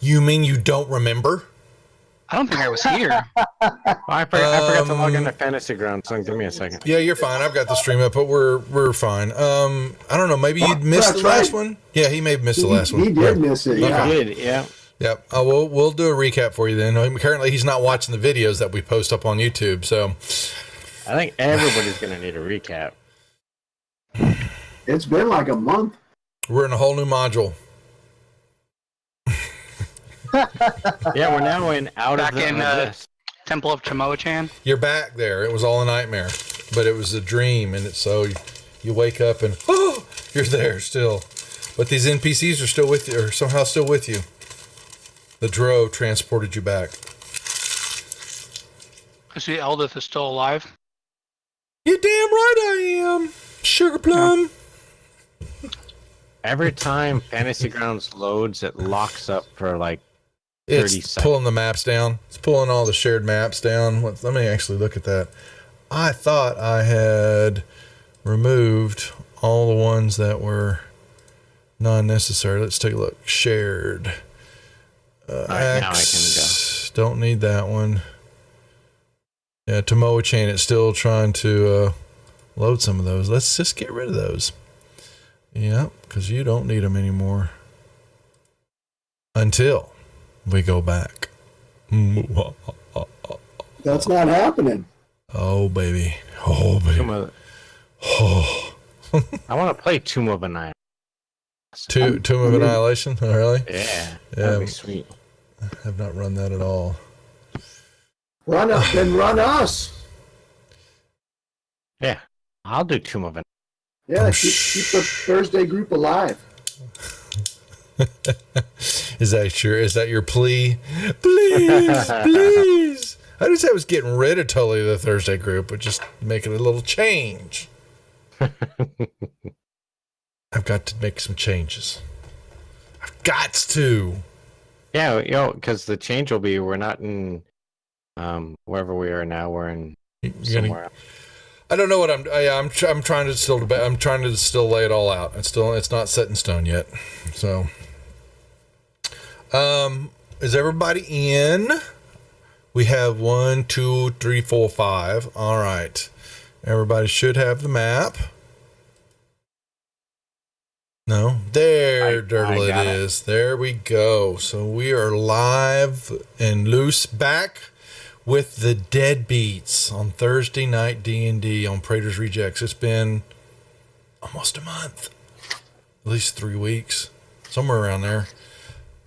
You mean you don't remember? I don't think I was here. I forgot to log into Fantasy Ground, so give me a second. Yeah, you're fine. I've got the stream up, but we're fine. I don't know. Maybe you'd missed the last one. Yeah, he may have missed the last one. He did miss it. Yeah. He did, yeah. Yep. We'll do a recap for you then. Currently, he's not watching the videos that we post up on YouTube, so I think everybody's going to need a recap. It's been like a month. we're in a whole new module. Yeah, we're now out Back of the in abyss. Temple of Chamoa-chan. You're back there. It was all a nightmare, but it was a dream, and it's so you wake up and oh, you're there still. But these NPCs are still with you, or somehow still with you. The Drow transported you back. I see Eldith is still alive. You're damn right I am, Sugar Plum. Every time Fantasy Grounds loads, it locks up for like 30 It's seconds. pulling the maps down. It's pulling all the shared maps down. Let me actually look at that. I thought I had removed all the ones that were non-necessary. Let's take a look. Shared. All right, now I can go. Don't need that one. Yeah, Tomoa Chain, it's still trying to load some of those. Let's just get rid of those. Yeah, because you don't need them anymore. Until we go back. That's not happening. Oh, baby. Oh, baby. Oh. I want to play Tomb of Annihilation. Tomb of Annihilation? Oh, really? Yeah, that'd be sweet. I have not run that at all. Run up and run us. Yeah, I'll do Tomb of Annihilation. Yeah, keep the Thursday group alive. Is that your plea? Please, please. I didn't say I was getting rid of totally the Thursday group, but just making a little change. I've got to make some changes. I've got to. Yeah, because the change will be we're not in wherever we are now. We're in somewhere else. I don't know what I'm trying to still debate. I'm trying to still lay it all out. It's not set in stone yet. So, is everybody in? We have 1, 2, 3, 4, 5. All right. Everybody should have the map. No, there it is. There we go. So we are live and loose back with the Deadbeats on Thursday night D&D on Praetor's Rejects. It's been almost a month, at least 3 weeks, somewhere around there.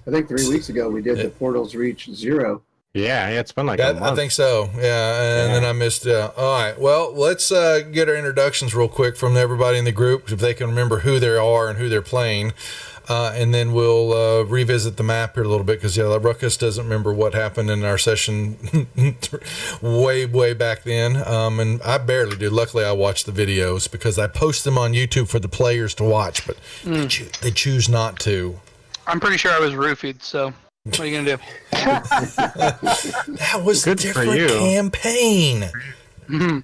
I think 3 weeks ago we did the Portals Reach 0. Yeah, it's been like a month. I think so. Yeah, and then I missed. All right. Well, let's get our introductions real quick from everybody in the group, if they can remember who they are and who they're playing. And then we'll revisit the map here a little bit because, Ruckus doesn't remember what happened in our session way back then. And I barely do. Luckily, I watch the videos because I post them on YouTube for the players to watch, but they choose not to. I'm pretty sure I was roofied, so what are you going to do? That was a different campaign. Mm-hmm.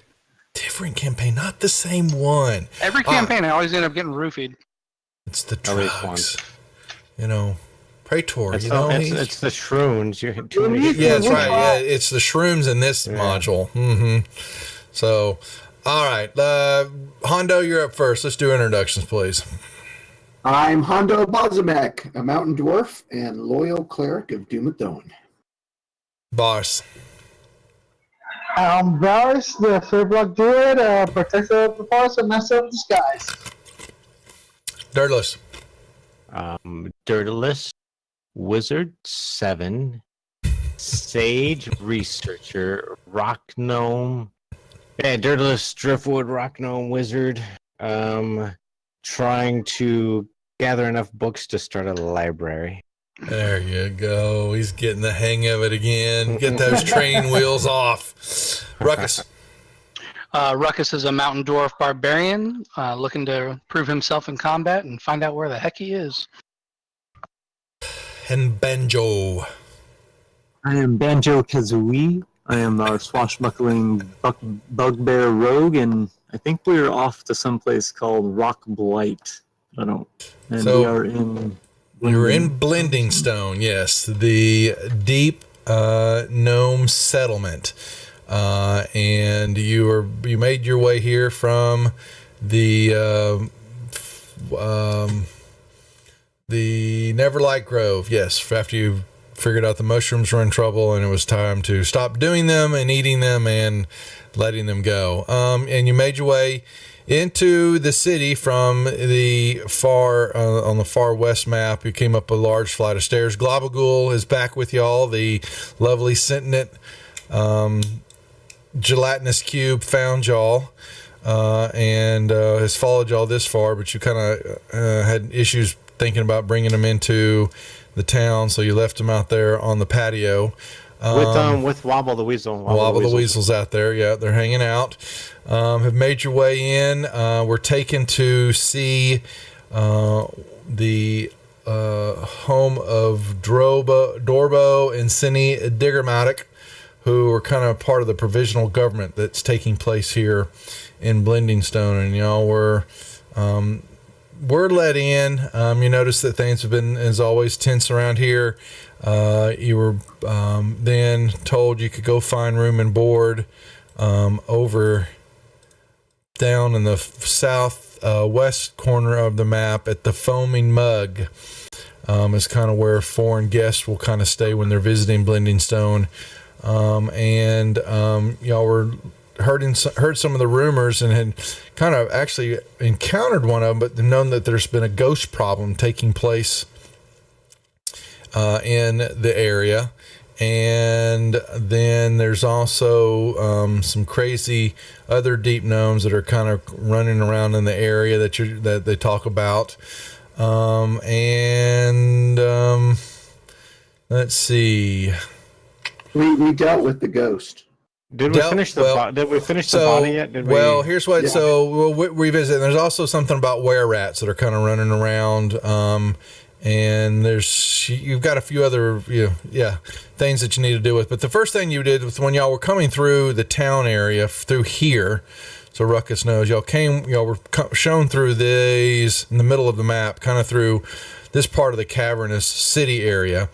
Different campaign, not the same one. Every campaign, I always end up getting roofied. It's the drugs. Praetor, it's the shrooms. Yeah, that's right. Yeah, it's the shrooms in this module. Mm-hmm. So, all right. Hondo, you're up first. Let's do introductions, please. I'm Hondo Bozamek, a mountain dwarf and loyal cleric of Doom-a-Thone. Boss. I'm Varus, the Third-Block Druid, protector of the forest and master of the skies. Dirtless. Dirtless, Wizard 7, Sage Researcher, Rock Gnome. Yeah, Dirtless, Driftwood, Rock Gnome, Wizard. Trying to gather enough books to start a library. There you go. He's getting the hang of it again. Get those train wheels off. Ruckus. Ruckus is a mountain dwarf barbarian looking to prove himself in combat and find out where the heck he is. And Banjo. I am Banjo Kazooie. I am our swashbuckling bugbear rogue, and I think we're off to some place called Rock Blight. We are in You're in Blending Stone, yes, the deep gnome settlement, and you made your way here from the Neverlight Grove. Yes, after you figured out the mushrooms were in trouble and it was time to stop doing them and eating them and letting them go. And you made your way into the city from the far on the far west map. You came up a large flight of stairs. Globagool is back with y'all. The lovely sentient gelatinous cube found y'all and has followed y'all this far, but you kind of had issues thinking about bringing them into the town, so you left them out there on the patio. With Wobble the Weasel. Wobble the Weasel's out there. Yeah, they're hanging out. Have made your way in. We're taken to see the home of Dorbo and Cindy Diggermatic, who are kind of part of the provisional government that's taking place here in Blending Stone. And y'all were let in. You notice that things have been, as always, tense around here. You were then told you could go find room and board over down in the south west corner of the map at the Foaming Mug. Is kind of where foreign guests will kind of stay when they're visiting Blending Stone. And y'all were heard some of the rumors and had kind of actually encountered one of them, but known that there's been a ghost problem taking place in the area. And then there's also some crazy other deep gnomes that are kind of running around in the area that they talk about. Let's see. We dealt with the ghost. Did we finish the body yet? Here's what. Yeah. So we'll revisit. There's also something about were rats that are kind of running around. And you've got a few other things that you need to deal with. But the first thing you did was when y'all were coming through the town area through here. So Ruckus knows y'all were shown through these in the middle of the map, kind of through this part of the cavernous city area,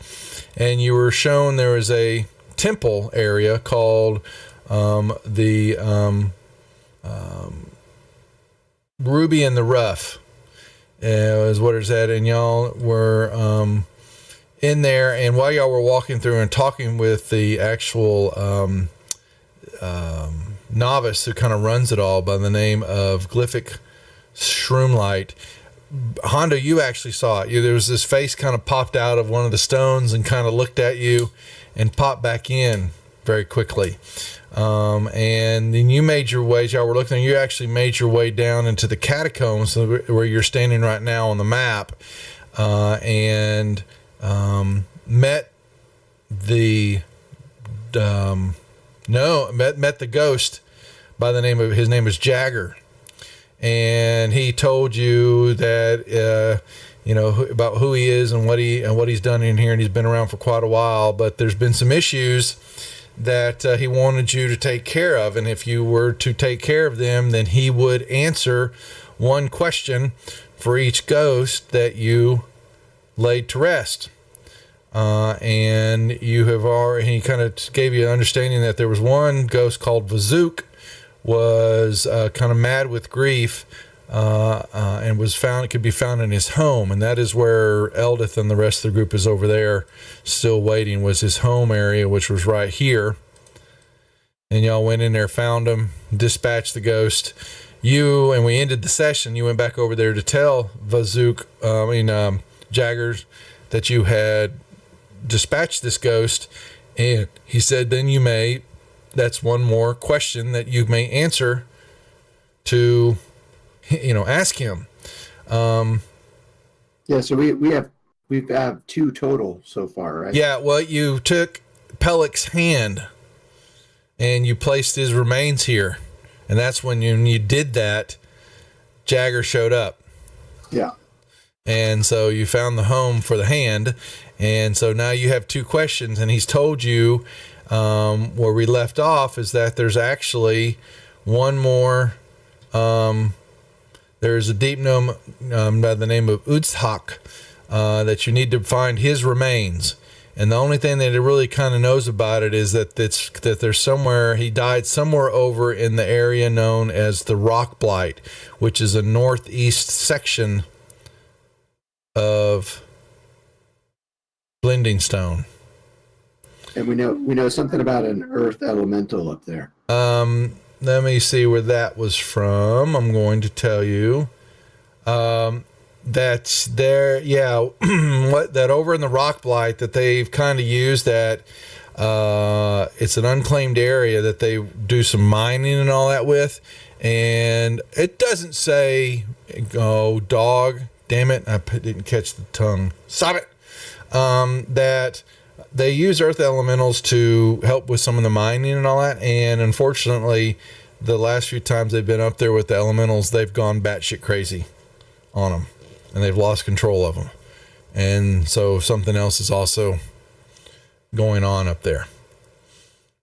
and you were shown there was a temple area called the Ruby and the Rough. Is what it's at, and y'all were in there, and while y'all were walking through and talking with the actual novice who kind of runs it all by the name of Glyphic Shroomlight, Hondo, you actually saw it. There was this face kind of popped out of one of the stones and kind of looked at you and popped back in very quickly. And then you made your way, y'all were looking, and you actually made your way down into the catacombs where you're standing right now on the map, and met the met the ghost by the name of, his name is Jagger, and he told you that about who he is and what he's done in here, and he's been around for quite a while, but there's been some issues that he wanted you to take care of, and if you were to take care of them, then he would answer one question for each ghost that you laid to rest. And you have already, he kind of gave you an understanding that there was one ghost called Vazook, was kind of mad with grief, and could be found in his home, and that is where Eldith and the rest of the group is over there still waiting, was his home area, which was right here. And y'all went in there, found him, dispatched the ghost. And we ended the session. You went back over there to tell Vazook, Jaggers, that you had dispatched this ghost, and he said then that's one more question that you may answer to ask him. So we have two total so far, right? Yeah, well, you took Pellick's hand and you placed his remains here, and that's when you did that, Jagger showed up. Yeah. And so you found the home for the hand, and so now you have two questions, and he's told you where we left off is that there's actually one more. There's a deep gnome by the name of Utzhak that you need to find his remains. And the only thing that it really kind of knows about it is that there's somewhere, he died somewhere over in the area known as the Rock Blight, which is a northeast section of Blending Stone. And we know something about an earth elemental up there. Let me see where that was from. I'm going to tell you. That's there. Yeah. What that over in the Rock Blight that they've kind of used that, it's an unclaimed area that they do some mining and all that with. And it doesn't say, oh, dog, damn it. I didn't catch the tongue. Stop it. That they use earth elementals to help with some of the mining and all that. And unfortunately, the last few times they've been up there with the elementals, they've gone batshit crazy on them and they've lost control of them. And so something else is also going on up there.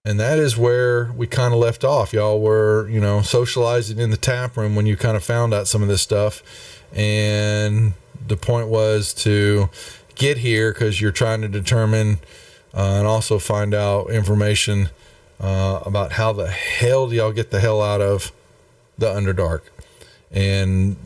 And that is where we kind of left off. Y'all were, socializing in the tap room when you kind of found out some of this stuff. And the point was to get here because you're trying to determine and also find out information about how the hell do y'all get the hell out of the Underdark. And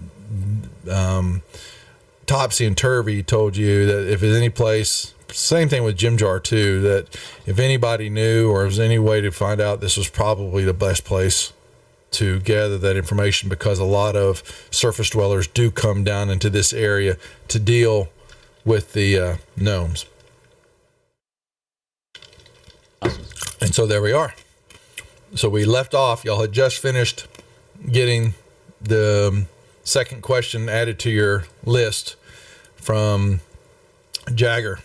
Topsy and Turvy told you that if there's any place, same thing with Jim Jar too, that if anybody knew or was any way to find out, this was probably the best place to gather that information, because a lot of surface dwellers do come down into this area to deal with the gnomes. And so there we are. So we left off. Y'all had just finished getting the second question added to your list from Jagger.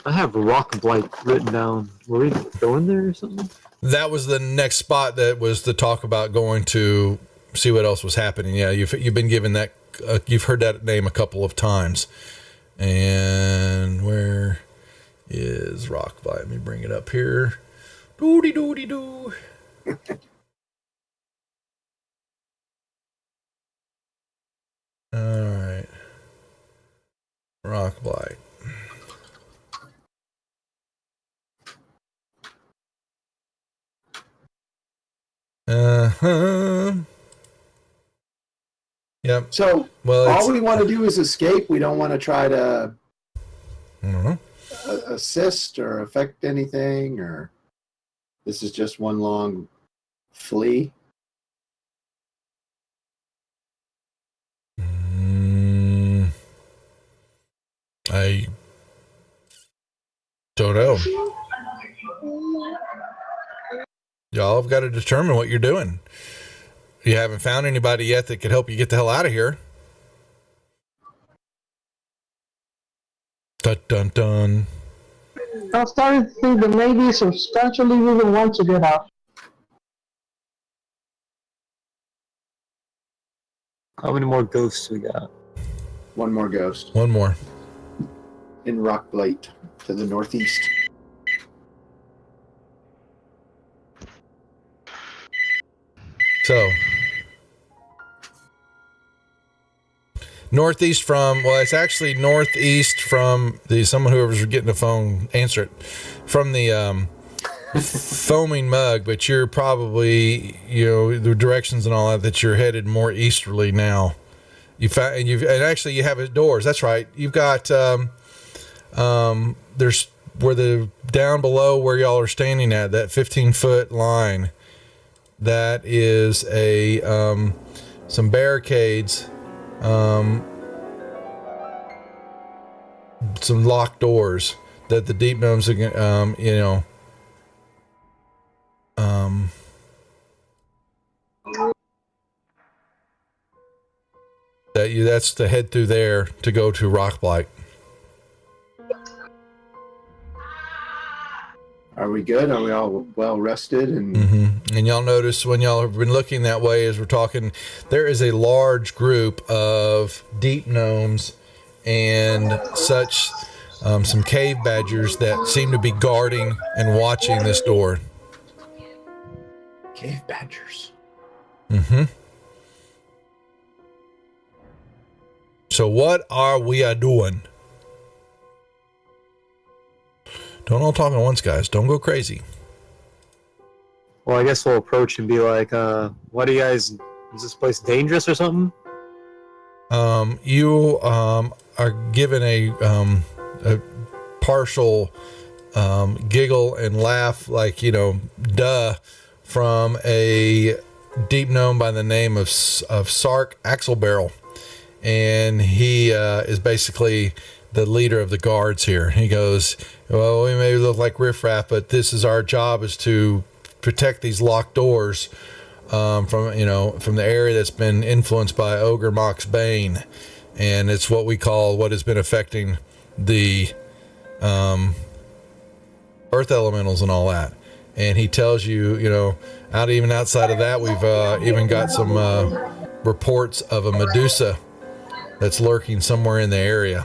I have Rock Blight written down. Were we going there or something? That was the next spot that was to talk about going to see what else was happening. Yeah, you've been given that. You've heard that name a couple of times. And where is Rock Blight? Let me bring it up here. Doody doody doo. All right. Rock Blight. Yep. So well, all we want to do is escape. We don't want to try to I assist or affect anything, or this is just one long flee. I don't know. Y'all have got to determine what you're doing. You haven't found anybody yet that could help you get the hell out of here. Dun dun dun. I'm starting to think that maybe substantially we will want to get out. How many more ghosts we got? One more ghost One more. in Rock Blight to the northeast. So, northeast from, well, it's actually northeast from someone whoever's getting the phone, answer it, from the foaming mug, but you're probably, the directions and all that you're headed more easterly now. And actually you have it doors. That's right. You've got, there's where the down below where y'all are standing at, that 15-foot line, that is a some barricades, some locked doors that the deep gnomes are, that's to head through there to go to Rock Blight. Are we good? Are we all well rested? And And y'all notice when y'all have been looking that way as we're talking, there is a large group of deep gnomes and such, some cave badgers that seem to be guarding and watching this door. cave badgers. So what are we doing? Don't all talk at once, guys. Don't go crazy. Well, I guess we'll approach and be like, what do you guys, is this place dangerous or something? You are given a partial giggle and laugh, like, duh, from a deep gnome by the name of Sark Axelbarrel. And he is basically the leader of the guards here. He goes, well, we may look like riffraff, but this is our job, is to protect these locked doors from the area that's been influenced by Ogre Mox Bane. And it's what we call what has been affecting the earth elementals and all that. And he tells you, even outside of that, we've even got some reports of a Medusa that's lurking somewhere in the area,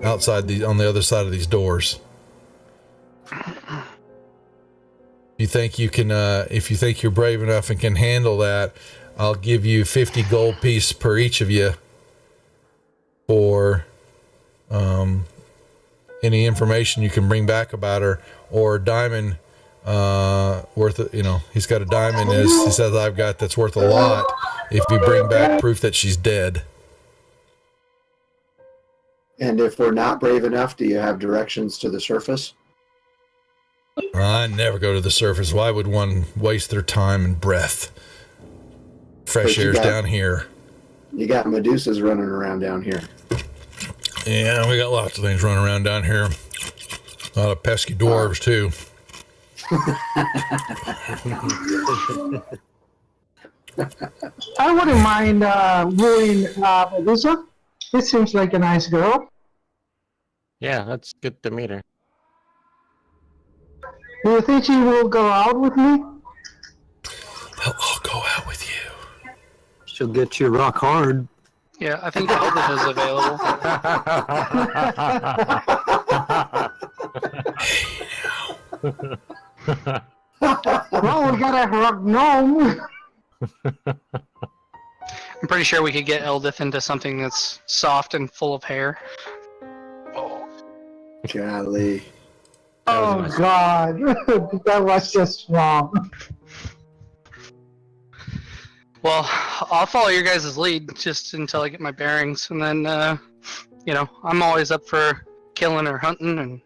on the other side of these doors. You think you can, if you think you're brave enough and can handle that, I'll give you 50 gold piece per each of you for any information you can bring back about her, or a diamond worth, he's got a diamond he says I've got that's worth a lot if you bring back proof that she's dead. And if we're not brave enough, do you have directions to the surface? I never go to the surface. Why would one waste their time and breath? Fresh air's down here. You got Medusas running around down here. Yeah, we got lots of things running around down here. A lot of pesky dwarves, too. I wouldn't mind wooing Medusa. This seems like a nice girl. Yeah, that's good to meet her. Do you think she will go out with me? I'll go out with you. She'll get you rock hard. Yeah, I think Eldith is available. Well, we got a rock gnome. I'm pretty sure we could get Eldith into something that's soft and full of hair. Golly. Oh, God. That was just wrong. Well, I'll follow your guys' lead just until I get my bearings, and then, I'm always up for killing or hunting, and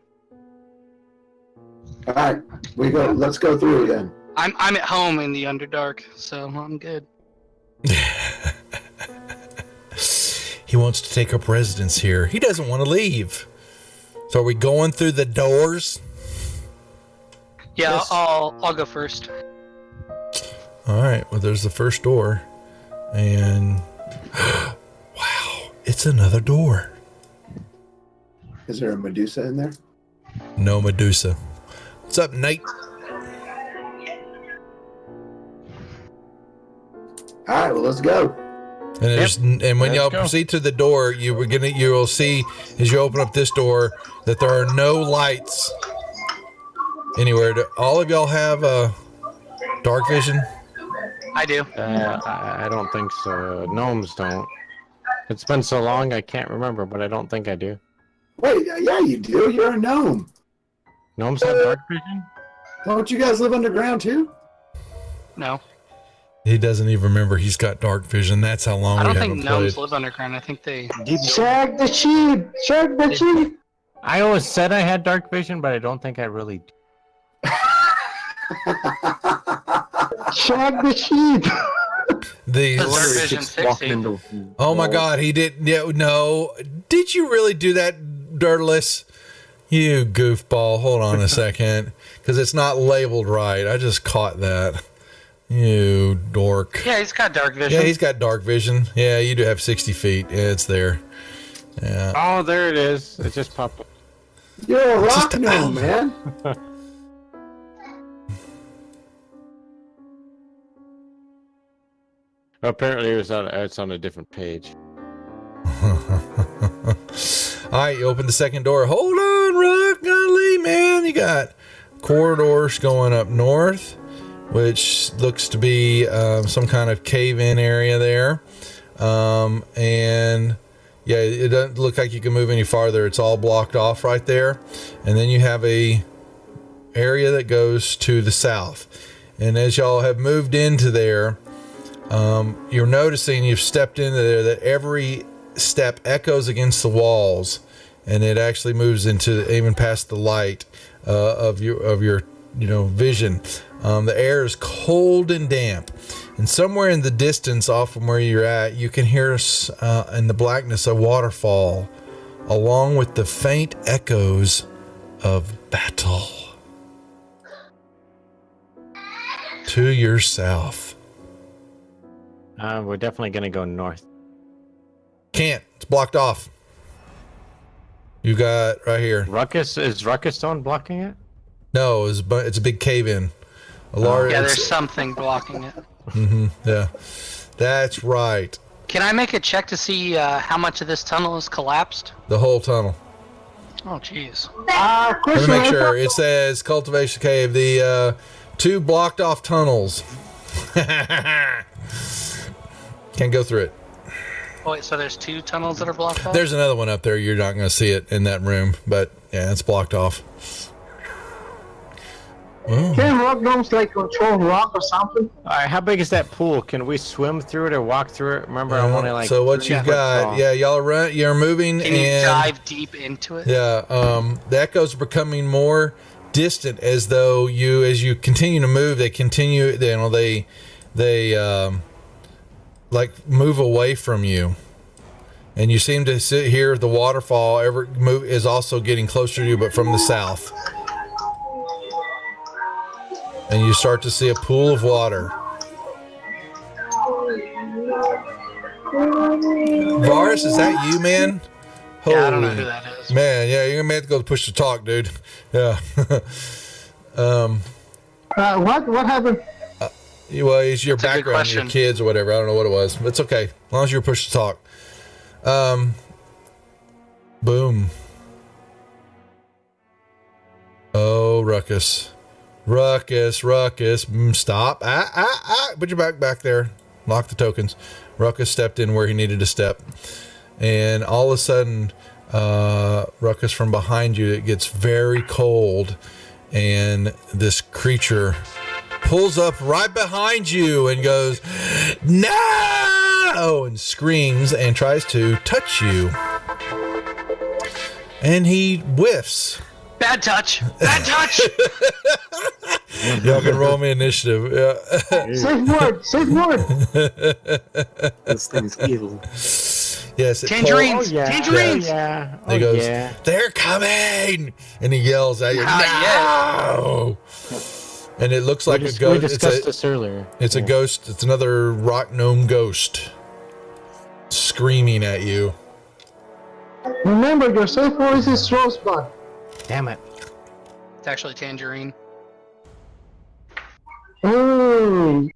All right, let's go through then. I'm at home in the Underdark, so I'm good. He wants to take up residence here. He doesn't want to leave. So are we going through the doors? Yeah, Yes. I'll go first. All right. Well, there's the first door. And wow, it's another door. Is there a Medusa in there? No Medusa. What's up, Nate? All right, well, let's go. And when Let's y'all go. proceed to the door, you will see as you open up this door that there are no lights anywhere. Do all of y'all have dark vision? I do. I don't think so. Gnomes don't. It's been so long I can't remember, but I don't think I do. Wait, yeah, you do. You're a gnome. Gnomes have dark vision? Don't you guys live underground too? No. He doesn't even remember he's got dark vision. That's how long I don't we think haven't gnomes played. live underground. I think they... Shag the sheep! Shag the sheep! I always said I had dark vision, but I don't think I really do. Shag the sheep! The Dark Wonder if vision it's 60. walking into oh my God, he didn't. Yeah, no, did you really do that, Dirtless? You goofball. Hold on a second, because it's not labeled right. I just caught that. You dork. Yeah, he's got dark vision. Yeah, he's got dark vision. Yeah, you do have 60 feet. Yeah, it's there. Yeah. Oh, there it is. It just popped up. You're a rock Just- gnome, man. Apparently it's on a different page. All right, you open the second door. Hold on, Rock. Golly, man. You got corridors going up north, which looks to be some kind of cave-in area there. And Yeah, it doesn't look like you can move any farther. It's all blocked off right there. And then you have a area that goes to the south. And as y'all have moved into there, you're noticing you've stepped into there that every step echoes against the walls, and it actually moves into even past the light of your vision. The air is cold and damp, and somewhere in the distance off from where you're at, you can hear in the blackness a waterfall, along with the faint echoes of battle to your south. We're definitely gonna go north. Can't. It's blocked off. You got right here. Is Ruckus Stone blocking it? No, it's a big cave in. There's something blocking it. Yeah, that's right. Can I make a check to see how much of this tunnel is collapsed? The whole tunnel. Oh, jeez. Let me Question. make sure. It says cultivation cave. The 2 blocked off tunnels. Can't go through it. Oh, wait, so there's 2 tunnels that are blocked off? There's another one up there. You're not going to see it in that room, but yeah, it's blocked off. Oh. Can rock domes like control rock or something? All right, how big is that pool? Can we swim through it or walk through it? Remember, I want to like. So what you've got? Yeah, y'all are you're moving. Can you and dive deep into it? yeah, the echoes are becoming more distant as though as you continue to move, they continue. They like move away from you, and you seem to hear the waterfall is also getting closer to you, but from the south. And you start to see a pool of water. Varus, is that you, man? Yeah, I don't know who that is. Man, yeah, you're gonna have to go push to talk, dude. Yeah. What happened? Well, it's your That's a good background, your question. kids or whatever. I don't know what it was, but it's okay as long as you're pushed to talk. Boom. Oh, Ruckus. Stop. Put your back there. Lock the tokens. Ruckus stepped in where he needed to step. And all of a sudden, Ruckus, from behind you, it gets very cold. And this creature pulls up right behind you and goes, "No!" and screams and tries to touch you. And he whiffs. Bad touch! Bad touch! Y'all can roll me initiative. Yeah. Safe word. This thing's evil. Yes. Tangerines! Tangerines! Yeah. He goes, "They're coming!" And he yells at you, "No!" And it looks like a ghost. We discussed this earlier. It's a ghost. It's another rock gnome ghost screaming at you. Remember, your safe word is Rosebud. Damn it. It's actually Tangerine. Ooh.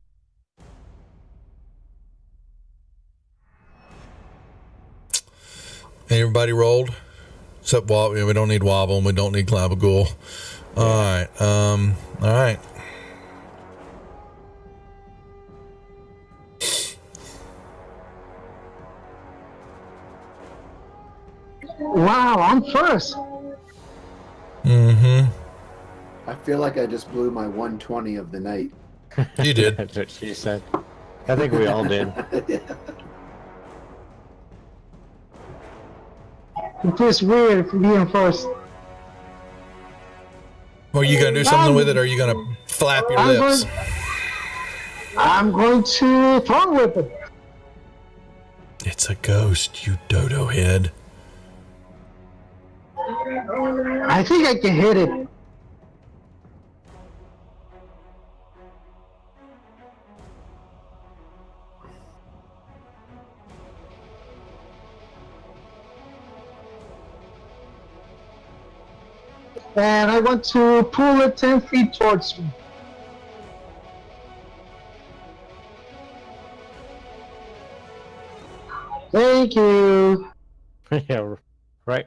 Everybody rolled? Except Wobble. We don't need Wobble and we don't need Clabagool. Alright. Alright. Wow, I'm first. Mm-hmm. I feel like I just blew my 120 of the night. You did. That's what she said. I think we all did. It feels weird being first. Are you going to do something with it or are you going to flap your lips? I'm going to throw with it. It's a ghost, you dodo head. I think I can hit it. And I want to pull it 10 feet towards me. Thank you. Yeah, right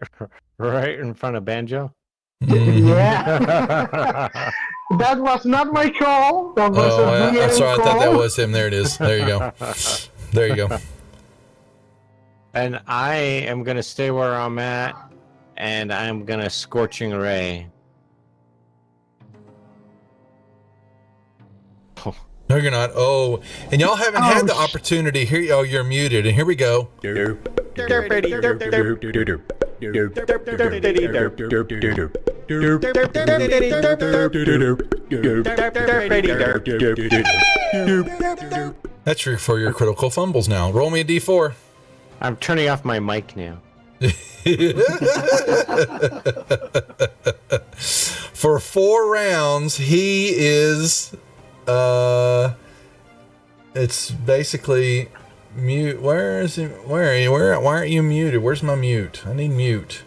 in front of Banjo. Yeah. That was not my call. That was Oh, a I'm BA sorry. I thought that call. was him. There it is. There you go. There you go. And I am gonna stay where I'm at, and I'm gonna Scorching Ray. No, you're not. Oh, and y'all haven't had the opportunity. Here, oh, you're muted. And here we go. That's for your critical fumbles now. Roll me a d4. I'm turning off my mic now. For 4 rounds, he is it's basically mute. Where is he? Where are you? Why aren't you muted? Where's my mute? I need mute.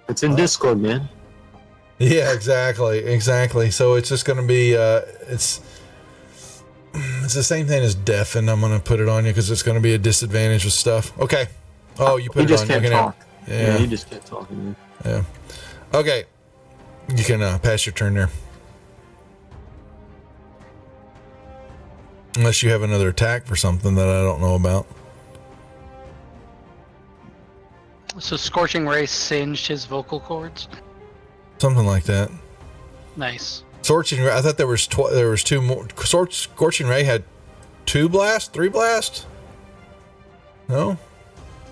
It's in Discord, man. Yeah, exactly. So it's just gonna be it's the same thing as deafen. I'm gonna put it on you because it's gonna be a disadvantage with stuff. Okay. Oh, you put You it just on. can't You can talk. yeah. You just can't talk. Man. Yeah. Okay. You can pass your turn there. Unless you have another attack for something that I don't know about. So Scorching Ray singed his vocal cords. Something like that. Nice. Scorching Ray, I thought there was 2 more. Scorching Ray had 2 blasts? 3 blasts? No?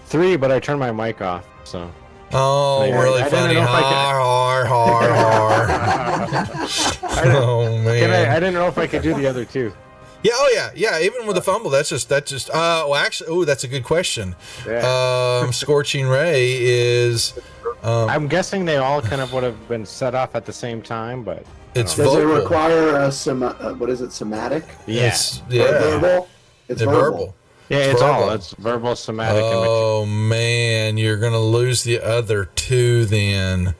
3, but I turned my mic off, so. Oh, really I funny. didn't know if I could- Oh, man. I didn't know if I could do the other 2. Yeah, oh yeah. Even with a fumble, that's just well actually, that's a good question. Yeah. Scorching Ray is I'm guessing they all kind of would have been set off at the same time, but it's Does vocal. it require what is it, somatic? Yes. Or Yeah. verbal? It's verbal. Yeah, it's verbal. all. It's verbal, somatic, and Oh man, you're gonna lose the other 2 then.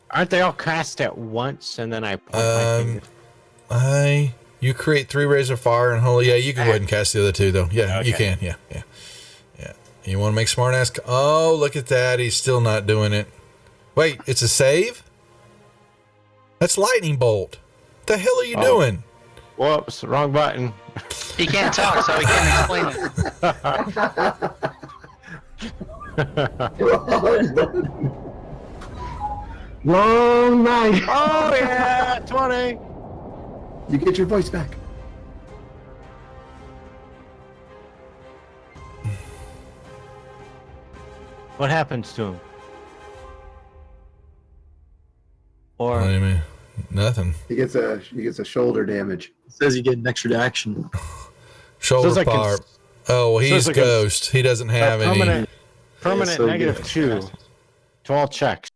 aren't they all cast at once? And then I point my finger. You create 3 rays of fire and holy. Yeah, you can go ahead and cast the other 2 though. Yeah, you Okay. can. Yeah. You want to make smart ass? Oh, look at that. He's still not doing it. Wait, it's a save? That's lightning bolt. What the hell are you doing? Whoops, wrong button. He can't talk, so he can't explain it. Long night. Oh yeah, 20. You get your voice back. What happens to him? What Or do you mean? Nothing. He gets a shoulder damage. It says you get an extra action. Shoulder Says I can- power. Oh, well, he's says I can- ghost. He doesn't have any. permanent so negative good. 2 to all checks.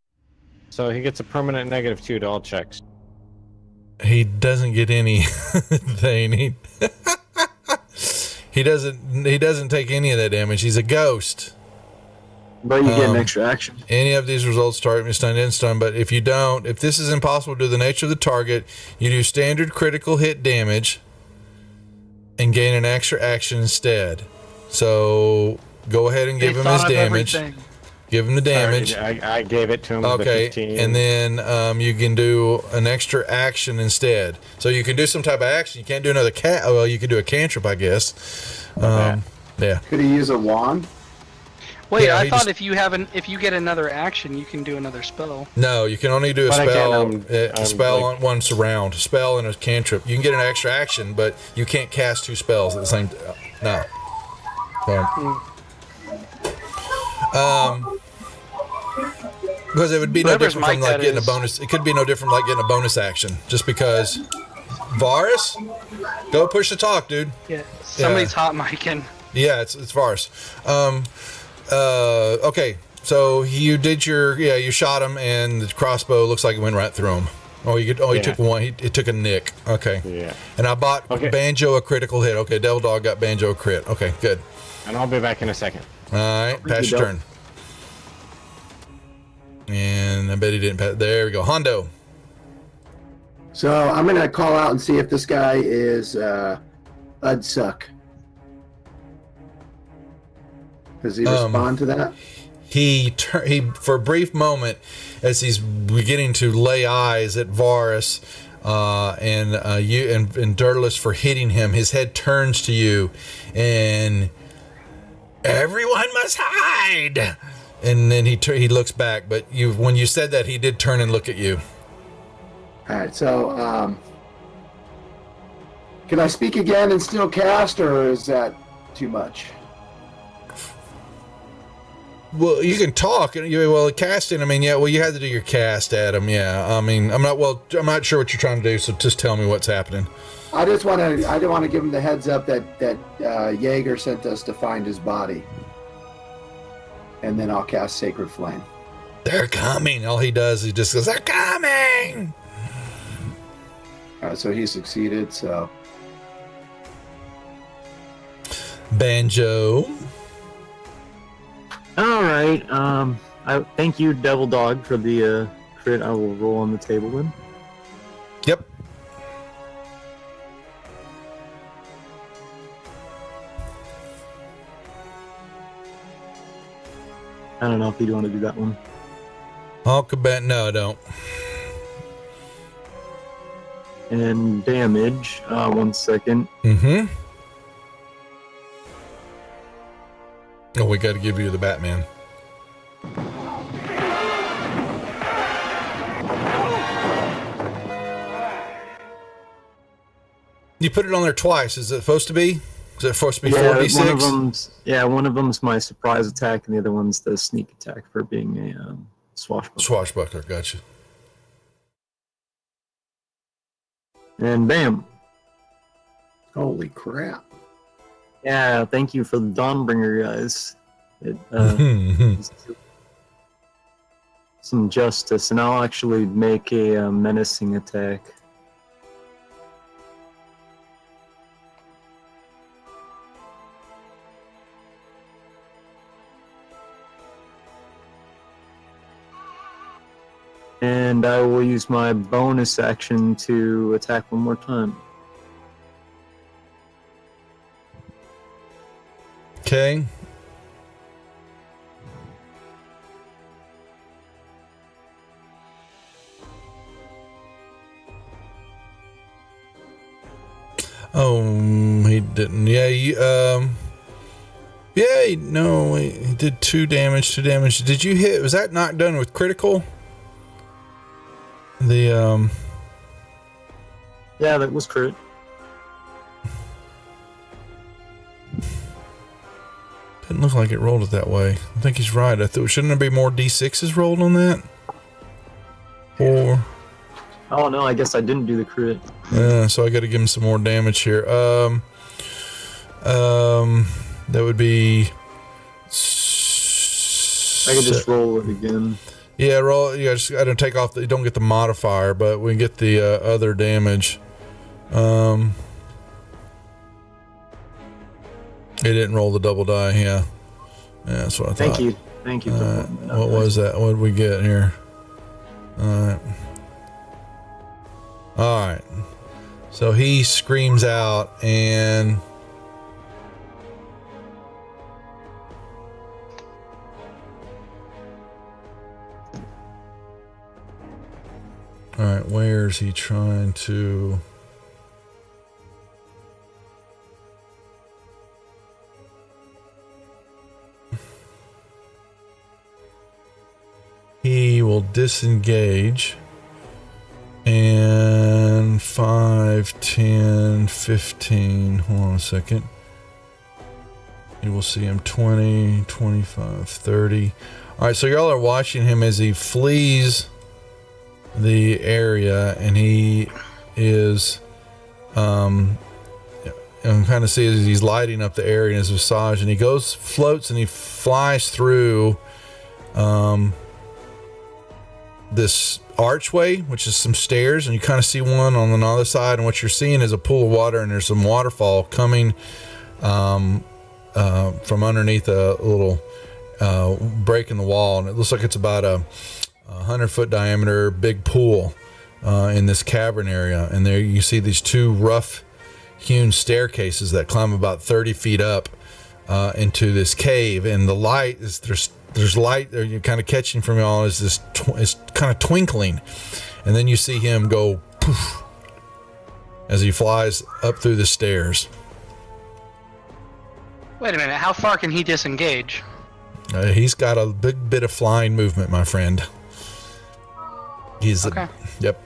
So he gets a permanent negative 2 to all checks. He doesn't get anything. He doesn't take any of that damage. He's a ghost. But you get an extra action. Any of these results target me stunned and stunned, but if this is impossible due to the nature of the target, you do standard critical hit damage and gain an extra action instead. So go ahead and give They him his thought of damage. everything. Give him the damage. I gave it to him. Okay, The 15. and then you can do an extra action instead. So you can do some type of action. You can't do another well, you can do a cantrip, I guess. Yeah. Could he use a wand? Wait, Yeah, I he thought just- if you get another action, you can do another spell. No, you can only do a But I spell. can't, A I'm spell like- on once a round. A spell and a cantrip. You can get an extra action, but you can't cast 2 spells at the same time. No. Because it would be no Whoever's different from mic like that getting a is. bonus. It could be no different from like getting a bonus action. Just because. Varus, go push the talk, dude. Yeah. Somebody's hot micing. Yeah, it's Varus. Okay, so you did you shot him, and the crossbow looks like it went right through him. Oh, he Yeah. took one. It took a nick. Okay. Yeah. And I bought Okay. Banjo a critical hit. Okay, Devil Dog got Banjo a crit. Okay, good. And I'll be back in a second. All right, pass your turn. And I bet he didn't pass. There we go. Hondo. So I'm gonna call out and see if this guy is Udsuck. Does he respond to that? He for a brief moment, as he's beginning to lay eyes at Varus and you and Dirtless for hitting him, his head turns to you, and Everyone must hide. And then he looks back, but when you said that, he did turn and look at you. All right, so can I speak again and still cast, or is that too much? Well, you can talk. Casting. I mean, yeah. Well, you had to do your cast, Adam. Yeah. I mean, I'm not sure what you're trying to do. So just tell me what's happening. I didn't want to give him the heads up that Jaeger sent us to find his body, and then I'll cast Sacred Flame. They're coming. All he does, he just goes, "They're coming." All right, so he succeeded. So Banjo. All right. I thank you, Devil Dog, for the crit. I will roll on the table then. Yep. I don't know if you want to do that one. No, I don't. And damage. 1 second. Mm-hmm. Oh, we got to give you the Batman. You put it on there twice. Is it supposed to be? Is it supposed to be 4d6? One of them's my surprise attack, and the other one's the sneak attack for being a swashbuckler. Swashbuckler, gotcha. And bam. holy crap! Yeah, thank you for the Dawnbringer, guys. It, some justice, and I'll actually make a menacing attack. And I will use my bonus action to attack one more time. Okay. Oh, he didn't. Yeah, he did 2 damage. Did you hit? Was that not done with critical? Yeah, that was crit. Didn't look like it rolled it that way. I think he's right. Shouldn't there be more d6s rolled on that? Or Oh no, I guess I didn't do the crit. so I got to give him some more damage here. That would be. I could just roll it again. Yeah, roll. Yeah, just I don't take off. You don't get the modifier, but we get the other damage. It didn't roll the double die. Yeah, that's what I thought. Thank you. What was that? What did we get here? All right. So he screams out and. All right, where is he trying to? He will disengage. And 5, 10, 15. Hold on a second. You will see him 20, 25, 30. All right, so y'all are watching him as he flees the area, and he is and kind of see as he's lighting up the area in his visage, and he floats and he flies through this archway, which is some stairs, and you kind of see one on the other side, and what you're seeing is a pool of water, and there's some waterfall coming from underneath a little break in the wall, and it looks like it's about a 100-foot diameter big pool in this cavern area. And there you see these 2 rough hewn staircases that climb about 30 feet up into this cave, and the light is there's light there you're kind of catching from y'all is this it's kind of twinkling, and then you see him go poof as he flies up through the stairs. Wait a minute. How far can he disengage? He's got a big bit of flying movement, my friend. He's Okay. Yep.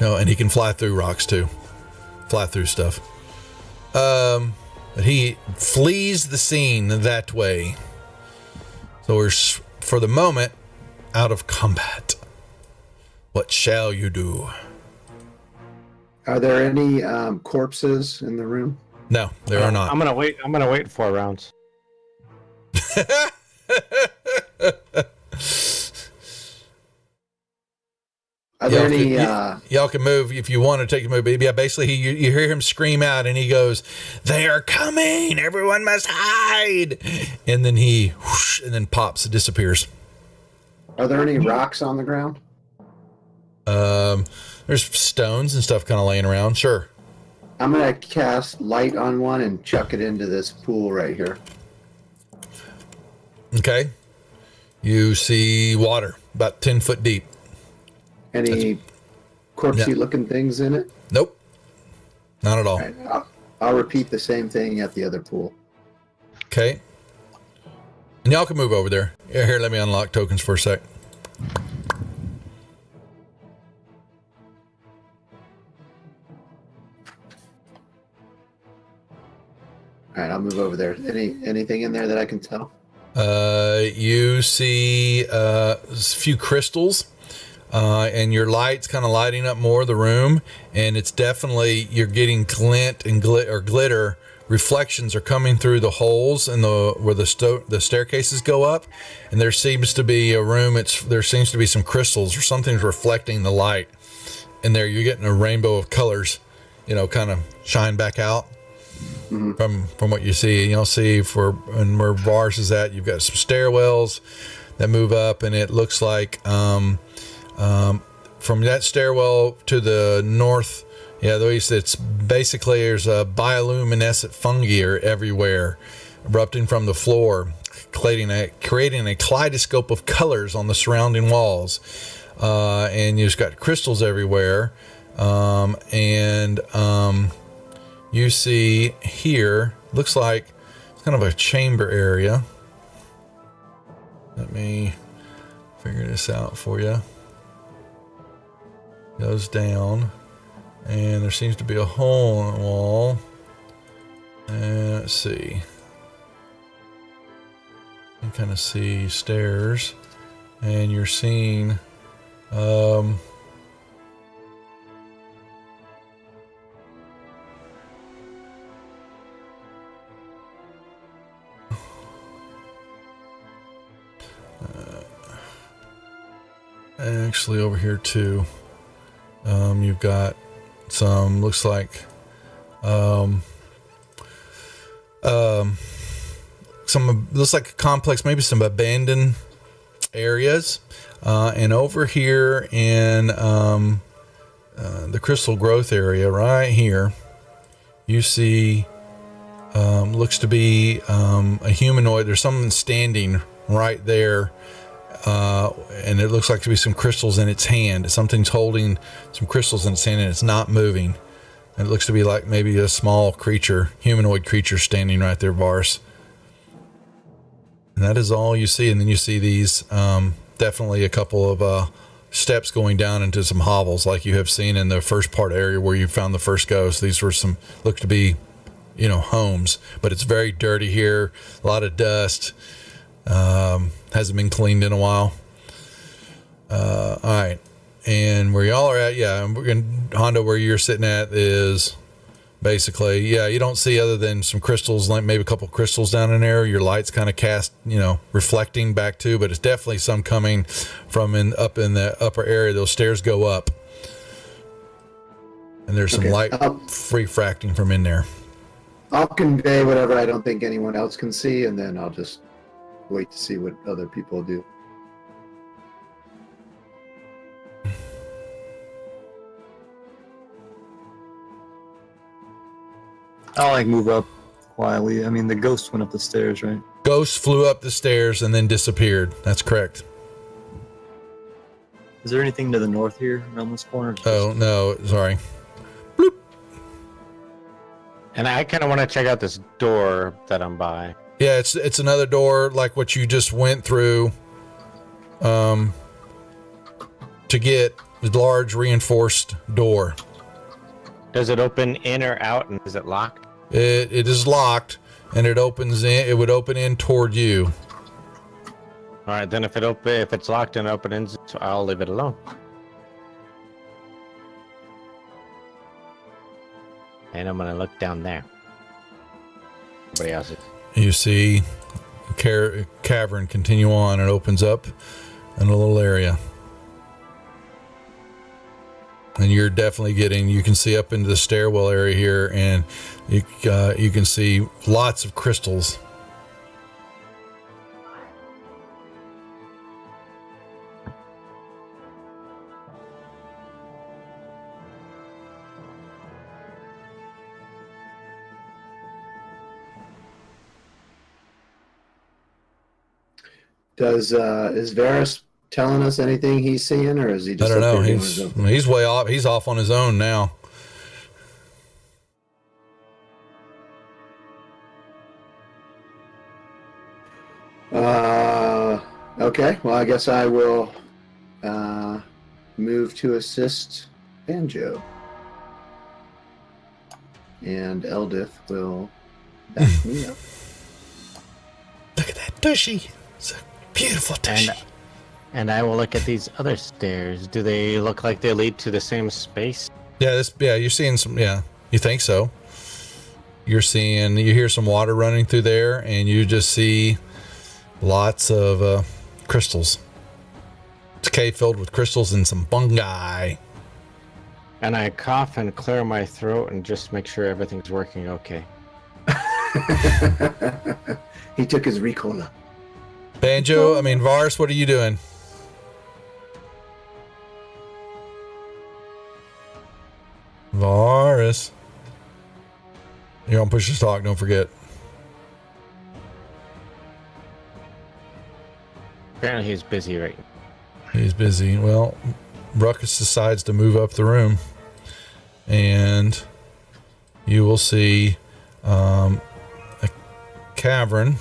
No, and he can fly through rocks too. Fly through stuff. But he flees the scene that way. So we're, for the moment, out of combat. What shall you do? Are there any corpses in the room? No, there are not. I'm gonna wait 4 rounds. Are there any? Y'all can move if you want to take a move. Yeah, basically, you hear him scream out, and he goes, "They are coming! Everyone must hide!" And then he, whoosh, and then pops, disappears. Are there any rocks on the ground? There's stones and stuff kind of laying around. Sure. I'm gonna cast light on one and chuck it into this pool right here. Okay. You see water about 10 foot deep. Any corpsey looking things in it? Nope. Not at all. All right, I'll repeat the same thing at the other pool. Okay. And y'all can move over there. Here, let me unlock tokens for a sec. All right, I'll move over there. Anything in there that I can tell? You see a few crystals, and your light's kind of lighting up more of the room, and it's definitely, you're getting glint and glitter. Reflections are coming through the holes in where the staircases go up, and there seems to be a room. There seems to be some crystals or something's reflecting the light, and there you're getting a rainbow of colors, kind of shine back out. From what you see. And you'll see and where Vars is at, you've got some stairwells that move up, and it looks like from that stairwell to the north, it's basically, there's a bioluminescent fungi everywhere erupting from the floor, creating a kaleidoscope of colors on the surrounding walls, and you've got crystals everywhere, you see here, looks like it's kind of a chamber area. Let me figure this out for you. Goes down, and there seems to be a hole in the wall. And let's see. You kind of see stairs, and you're seeing actually over here too. You've got some, looks like a complex, maybe some abandoned areas, and over here in the crystal growth area right here, you see looks to be a humanoid. There's something standing right there, and it looks like to be some crystals in its hand. Something's holding some crystals in its hand, and it's not moving. And it looks to be like maybe a small creature, humanoid creature, standing right there, Vars. And that is all you see. And then you see these, definitely a couple of steps going down into some hovels, like you have seen in the first part area where you found the first ghost. These were look to be, homes, but it's very dirty here. A lot of dust. Hasn't been cleaned in a while. All right. And where y'all are at, we're in Hondo, where you're sitting at is basically, you don't see other than some crystals, like maybe a couple crystals down in there. Your light's kind of cast, reflecting back too, but it's definitely some coming from up in the upper area. Those stairs go up, and there's some light refracting from in there. I'll convey whatever I don't think anyone else can see, and then I'll just wait to see what other people do. I'll move up quietly. I mean, the ghost went up the stairs, right? Ghost flew up the stairs and then disappeared. That's correct. Is there anything to the north here around this corner? Oh, no, sorry. Bloop. And I kind of want to check out this door that I'm by. Yeah, it's another door like what you just went through to get the large reinforced door. Does it open in or out, and is it locked? It is locked, and it opens in. It would open in toward you. All right, then if it's locked and opens, I'll leave it alone. And I'm gonna look down there. Everybody else is. You see a cavern continue on. It opens up in a little area. And you're definitely you can see up into the stairwell area here, and you can see lots of crystals. Is Varus telling us anything he's seeing, or is he I just? don't know. up there doing his own thing? He's way off. He's off on his own now. Okay. Well, I guess I will move to assist Banjo, and Eldith will back me up. Look at that tushy. It's a beautiful tushy. And I will look at these other stairs. Do they look like they lead to the same space? Yeah, you're seeing some. Yeah, you think so? You hear some water running through there, and you just see lots of crystals. It's a cave filled with crystals and some fungi. And I cough and clear my throat and just make sure everything's working okay. He took his Ricola. Varus, what are you doing? Varus. You're on push to talk, don't forget. Apparently he's busy right now. He's busy. Well, Ruckus decides to move up the room, and you will see a cavern,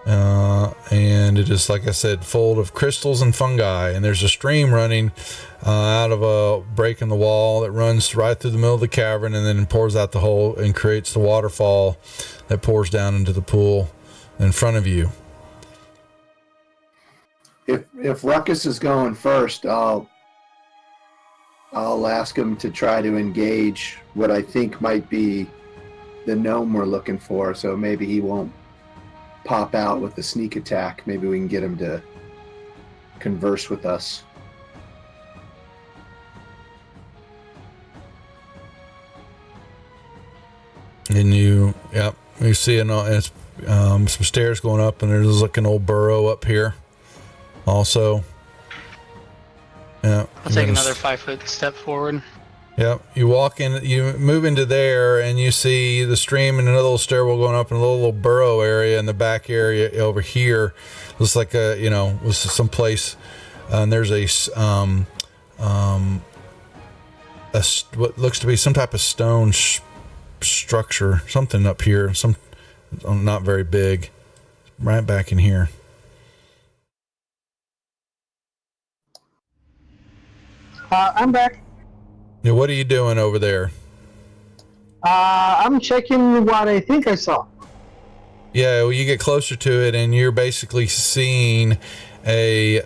and it is, like I said, full of crystals and fungi, and there's a stream running out of a break in the wall that runs right through the middle of the cavern and then pours out the hole and creates the waterfall that pours down into the pool in front of you. If Ruckus is going first, I'll ask him to try to engage what I think might be the gnome we're looking for. So maybe he won't pop out with a sneak attack. Maybe we can get him to converse with us. And you see some stairs going up, and there's like an old burrow up here. Also, yeah. I'll take another 5-foot step forward. Yeah, you walk in, you move into there, and you see the stream and another little stairwell going up in a little burrow area in the back area over here. Looks like was some place, and there's what looks to be some type of stone structure, something up here, not very big, right back in here. I'm back. Yeah, what are you doing over there? I'm checking what I think I saw. Yeah, well, you get closer to it, and you're basically seeing a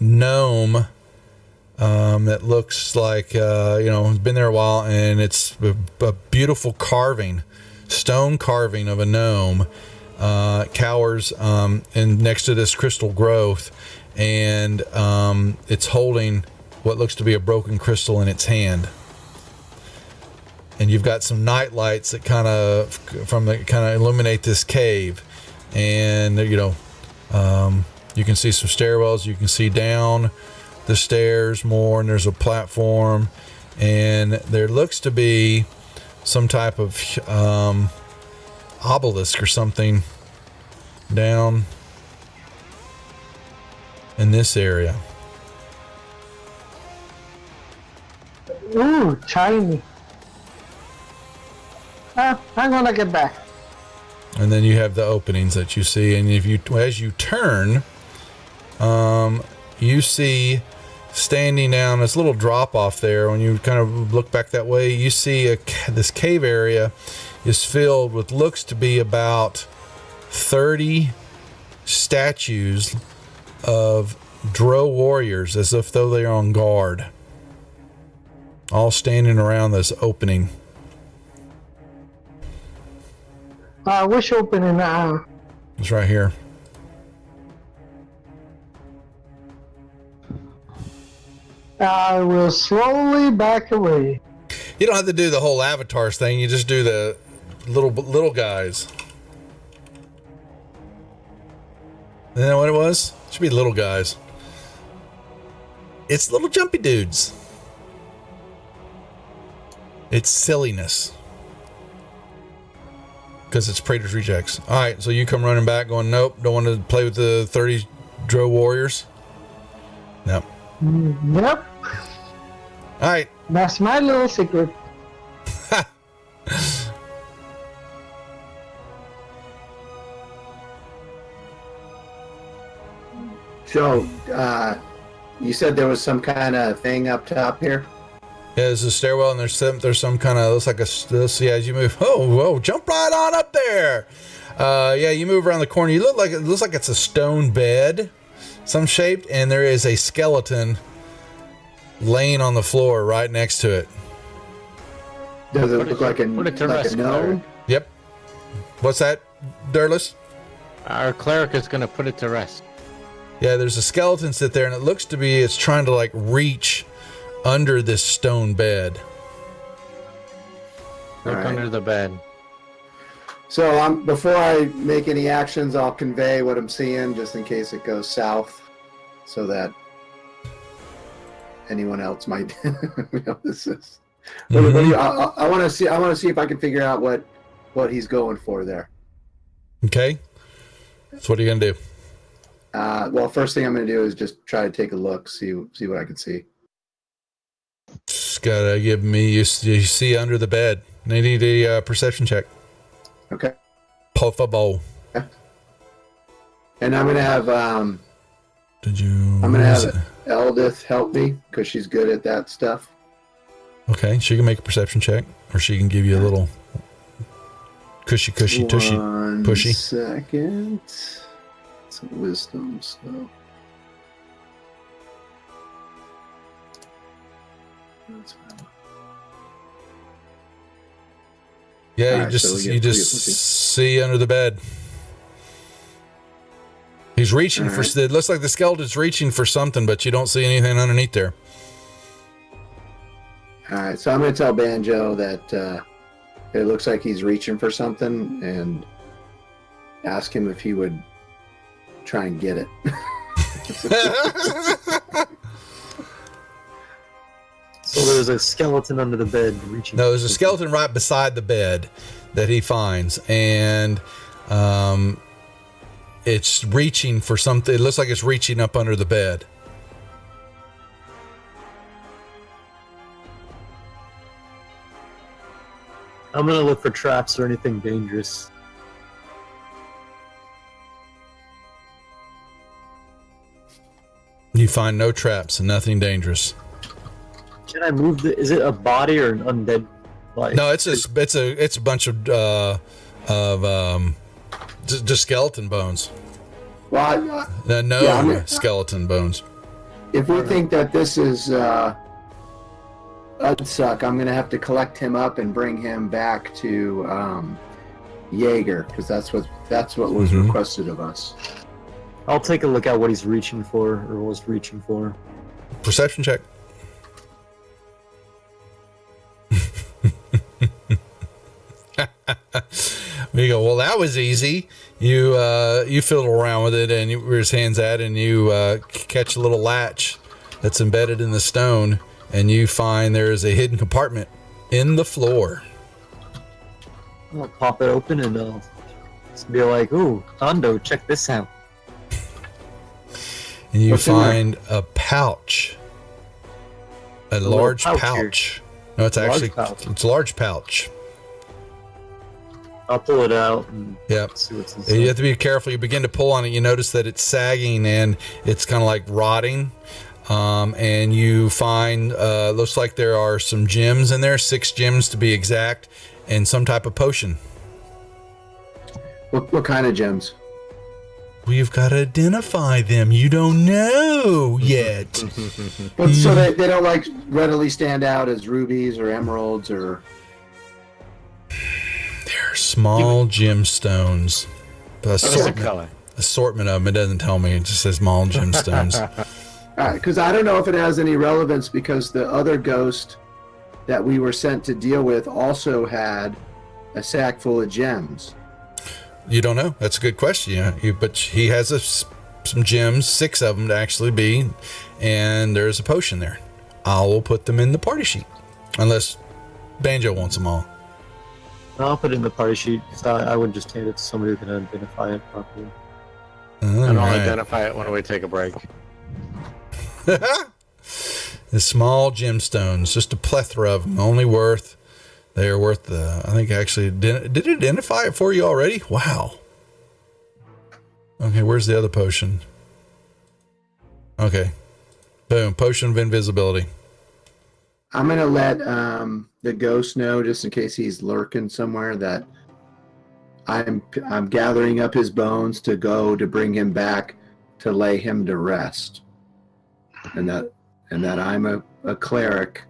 gnome that looks like has been there a while, and it's a beautiful stone carving of a gnome. Cowers and next to this crystal growth, and it's holding what looks to be a broken crystal in its hand. And you've got some night lights that kind of illuminate this cave, and you can see some stairwells. You can see down the stairs more, and there's a platform, and there looks to be some type of obelisk or something down in this area. Ooh, shiny. I'm gonna get back. And then you have the openings that you see, and as you turn, you see standing down this little drop off there. When you kind of look back that way, you see this cave area is filled with looks to be about 30 statues of Drow warriors, as if though they're on guard, all standing around this opening. Which opening? It's right here. I will slowly back away. You don't have to do the whole avatars thing. You just do the little guys. Isn't that what it was? It should be little guys. It's little jumpy dudes. It's silliness. Because it's Praetor's Rejects. Alright, so you come running back going, nope, don't want to play with the 30 Drow warriors? No. Yep. Alright. That's my little secret. So, you said there was some kind of thing up top here? Yeah, there's a stairwell, and there's some kind of, looks like as you move, whoa, jump right on up there. Yeah, you move around the corner. It looks like it's a stone bed, some shaped, and there is a skeleton laying on the floor right next to it. Does it look like a gnome? Yep. What's that, Durless? Our cleric is going to put it to rest. Yeah, there's a skeleton sit there, and it looks to be it's trying to like reach under this stone bed. Look under the bed. So before I make any actions, I'll convey what I'm seeing just in case it goes south, so that anyone else might know this is. I want to see. I want to see if I can figure out what he's going for there. Okay. So what are you gonna do? Well, first thing I'm going to do is just try to take a look, see what I can see. Just gotta give me you see under the bed. They need a perception check. Okay. Por favor. And I'm going to have I'm going to have Eldith help me because she's good at that stuff. Okay, she can make a perception check, or she can give you a little tushy. 1 second. Some wisdom, so. Yeah, right, you just see under the bed. He's reaching for. It looks like the skeleton's reaching for something, but you don't see anything underneath there. All right, so I'm going to tell Banjo that it looks like he's reaching for something, and ask him if he would try and get it. So there's a skeleton under the bed reaching. No, there's a skeleton right beside the bed that he finds, and it's reaching for something. It looks like it's reaching up under the bed. I'm gonna look for traps or anything dangerous. You find no traps and nothing dangerous. Can I move is it a body or an undead body? No, it's a bunch of just skeleton bones. Well, skeleton bones. if we think that this is Udsuck, I'm going to have to collect him up and bring him back to Jaeger, because that's what was requested of us. I'll take a look at what he's reaching for, or was reaching for. Perception check. You go, well, that was easy. You fiddle around with it, and where his hand's at, and you catch a little latch that's embedded in the stone, and you find there is a hidden compartment in the floor. I'll pop it open and be like, "Ooh, Hondo, check this out." And you find a pouch, a large pouch pouch. No, it's actually it's a large pouch. I'll pull it out and Yep. see what's You inside. have to be careful. You begin to pull on it. You notice that it's sagging and it's kind of like rotting. And you find, looks like there are some gems in there, 6 gems to be exact, and some type of potion. What kind of gems? We've got to identify them. You don't know yet. But so they don't like readily stand out as rubies or emeralds or. They're small gemstones. What's the Assortment, color? assortment of them. It doesn't tell me. It just says small gemstones. All right, because I don't know if it has any relevance because the other ghost that we were sent to deal with also had a sack full of gems. You don't know. That's a good question. Yeah, but he has some gems, 6 of them to actually be, and there's a potion there. I will put them in the party sheet, unless Banjo wants them all. I'll put it in the party sheet. So I would just hand it to somebody who can identify it properly. All And I'll right. identify it when we take a break. The small gemstones, just a plethora of them. Only worth. They are worth the. I think actually did it identify it for you already? Wow. Okay, where's the other potion? Okay, boom, potion of invisibility. I'm gonna let the ghost know, just in case he's lurking somewhere, that I'm gathering up his bones to go to bring him back to lay him to rest, and that I'm a cleric,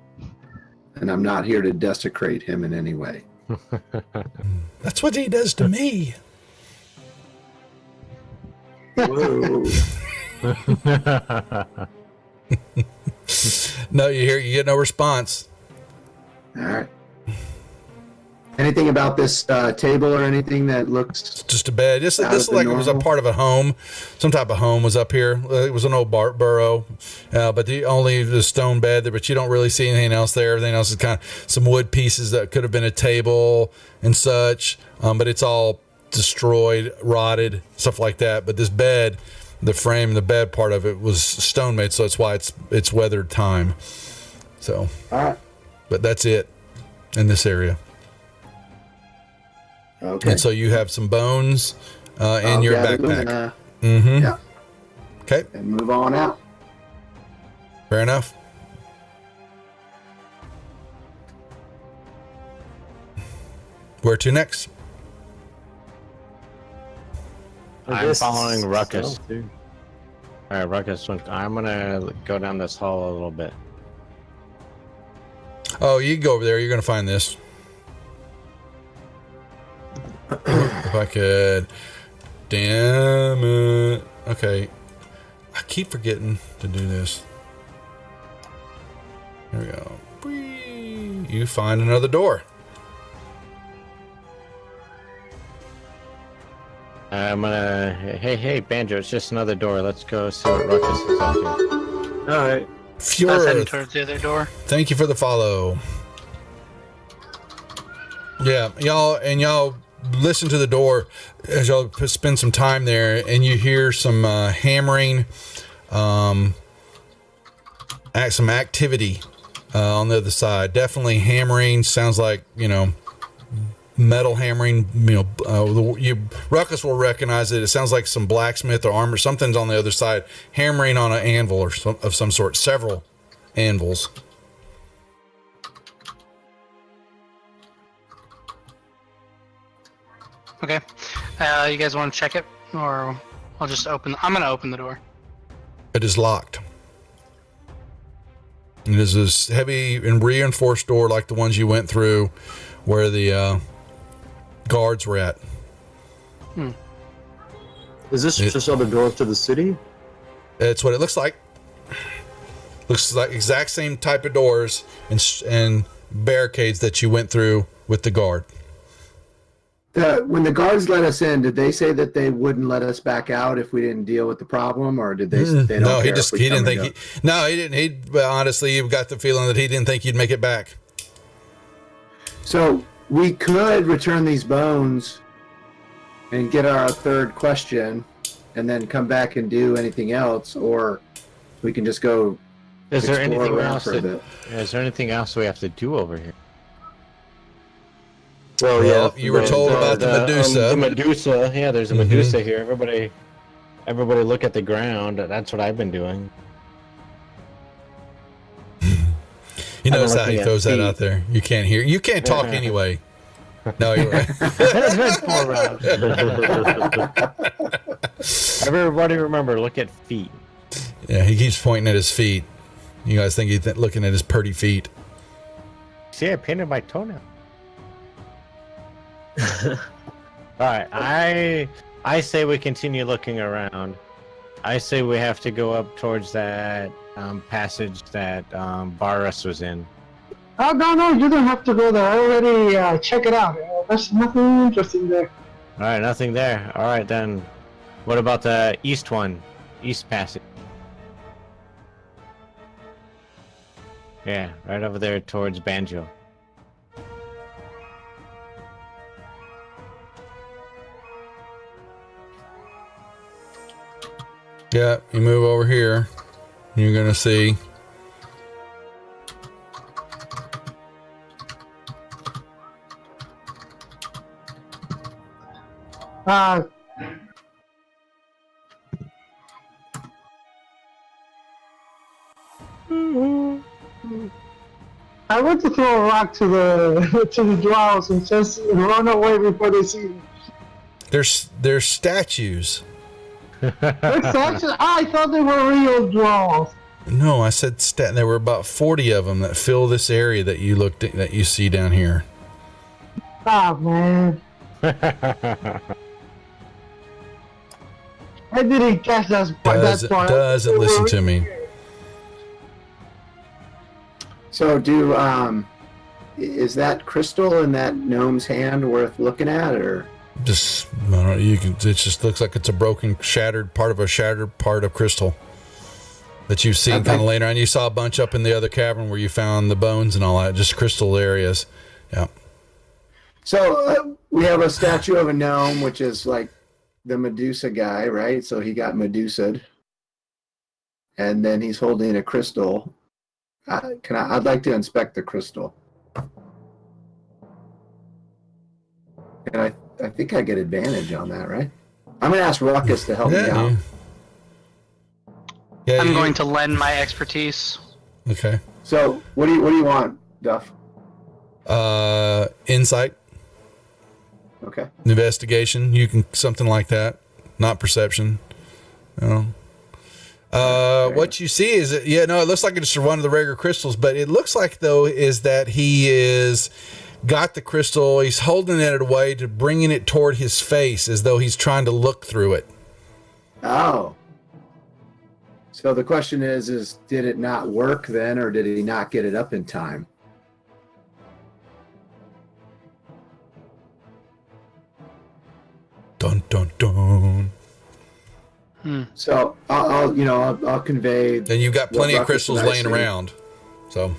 and I'm not here to desecrate him in any way. That's what he does to me. Whoa! No, you get no response. All right. Anything about this table or anything that looks? It's just a bed. This Out looked of the like it was a normal? part of a home. Some type of home was up here. It was an old burrow, but the stone bed. But you don't really see anything else there. Everything else is kind of some wood pieces that could have been a table and such. But it's all destroyed, rotted, stuff like that. But this bed, the frame, the bed part of it was stone made, so that's why it's weathered time. So, All right. but that's it in this area. Okay. And so you have some bones in I'll your gather them backpack. and, yeah, Okay, and move on out. fair enough. Where to next? I'm following Ruckus. Stealth, dude. All right, Ruckus. I'm gonna go down this hall a little bit. Oh, you can go over there. You're going to find this. If I could. Damn it. Okay. I keep forgetting to do this. Here we go. Whee! You find another door. I'm gonna. Hey, Banjo! It's just another door. Let's go see what Ruckus is up to. All right. I was heading Fjord. towards the other door. Thank you for the follow. Yeah, y'all listen to the door as y'all spend some time there, and you hear some hammering, some activity on the other side. Definitely hammering. Sounds like metal hammering. Ruckus will recognize it. It sounds like some blacksmith or armor. Something's on the other side, hammering on an anvil or of some sort. Several anvils. Okay. You guys want to check it, or I'll just open? I'm gonna open the door. It is locked. It is this heavy and reinforced door like the ones you went through where the guards were at. Is this just other doors to the city? That's what it looks like. Looks like exact same type of doors and barricades that you went through with the guard. When the guards let us in, did they say that they wouldn't let us back out if we didn't deal with the problem, or did they? They don't No, care if we he come didn't and think go? he didn't. Well, honestly, you got the feeling that he didn't think you'd make it back. So we could return these bones and get our third question, and then come back and do anything else, or we can just go. Is there explore anything around else? for a bit. Is there anything else we have to do over here? Well, Well, you were told about the Medusa. The Medusa. Yeah, there's a Medusa here. Everybody look at the ground. That's what I've been doing. You notice how he looking at throws that feet. out there. You can't hear. You can't talk anyway. No, you're right. It's been 4 rounds. Everybody remember, look at feet. Yeah, he keeps pointing at his feet. You guys think he's looking at his pretty feet. See, I painted my toenail. Alright, I say we continue looking around. I say we have to go up towards that passage that Barus was in. Oh, no, you don't have to go there. I already check it out. There's nothing interesting there. Alright, nothing there. Alright then. What about the east one? East passage. Yeah, right over there towards Banjo. Yeah, you move over here. You're gonna see. I want to throw a rock to the to the drows and just run away before they see me. There's statues. I thought they were real drows. No, I said there were about 40 of them that fill this area that you that you see down here. Ah, man. I didn't catch that part. Doesn't listen to me. So is that crystal in that gnome's hand worth looking at, or? Just I don't know, it just looks like it's a broken, shattered part of crystal that you've seen kind of later on. You saw a bunch up in the other cavern where you found the bones and all that, just crystal areas. Yeah. So we have a statue of a gnome, which is like the Medusa guy, right? So he got Medusa'd, and then he's holding a crystal. I'd like to inspect the crystal, and I think I get advantage on that, right? I'm gonna ask Ruckus to help me out. Yeah, I'm going to lend my expertise. Okay. So what do you want, Duff? Insight, Okay. investigation. You can something like that, not perception. No. What you see is, it looks like it's one of the regular crystals, but it looks like though is that he is got the crystal. He's holding it away to bringing it toward his face as though he's trying to look through it. Oh. So the question is did it not work then, or did he not get it up in time? Dun dun dun. So I'll convey. And you've got plenty what of crystals Ruckus laying and I see. around, so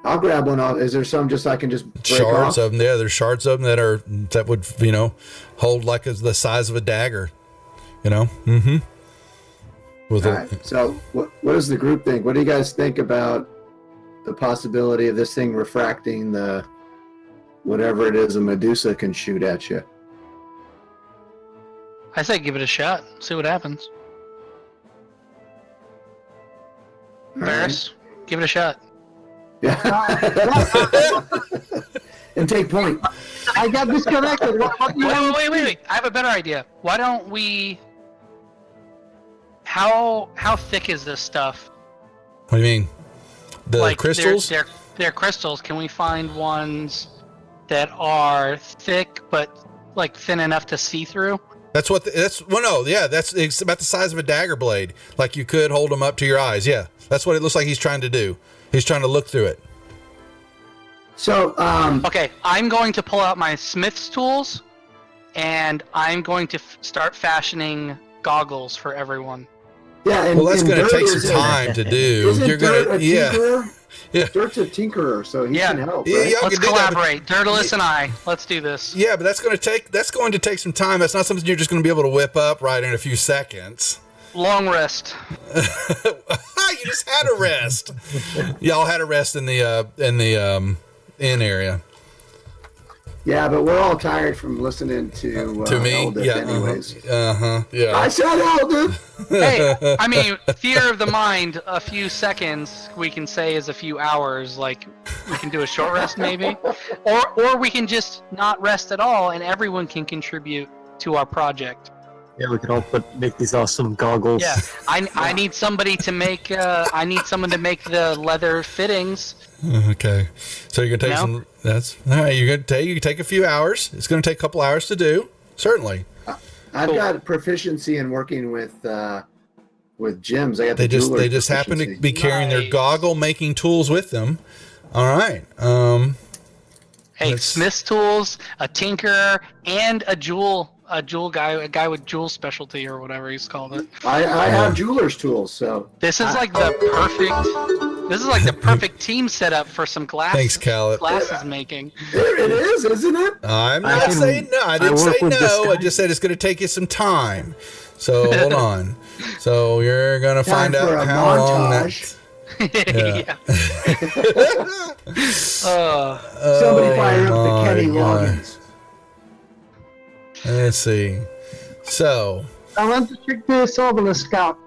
I'll grab one. Is there some just I can just break shards off? of them. Yeah, there's shards of them that would hold like the size of a dagger. Mm-hmm. All right. So what does the group think? What do you guys think about the possibility of this thing refracting the whatever it is a Medusa can shoot at you? I say give it a shot. See what happens. Varys, give it a shot. Yeah. And take point. I got disconnected. What do you want? Wait. I have a better idea. Why don't we... How thick is this stuff? What do you mean? The Like, crystals? They're crystals. Can we find ones that are thick but like thin enough to see through? That's it's about the size of a dagger blade. Like you could hold them up to your eyes. Yeah, that's what it looks like he's trying to do. He's trying to look through it. So Okay, I'm going to pull out my smith's tools, and I'm going to start fashioning goggles for everyone. yeah. And, Well, that's and going to Dirt take is some time to do. Isn't You're Dirt going a to, yeah. tinkerer? Yeah. Dirt's a tinkerer, so he Yeah. can help, Yeah, right? yeah. Let's can do that, but- collaborate. Dirtilus and I. Let's do this. Yeah, but that's going to take some time. That's not something you're just going to be able to whip up right in a few seconds. Long rest. You just had a rest. Y'all had a rest in the inn area. Yeah, but we're all tired from listening to me, Eldith yeah, anyways. yeah. I said Eldith! Hey, I mean, theater of the mind, a few seconds we can say is a few hours. Like, we can do a short rest maybe, or we can just not rest at all, and everyone can contribute to our project. Yeah, we could all make these awesome goggles. Yeah, I need somebody to make. I need someone to make the leather fittings. Okay, so you're gonna take some. That's all right. You can take a few hours. It's gonna take a couple hours to do. Certainly. I've got proficiency in working with gyms. I got They the just happen to be carrying their Nice. goggle making tools with them. All right. Hey, Let's- smith's tools, a tinker, and a jewel guy, a guy with jewel specialty or whatever he's called it. I have jeweler's tools, so This is like the perfect team setup for some Thanks, Cal. glasses making. it is, isn't it? I'm I not can- saying no. I I didn't work say with this no. I guy. just said it's going to take you some time. So hold on. So you're going to Time find for out a how long that. montage. Yeah. Somebody fire up my the Kenny God. Loggins. Let's see. So, I want to check this obelisk out.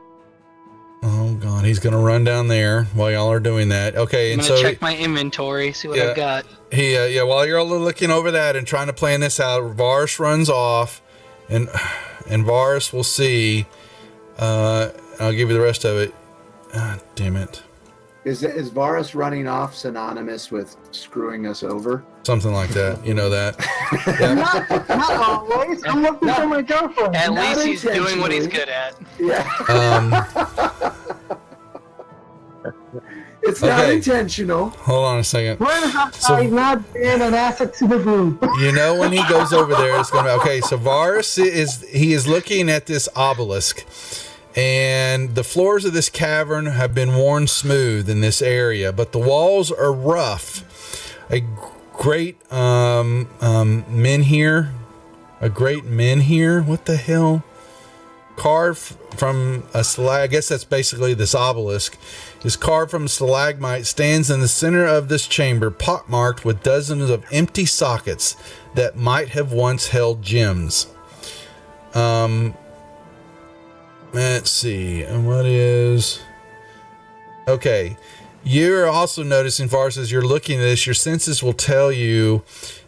oh god, he's gonna run down there while y'all are doing that. Okay, I'm and gonna so check my inventory, see what Yeah. I've got. he, while you're all looking over that and trying to plan this out, Varus runs off, and Varus will see. I'll give you the rest of it. Ah, damn it, Is Varus running off synonymous with screwing us over? something like that. You know that. Yeah. Not always. I'm looking for my girlfriend. At Not least he's doing what he's intentionally. good at. Yeah. It's not Okay. intentional. Hold on a second. When have So- I not been an asset to the group? You know when he goes over there, it's gonna be okay. So Varus is looking at this obelisk, and the floors of this cavern have been worn smooth in this area, but the walls are rough. A great menhir, What the hell? Carved from a I guess that's basically this obelisk. Is carved from stalagmite, stands in the center of this chamber, pockmarked with dozens of empty sockets that might have once held gems. Let's see. And what is... Okay. You're also noticing, Varus, as you're looking at this, your senses will tell you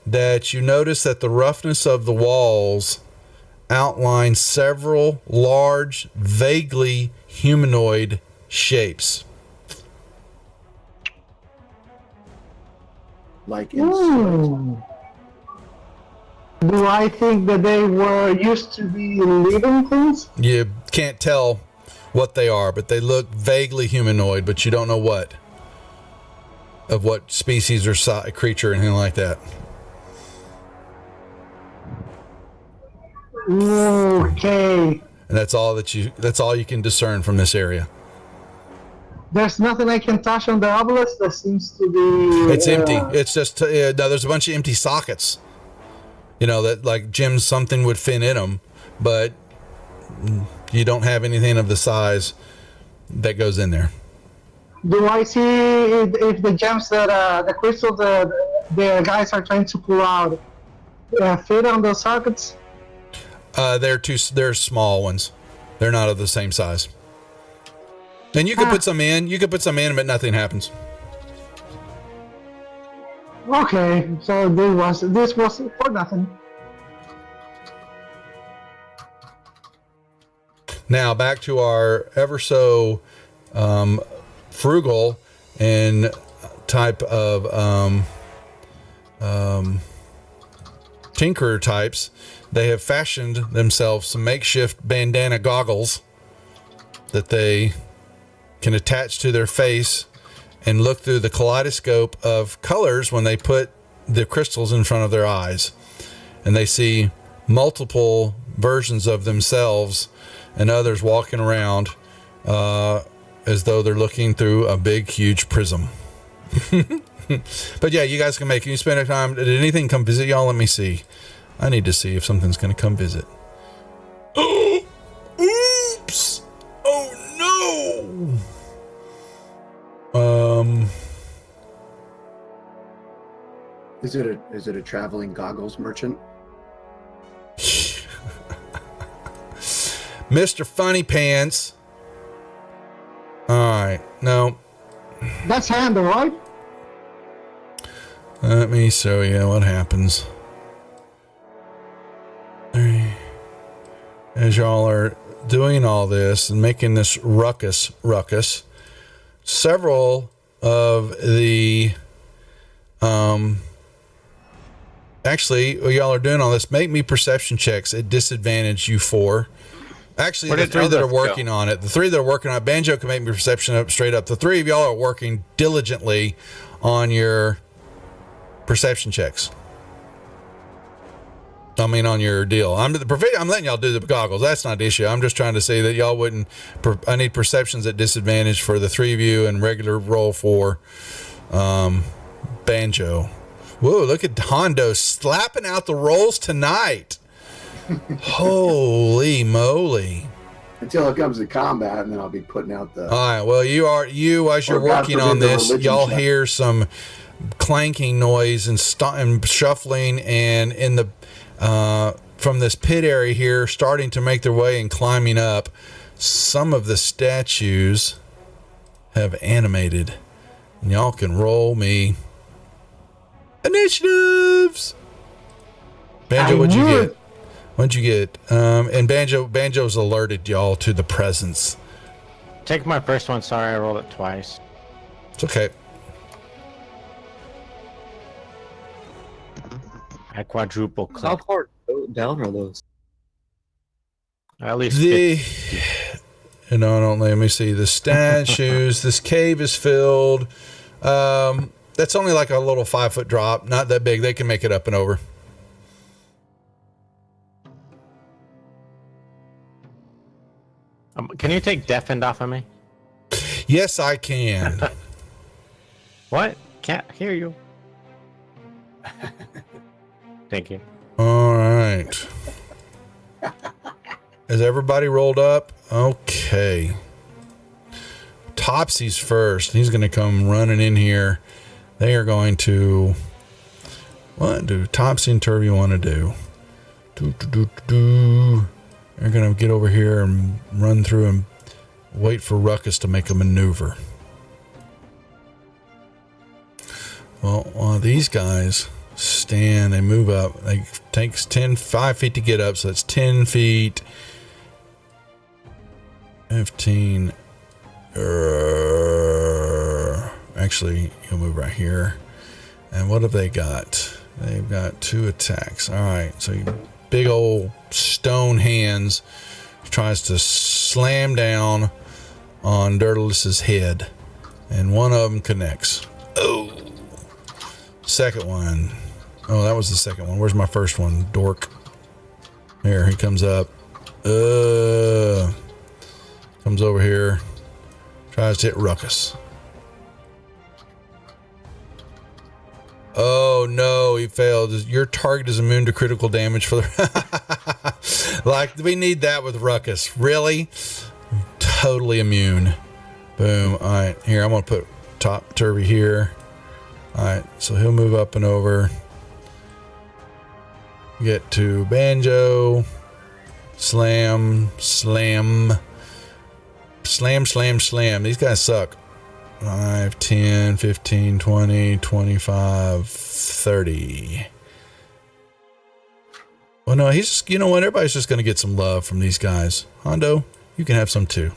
that you notice that the roughness of the walls outline several large, vaguely humanoid shapes. Like in sweat. Do I think that they were used to be living things? You can't tell what they are, but they look vaguely humanoid, but you don't know what. Of what species or creature, anything like that. Okay. And that's all you can discern from this area. There's nothing I can touch on the obelisk that seems to be... It's empty. It's just no, there's a bunch of empty sockets. You know, that like gems, something would fit in them, but you don't have anything of the size that goes in there. Do I see if the gems that the crystals that the guys are trying to pull out fit on those sockets? They're small ones. They're not of the same size. And you could put some in. You could put some in, but nothing happens. Okay, so this was for nothing. Now back to our ever so frugal and type of tinkerer types. They have fashioned themselves some makeshift bandana goggles that they can attach to their face and look through the kaleidoscope of colors when they put the crystals in front of their eyes. And they see multiple versions of themselves and others walking around as though they're looking through a big, huge prism. But yeah, you guys can make it. You spend time. Did anything come visit y'all? Let me see. I need to see if something's going to come visit. Oh, oops. Oh, no. Is it a traveling goggles merchant? Mr. Funny Pants. All right. No. That's Handle, right? Let me show you what happens. As y'all are doing all this and making this ruckus, several of the actually, while y'all are doing all this, make me perception checks at disadvantage, you four. Actually, Where the did three that are Elvis working go? on it, the three that are working on it, Banjo can make me perception up straight up. The three of y'all are working diligently on your perception checks. I mean, on your deal. I'm letting y'all do the goggles. That's not the issue. I'm just trying to say that y'all wouldn't. I need perceptions at disadvantage for the three of you and regular roll for Banjo. Whoa, look at Hondo slapping out the rolls tonight. Holy moly. Until it comes to combat, and then I'll be putting out the. All right. Well, as you're Or God working forbid on the this, religion y'all check. hear some clanking noise and shuffling, and in the from this pit area here, starting to make their way and climbing up. Some of the statues have animated, and y'all can roll me initiatives. Banjo, what'd you get? What'd you get? And Banjo's alerted y'all to the presence. Take my first one. Sorry, I rolled it twice. It's okay. I quadruple How click. far down are those? At least Let me see the statues. This cave is filled. That's only like a little 5-foot drop, not that big. They can make it up and over. Can you take deafened off of me? Yes, I can. What? Can't hear you. Thank you. All right. Is everybody rolled up? Okay. Topsy's first. He's going to come running in here. They are going to. What do Topsy and Turvy want to do? They're going to get over here and run through and wait for Ruckus to make a maneuver. Well, these guys stand, they move up. It takes 5 feet to get up, so that's 10 feet. 15. Actually, you'll move right here. And what have they got? They've got 2 attacks. All right, so big old stone hands tries to slam down on Dirtleess's head, and one of them connects. Oh, second one. Oh, that was the second one. Where's my first one? Dork. Here, he comes up. Comes over here. Tries to hit Ruckus. Oh no, he failed. Your target is immune to critical damage for the. Like, we need that with Ruckus. Really? Totally immune. Boom. All right, here, I'm going to put top Turvy here. All right, so he'll move up and over. Get to Banjo. Slam. These guys suck. 5, 10, 15, 20, 25, 30. Well, no, he's just, you know what? Everybody's just going to get some love from these guys. Hondo, you can have some too.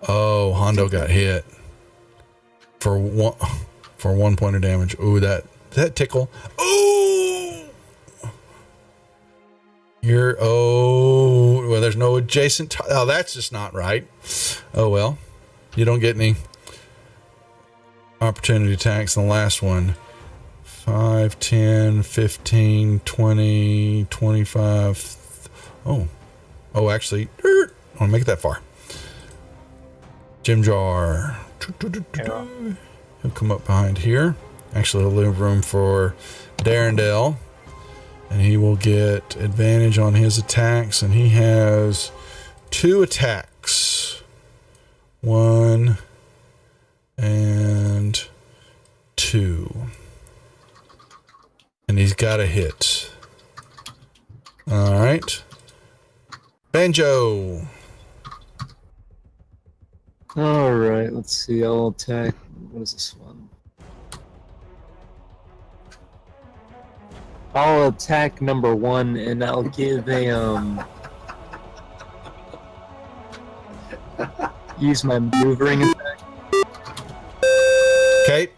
Oh, Hondo got hit for 1 point of damage. Ooh, that tickle. Ooh! Well, there's no adjacent. Oh, that's just not right. Oh, well. You don't get any opportunity attacks in the last one. 5, 10, 15, 20, 25. Oh, actually, I want to make it that far. Jim Jar. He'll come up behind here. Actually, he'll leave room for Darendale. And he will get advantage on his attacks. And he has 2 attacks. 1 and 2. got a hit. All right. Banjo. All right, let's see. I'll attack. What is this one? I'll attack number 1, and I'll give a use my maneuvering attack. Kate.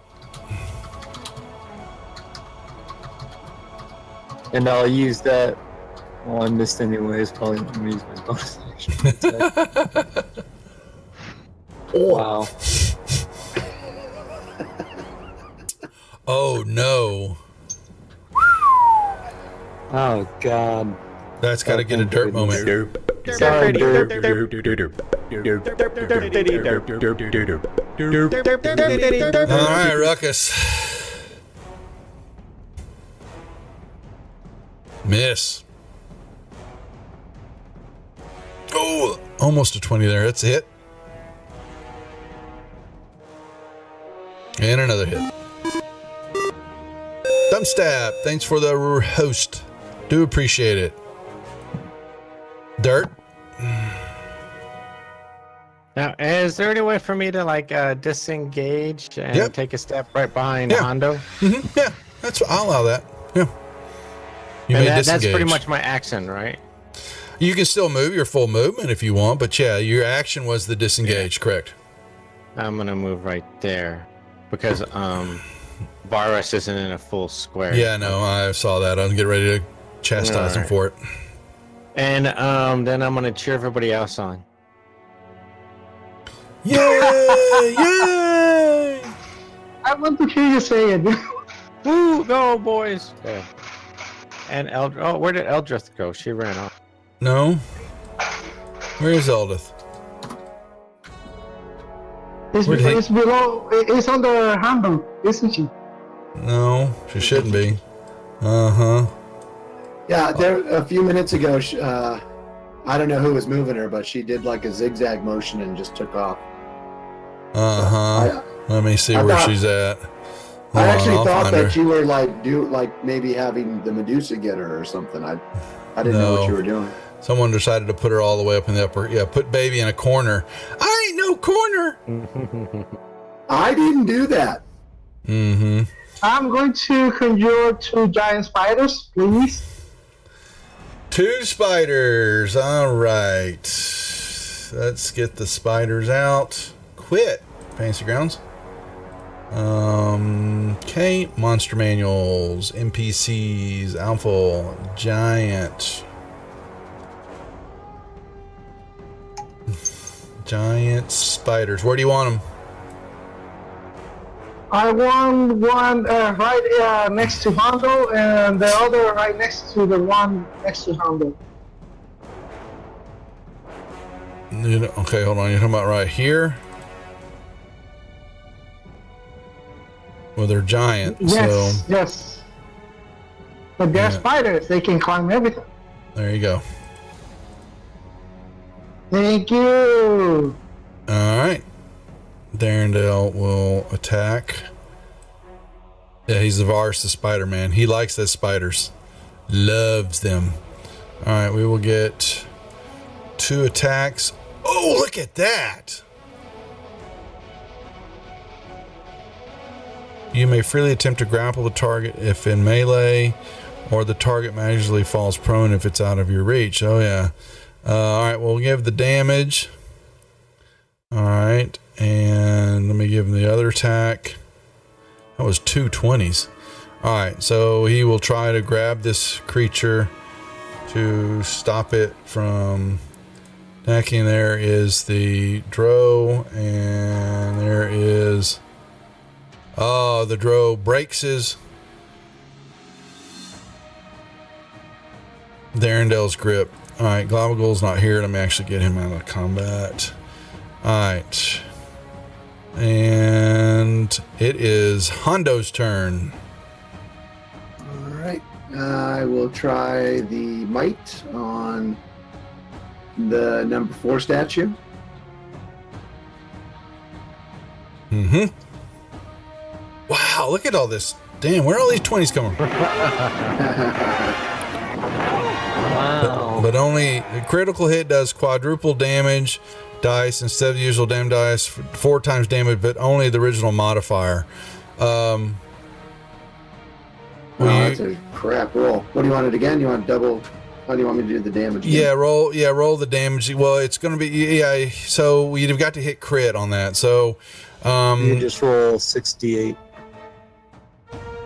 And I'll use that. Well, I missed anyways. Probably not gonna use my bonus action attack. Wow. Oh no. Oh god. That's got to get a dirt moment. Sorry, Derp. All right, Ruckus. Miss. Oh, almost a 20 there. That's a hit. And another hit. Thumb stab. Thanks for the host. Do appreciate it. Dirt. Now, is there any way for me to like disengage and Yep. take a step right behind Yeah. Hondo? Yeah, I'll allow that. Yeah. You And may that's disengage. pretty much my action, right? You can still move your full movement if you want, but yeah, your action was the disengage, correct? I'm gonna move right there because Varus isn't in a full square. Yeah, no, I saw that. I'm getting ready to chastise him Alright. for it. And then I'm gonna cheer everybody else on. Yay! Yay! I want to hear you say it. Woo! Go, boys! Okay. And where did Eldrith go? She ran off. No. Where is Eldith? Where'd he- It's below. It's under handle, isn't she? No, she shouldn't be. Uh-huh. Yeah, there a few minutes ago, I don't know who was moving her, but she did like a zigzag motion and just took off. Uh-huh. Let me see I where thought- she's at. I Hold on, actually I'll thought find that her. you were like maybe having the Medusa get her or something. I didn't know No. what you were doing. Someone decided to put her all the way up in the upper. Yeah, put baby in a corner. I ain't no corner. I didn't do that. Mm-hmm. I'm going to conjure 2 giant spiders, please. 2 spiders. All right. Let's get the spiders out. Quit. Fancy grounds. Okay. Monster manuals, NPCs, alpha, giant. Giant spiders. Where do you want them? I want one right next to Hondo and the other right next to the one next to Hondo. Okay, hold on. You're talking about right here? Well, they're giant, Yes, so yes. But they're Yeah. spiders. They can climb everything. there you go. Thank you. All right. Darendale will attack. Yeah, he's the Varus, the Spider-Man. He likes those spiders. Loves them. All right, we will get 2 attacks. Oh, look at that. You may freely attempt to grapple the target if in melee, or the target magically falls prone if it's out of your reach. Oh, yeah. All right, we'll give the damage. All right, and let me give him the other attack. That was 2 20s. All right, so he will try to grab this creature to stop it from attacking. There is the Drow, and there is... Oh, the Drow breaks his... Darendale's grip. All right, Globagul's not here. Let me actually get him out of combat. All right. And it is Hondo's turn. All right. I will try the might on the number 4 statue. Mm-hmm. Wow, look at all this Damn, where are all these 20s coming from? Wow. But only a critical hit does quadruple damage dice instead of the usual damn dice, 4 times damage, but only the original modifier. Oh, that's a crap roll. What do you want it again? You want double? How do you want me to do the damage? Again? Roll the damage. Well, it's going to be so you'd have got to hit crit on that. So You just roll 68.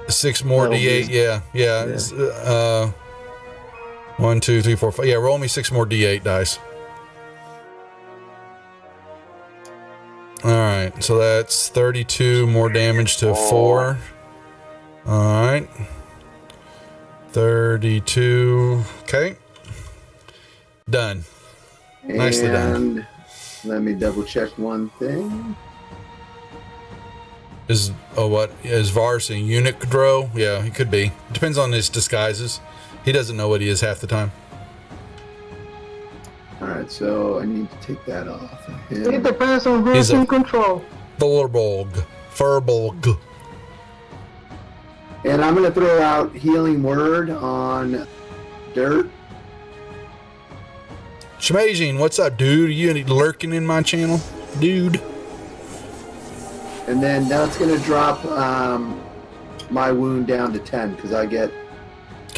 6 more That'll d8. be- Yeah. Yeah. It's, 1, 2, 3, 4, 5. Yeah, roll me 6 more d8 dice. All right, so that's 32 more damage to 4. All right. 32. Okay. Done. Nicely done. And let me double check one thing. Is Vars a eunuch drow? Yeah, he could be. It depends on his disguises. He doesn't know what he is half the time. All right, so I need to take that off of It him. depends on He's who's a- in control. Furbolg. And I'm going to throw out healing word on Dirt. Shmazing, what's up, dude? You lurking in my channel, dude? And then that's going to drop my wound down to 10 because I get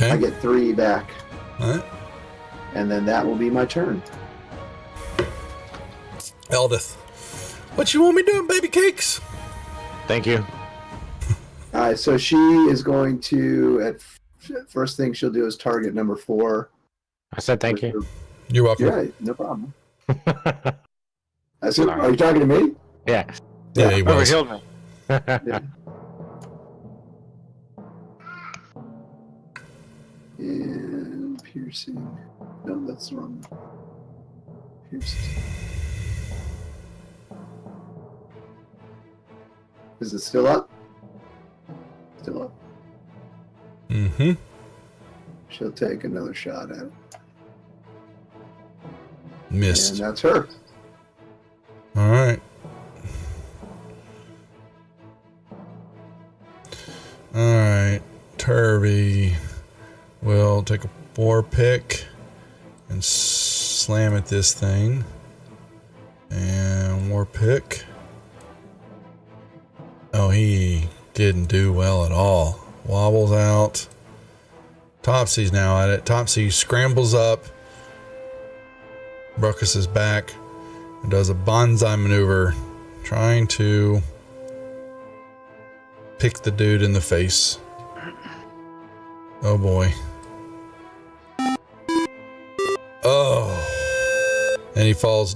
Okay. 3 back. All right. And then that will be my turn. Eldith, what you want me doing, baby cakes? Thank you. All right, so she is going to, first thing she'll do is target number 4. I said thank you. You're welcome. Yeah, no problem. I said, are you talking to me? Yeah. Yeah, he Whoever was. healed me. Yeah. And piercing. No, that's the wrong one. Piercing. Is it still up? Still up. Mm-hmm. She'll take another shot at it. Missed. And that's her. All right. All right. Turvy will take a 4 pick and slam at this thing. And war pick. Oh, he didn't do well at all. Wobbles out. Topsy's now at it. Topsy scrambles up. Ruckus is back and does a bonsai maneuver, trying to pick the dude in the face. Oh boy. Oh. And he falls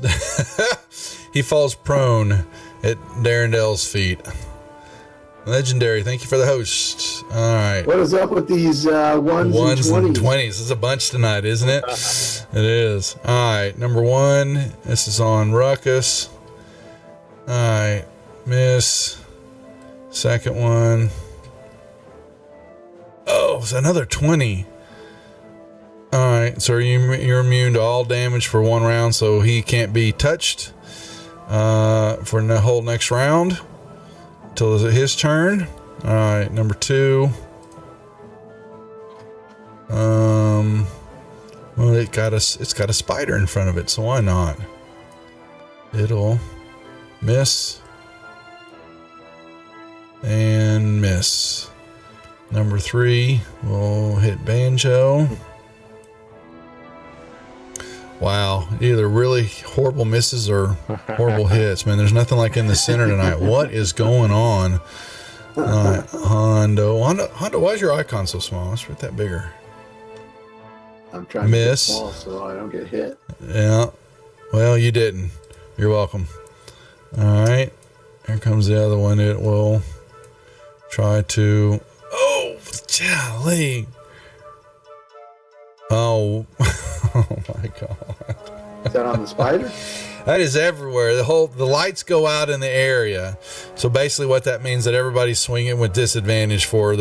he falls prone at Darrendel's feet. Legendary, thank you for the host. All right. What is up with these Ones and 20s? 20s. This is a bunch tonight, isn't it? It is. All right. Number 1. This is on Ruckus. All right. Miss. Second one. Oh, it's another 20. All right. So you're immune to all damage for 1 round, so he can't be touched for the whole next round until it's his turn. All right. Number 2. Well, it's got a spider in front of it, so why not? It'll miss and miss. Number 3 will hit Banjo. Wow, either really horrible misses or horrible hits, man. There's nothing like in the center tonight. What is going on? Hondo, why is your icon so small? Let's put that bigger. I'm trying Miss. to get small so I don't get hit. Yeah. Well, you didn't. You're welcome. All right. Here comes the other one. It will try to. Oh, golly. Oh. Oh my God. Is that on the spider? That is everywhere. The lights go out in the area. So basically, what that means that everybody's swinging with disadvantage until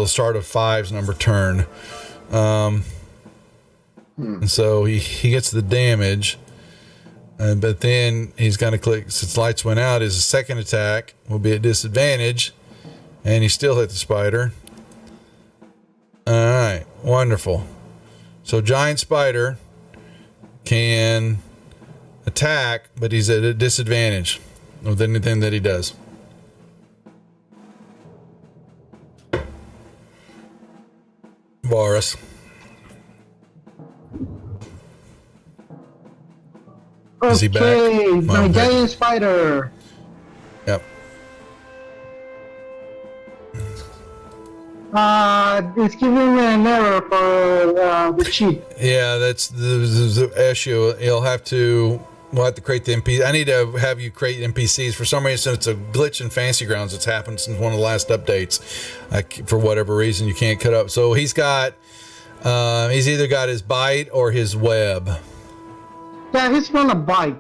the start of 5's number turn. And so he gets the damage. But then he's going to click, since lights went out, his second attack will be at disadvantage. And he still hit the spider. All right, wonderful. So giant spider can attack, but he's at a disadvantage with anything that he does. Varus. Is he back? Okay, my Okay. giant spider. Yep. It's giving me an error for the cheat. Yeah, that's the issue. We'll have to create the NPC. I need to have you create NPCs. For some reason, it's a glitch in Fantasy Grounds that's happened since one of the last updates. For whatever reason, you can't cut up. So he's either got his bite or his web. Yeah, he's gonna bite.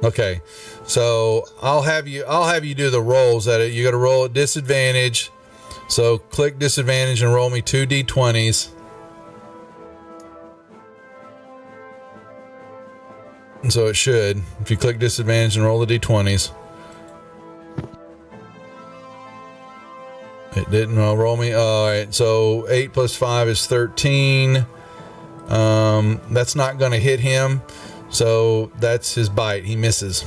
Okay, so I'll have you do the rolls. You got to roll at disadvantage. So click disadvantage and roll me 2 d20s. And so it should. If you click disadvantage and roll the d20s. It didn't roll me. All right, so 8 plus 5 is 13. That's not going to hit him. So that's his bite. He misses.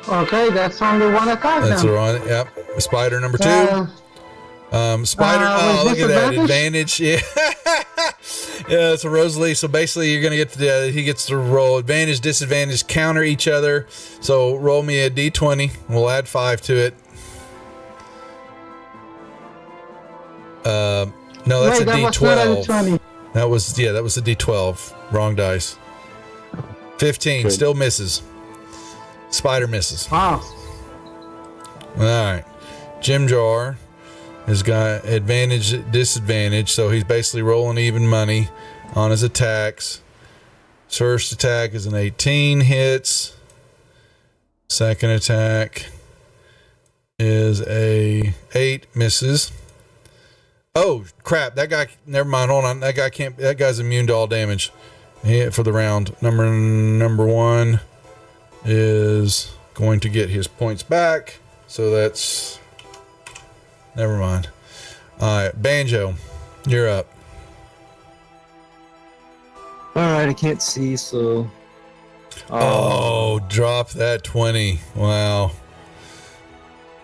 Okay, that's only one attack That's then. the one. Yep. Spider number 2. Spider. with Look at that disadvantage? advantage. Yeah. Yeah, it's a Rosalie. So basically, you're gonna get he gets to roll advantage, disadvantage, counter each other. So roll me a d20. We'll add 5 to it. No, that's Wait, a that was not a d12. 20. That was a d12. Wrong dice. 15 Good. still misses. Spider misses. Wow. All right. Jim Jar has got advantage, disadvantage, so he's basically rolling even money on his attacks. His first attack is an 18 hits. Second attack is a 8 misses. Oh crap! That guy. Never mind. Hold on. That guy can't. That guy's immune to all damage. He hit for the round. Number 1 is going to get his points back. So that's. Never mind. All right, Banjo, you're up. Alright, I can't see, so. Oh, drop that 20. Wow. All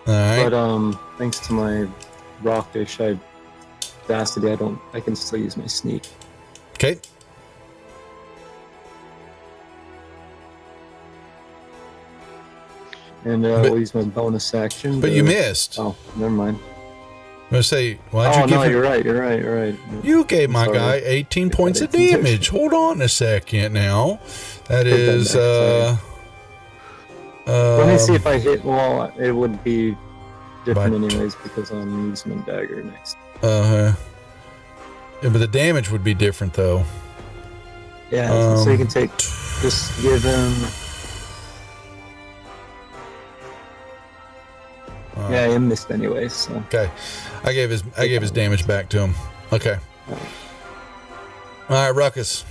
right. But thanks to my rockish audacity, I can still use my sneak. Okay. And I'll use my bonus action. But to- you missed. Oh, never mind. I'm gonna say, why'd you Oh give no, him? you're right. You gave my Sorry. guy 18 points of 18 damage. Hold on a second now. That Put that is back, Let me see if I hit. Well, it would be different But- anyways because I'm using my dagger next. yeah, but the damage would be different though. Yeah, so you can take. Just give him. Yeah, he missed anyways. So. Okay. I gave his damage back to him. Okay. All right, Ruckus.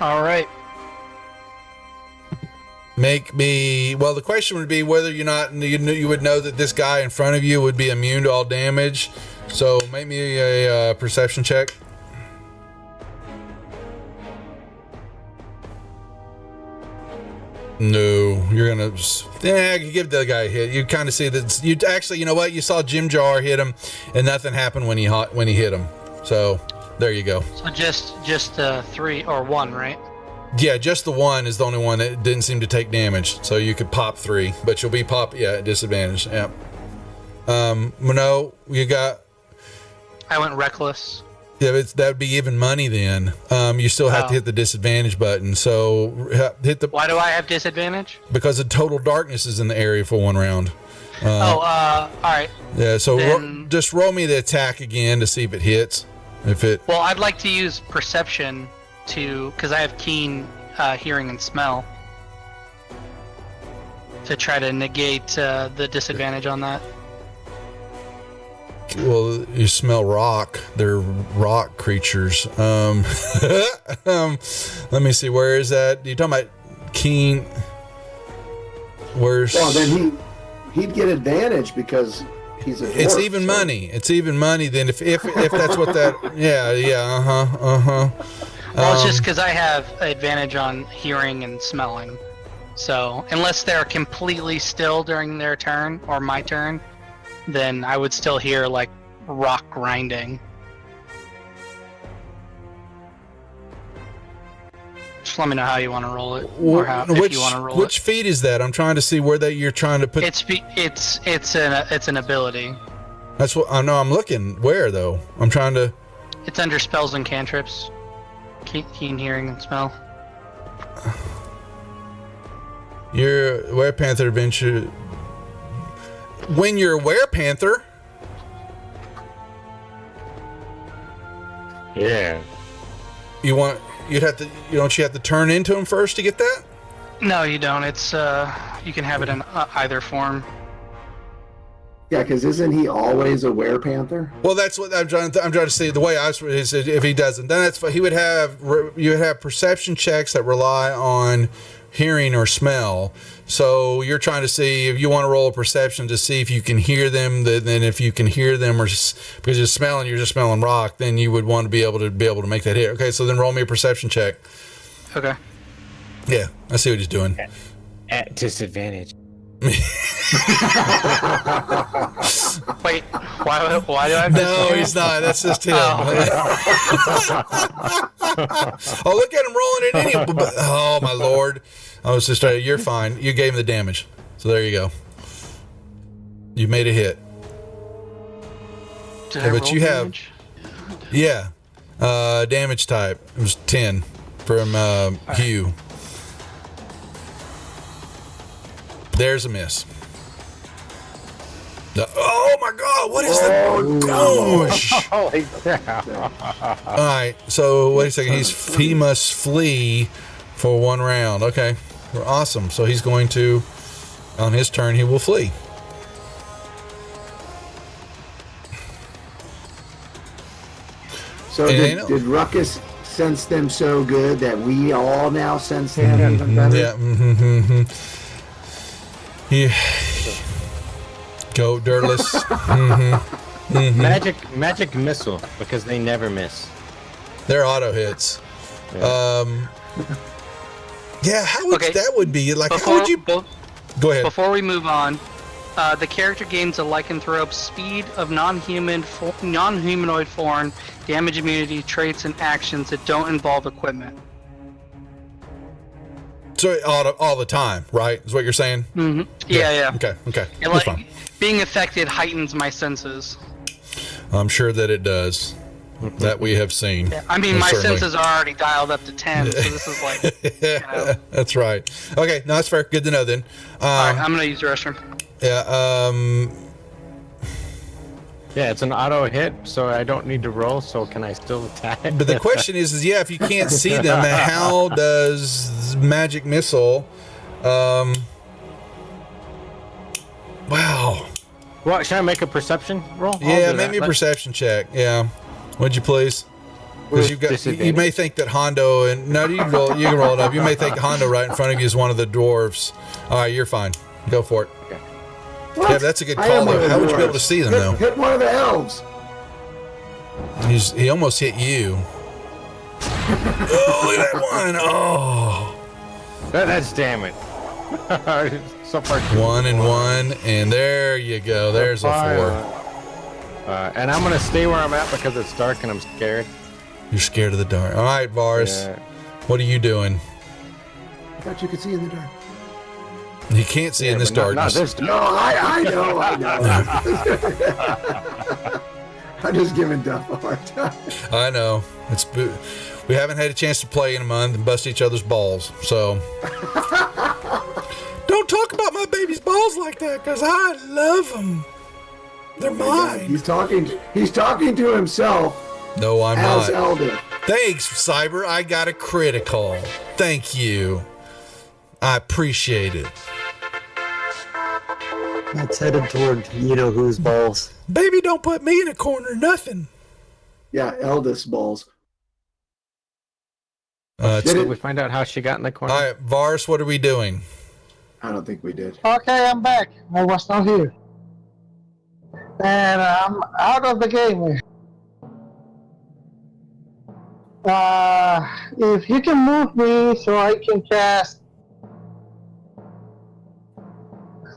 All right. Make me. Well, the question would be whether you would know that this guy in front of you would be immune to all damage. So make me a perception check. No, you're gonna. You give the guy a hit. You kind of see that. You actually, you know what? You saw Jim Jar hit him, and nothing happened when he hit him. So there you go. So just 3 or 1, right? Yeah, just the one is the only one that didn't seem to take damage. So you could pop 3, but you'll be at disadvantage. Yeah. Mano, you got. I went reckless. Yeah, that'd be even money then. You still have to Oh. hit the disadvantage button. So hit the. Why do I have disadvantage? Because the total darkness is in the area for 1 round. All right. Yeah, so Then- just roll me the attack again to see if it hits. If it. Well, I'd like to use perception because I have keen hearing and smell to try to negate the disadvantage on that. Well, you smell rock. They're rock creatures. Let me see. Where is that? You talking about Keen? Where's? Well, then he'd get advantage because he's a dwarf. It's even money. It's even money. Then if that's what that. Yeah. Well, it's just because I have advantage on hearing and smelling. So unless they're completely still during their turn or my turn, then I would still hear like rock grinding. Just let me know how you want to roll it, or how if you want to roll which it. feat is that? I'm trying to see where that you're trying to put. It's an ability. That's what I know. I'm looking. Where though? I'm trying to. It's under spells and cantrips. Keen hearing and smell. Your werepanther adventure. When you're a werepanther. Yeah. You'd have to. You have to turn into him first to get that. No, you don't. It's you can have it in either form. Yeah, because isn't he always a werepanther? Well, that's what I'm trying to see. The way I is if he doesn't, then that's you would have perception checks that rely on hearing or smell. So you're trying to see if you want to roll a perception to see if you can hear them. Then if you can hear them, or because you're just smelling rock, then you would want to be able to make that hit. Okay, so then roll me a perception check. Okay. Yeah, I see what he's doing. At disadvantage. Wait, why do I have No, he's not. That's just him. Oh, look at him rolling it in. Oh, my Lord. I was just trying. You're fine. You gave him the damage. So there you go. You made a hit. Did I roll damage? Yeah. Damage type. It was 10 from Hugh. There's a miss. Oh my God! What is that? Gosh! Holy crap. All right. So wait a second. He must flee for 1 round. Okay. Awesome. So he's going to, on his turn, he will flee. So did Ruckus sense them so good that we all now sense him even better? Yeah. Yeah. Go, Dirtless. Magic missile, because they never miss. They're auto hits. Yeah. Yeah, how would Okay. that would be like? How would you? Go ahead. Before we move on, the character gains a lycanthrope, speed of non-humanoid form, damage immunity, traits, and actions that don't involve equipment. So all the time, right? Is what you're saying? Mm-hmm. Yeah. Okay. And That's like fine. being affected heightens my senses. I'm sure that it does. That we have seen. Yeah, I mean, my Certainly. senses are already dialed up to 10, so this is like, That's right. Okay, no, that's fair. Good to know then. All right, I'm gonna use the restroom. Yeah. Yeah, it's an auto hit, so I don't need to roll, so can I still attack? But the question is if you can't see them, how does magic missile? Wow. Well, should I make a perception roll? I'll Yeah, do maybe that. a perception check. Yeah. Would you please? Because you may think that Hondo and no, you can roll it up. You may think Hondo right in front of you is one of the dwarves. All right, you're fine. Go for it. Okay. What? Yeah, that's a good I call am one though. of How the would you be able to dwarves. see them though? Hit one of the elves. He almost hit you. Oh, look at that one. Oh. That's damn it. So far, 1 and 1, and there you go. There's a 4. And I'm gonna stay where I'm at because it's dark and I'm scared. You're scared of the dark. All right, Varus. Yeah. What are you doing? I thought you could see in the dark. You can't see in this but not darkness. this No, I know. I'm just giving Duff a hard time. I know. We haven't had a chance to play in a month and bust each other's balls. So don't talk about my baby's balls like that, because I love them. They're mine. He's talking to himself No, I'm as not. Elder. Thanks, Cyber. I got a critical. Thank you. I appreciate it. That's headed toward you know whose balls. Baby, don't put me in a corner. Nothing. Yeah, eldest balls. Did we find out how she got in the corner? All right, Vars, what are we doing? I don't think we did. Okay, I'm back. I was not here. And I'm out of the game. If you can move me so I can cast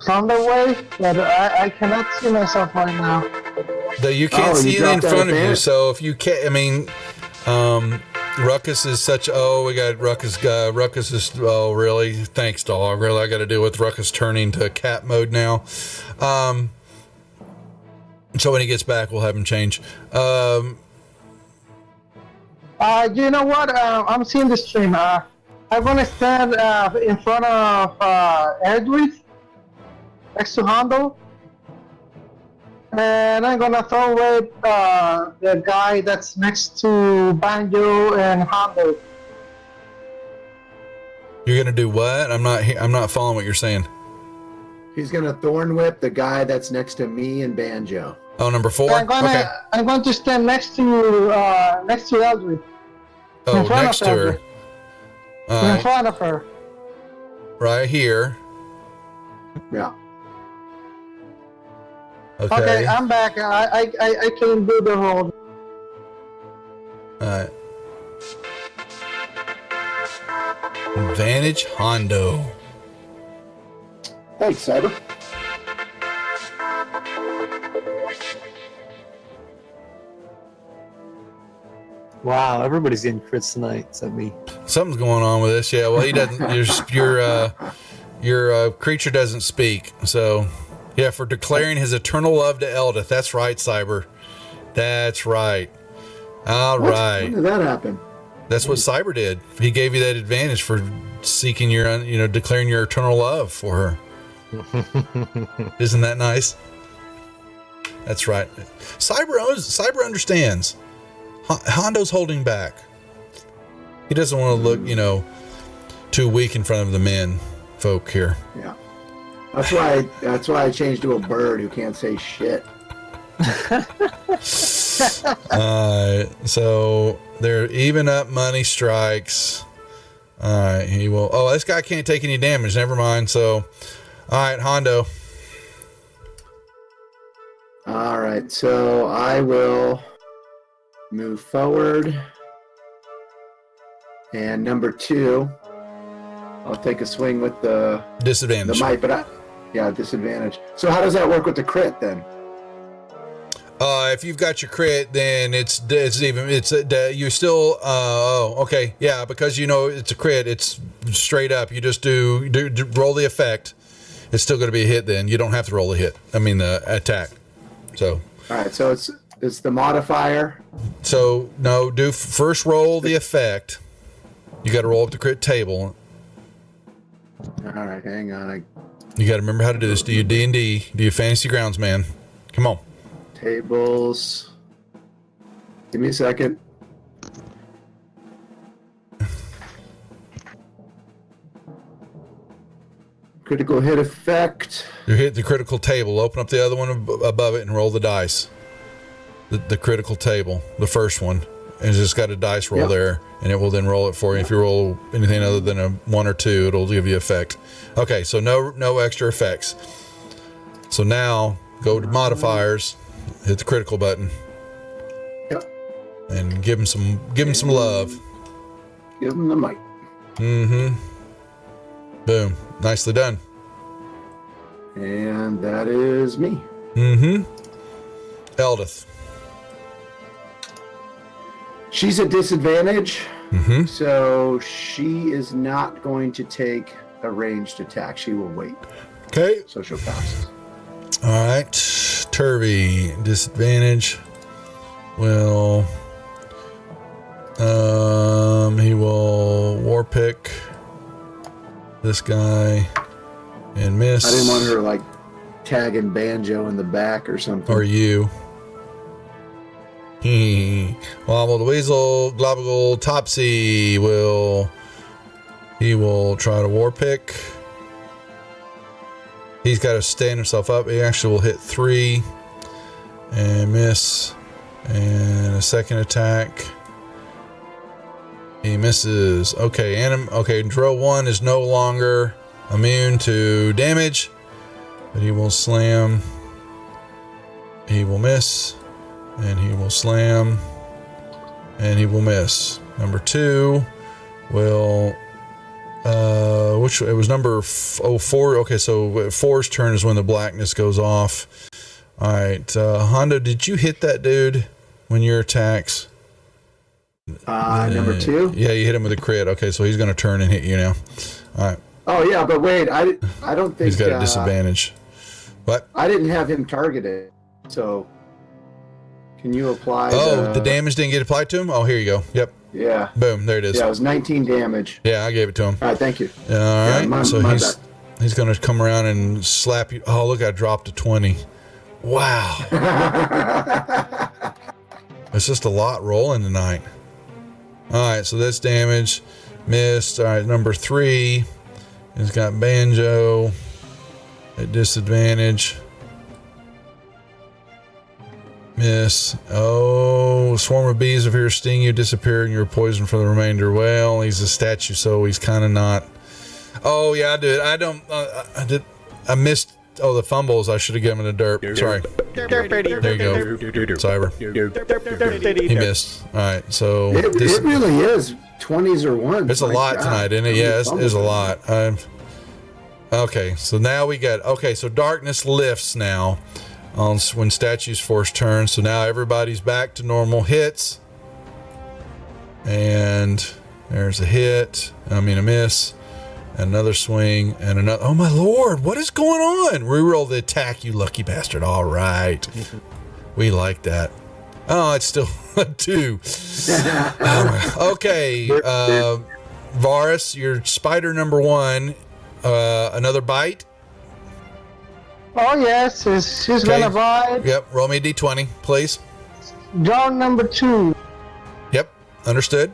Thunderwave, but I cannot see myself right now. You can't see it in dropped out front of you, advantage? so if you can't, I mean, Ruckus is such. Oh, we got Ruckus. Ruckus is. Oh, really? Thanks, dog. Really, I got to deal with Ruckus turning to cat mode now. So when he gets back, we'll have him change. You know what? I'm seeing the stream. I'm gonna stand in front of Edwin, next to Hondo, and I'm gonna throw away the guy that's next to Banjo and Hondo. You're gonna do what? I'm not following what you're saying. He's gonna thorn whip the guy that's next to me and Banjo. Oh, number 4. I'm going to stand next to Eldred. Oh, in front next of to her. Eldred. All In right, front of her. right here. Yeah. Okay, I'm back. I can do the roll. All right. Advantage Hondo. Thanks, Cyber. Wow, everybody's getting crits tonight except me. Something's going on with this. Yeah. Well, he doesn't. Your creature doesn't speak. So, yeah, for declaring his eternal love to Eldith. That's right, Cyber. That's right. All What? right. When did that happen? That's what Cyber did. He gave you that advantage for seeking declaring your eternal love for her. Isn't that nice? That's right. Cyber understands. Hondo's holding back. He doesn't want to look, too weak in front of the men folk here. Yeah. That's why I changed to a bird who can't say shit. So they're even up money strikes. All right, he will. Oh, this guy can't take any damage. Never mind. So, all right, Hondo. All right, so I will move forward. And number 2, I'll take a swing with the Disadvantage. might, but disadvantage. So how does that work with the crit then? If you've got your crit, then you still. Okay, yeah, because it's a crit. It's straight up. You just do roll the effect. It's still going to be a hit. Then you don't have to roll the hit. I mean the attack. So. All right, so it's the modifier. So no, do first roll the effect. You got to roll up the crit table. All right, hang on. You got to remember how to do this. Do you D&D? Do you Fantasy Grounds, man? Come on. Tables. Give me a second. Critical hit effect. You hit the critical table. Open up the other one above it and roll the dice. The critical table, the first one, and it's just got a dice roll there, and it will then roll it for you. If you roll anything other than a 1 or 2, it'll give you effect. Okay, so no extra effects. So now go to modifiers, hit the critical button, and give him some love. Give him the mic. Mm-hmm. Boom. Nicely done. And that is me. Mm-hmm. Eldith. She's at disadvantage, Mm-hmm. so she is not going to take a ranged attack. She will wait. Okay. So she'll pass. All right. Turvy, disadvantage. Will he will war pick this guy and miss. I didn't want her like tagging Banjo in the back or something. Or you. Wobble the Weasel, Globagle, Topsy will try to war pick. He's got to stand himself up. He actually will hit 3 and miss. And a second attack. He misses. Okay, okay, drill 1 is no longer immune to damage, but he will slam. He will miss, and he will slam, and he will miss. Number 2 will, which it was number 4. Okay, so 4's turn is when the blackness goes off. All right, Hondo, did you hit that dude when your attacks? Number 2? Yeah, you hit him with a crit. Okay, so he's going to turn and hit you now. All right. Oh yeah, but wait, I don't think He's got a disadvantage. What? I didn't have him targeted, so can you apply? The damage didn't get applied to him. Oh, here you go. Yep. Yeah. Boom. There it is. Yeah, it was 19 damage. Yeah, I gave it to him. All right, thank you. All right. my he's bad. he's going to come around and slap you. Oh, look, I dropped a 20. Wow. It's just a lot rolling tonight. All right, so that's damage. Missed. All right, number 3 has got Banjo at disadvantage. Miss. Oh, swarm of bees appear, sting you, disappear, and you're poisoned for the remainder. Well, he's a statue, so he's kind of not. Oh, yeah, I did. I missed. Oh, the fumbles. I should have given him a derp. Sorry. There you go. Cyber. He missed. All right, so It really is 20s or 1s. it's a lot tonight, isn't it? Yeah, it's a lot. Okay, so now we got. Okay, so darkness lifts now on when statues force turn. So now everybody's back to normal hits. And there's a hit. I mean a miss. Another swing and another. Oh my lord, what is going on? Reroll the attack, you lucky bastard. All right. We like that. Oh, it's still a 2. Okay. Varus, your spider number 1. Another bite. Oh yes, she's Okay. gonna bite. Yep. Roll me a d20, please. Draw number 2. Yep. Understood.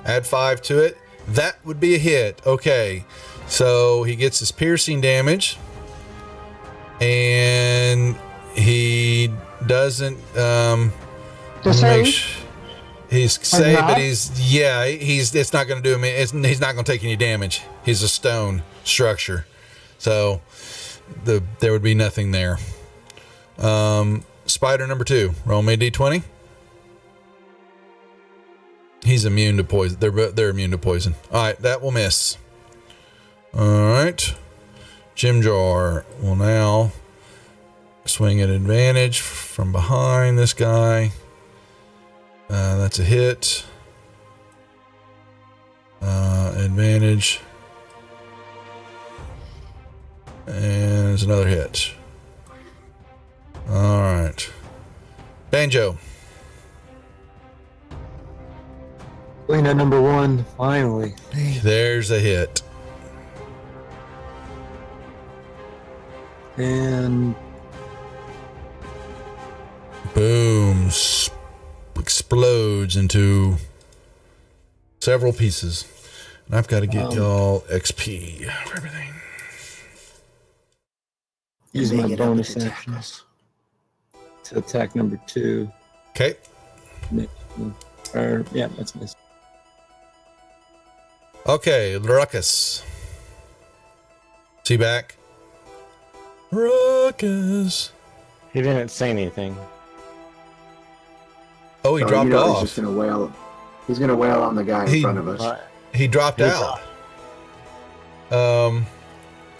Add 5 to it. That would be a hit. Okay. So he gets his piercing damage. And he doesn't he's safe, but it's not going to do him. He's not going to take any damage. He's a stone structure. So there would be nothing there. Spider number 2. Roll me a d20. He's immune to poison. They're immune to poison. All right, that will miss. All right. Jim Jar will now swing at advantage from behind this guy. That's a hit. Advantage. And there's another hit. All right. Banjo. Playing at number 1, finally. There's a hit. And Boom. Explodes into several pieces. And I've got to get y'all XP for everything. use Make my it up bonus with the action tackles. to attack number 2. Okay. Yeah, that's missed. Okay, Ruckus. Is he back? Ruckus. He didn't say anything. Oh, he So, dropped He's off. just gonna wail. He's gonna wail on the guy in front of us. He dropped out.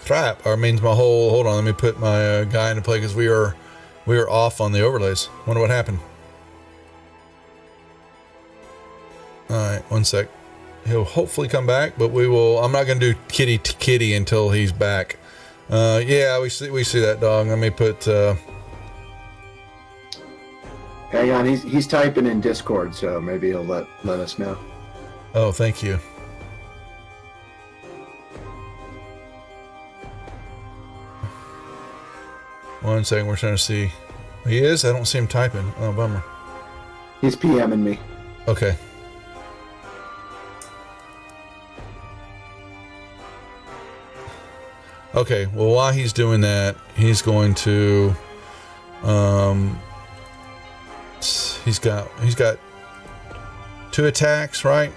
Crap. Or means my whole. Hold on. Let me put my guy into play because we were off on the overlays. Wonder what happened. All right, one sec. He'll hopefully come back, but we will. I'm not going to do kitty to kitty until he's back. Yeah, we see that dog. Let me put. Hang on, he's typing in Discord, so maybe he'll let us know. Oh, thank you. One second, we're trying to see. He is? I don't see him typing. Oh, bummer. He's PMing me. Okay. Okay, well, while he's doing that, he's going to, he's got 2 attacks, right?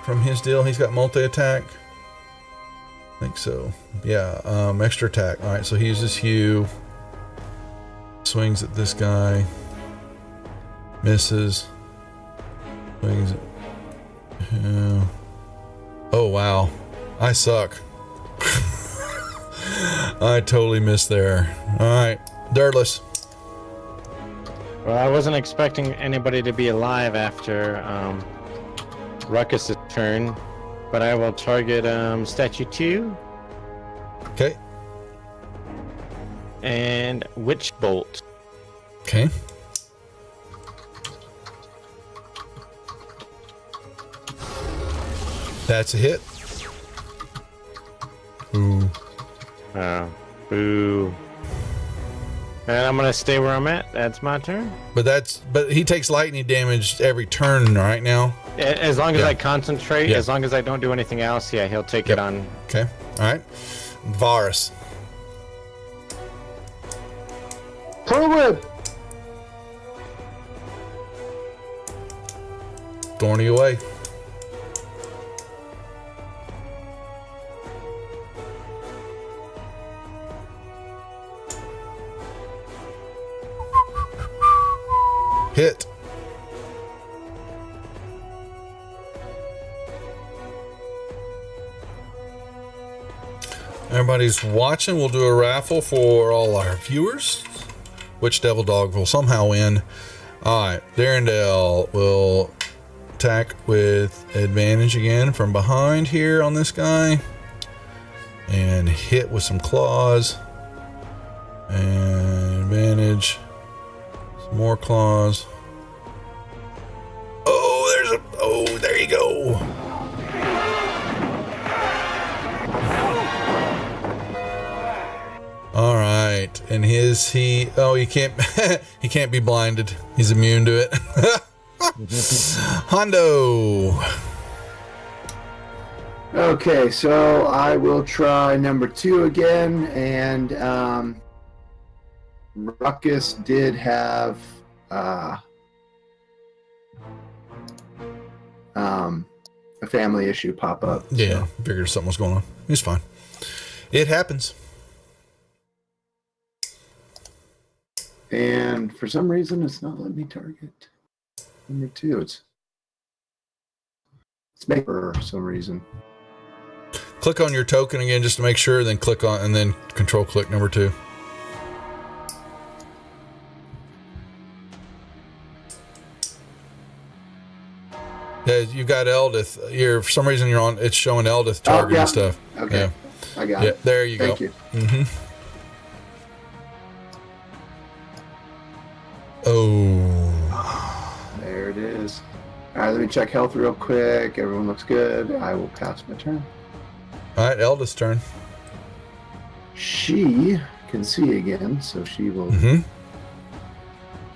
From his deal, he's got multi-attack. I think so. Yeah, extra attack. All right, so he uses Hue, swings at this guy, misses, swings at him. Oh wow, I suck. I totally missed there. All right, Dirtless. Well, I wasn't expecting anybody to be alive after Ruckus's turn, but I will target Statue 2 Okay. and Witch Bolt. Okay. That's a hit. Ooh. Boo. And I'm gonna stay where I'm at. That's my turn. But he takes lightning damage every turn right now. As long as Yeah. I concentrate, Yeah. as long as I don't do anything else, yeah, he'll take Yep. it on. Okay. All right. Varus. Forward. Thorny away. Hit. Everybody's watching. We'll do a raffle for all our viewers. Which Devil Dog will somehow win. Alright, Darendale will attack with advantage again from behind here on this guy. And hit with some claws. And advantage. Some more claws. Oh, there you go. All right, and he can't he can't be blinded. He's immune to it. Hondo. Okay, so I will try number 2 again, and Ruckus did have a family issue pop up. Yeah, figured something was going on. He's fine. It happens. And for some reason, it's not letting me target number 2. It's made for some reason. Click on your token again just to make sure, then click on, and then control click number 2. Yeah, you got Eldith. For some reason you're on. It's showing Eldith target and stuff. Okay, Yeah. I got Yeah, it. there you Thank go. you. Mm-hmm. Oh. There it is. All right, let me check health real quick. Everyone looks good. I will pass my turn. All right, Eldith's turn. She can see again, so she will Mm-hmm.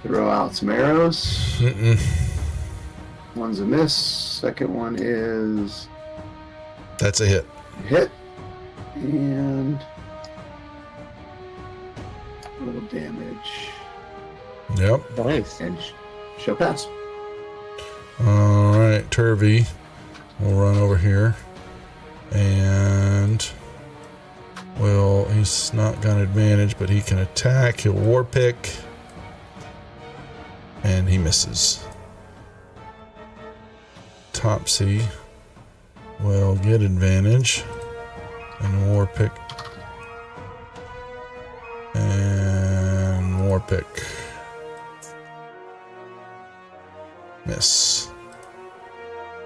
throw out some arrows. Mm-mm. One's a miss. Second one is That's a hit. a hit. And a little damage. Yep. Nice. And she'll pass. All right, Turvy will run over here. And, he's not got an advantage, but he can attack. He'll war pick. And he misses. Topsy will get advantage. And war pick. And war pick. Miss.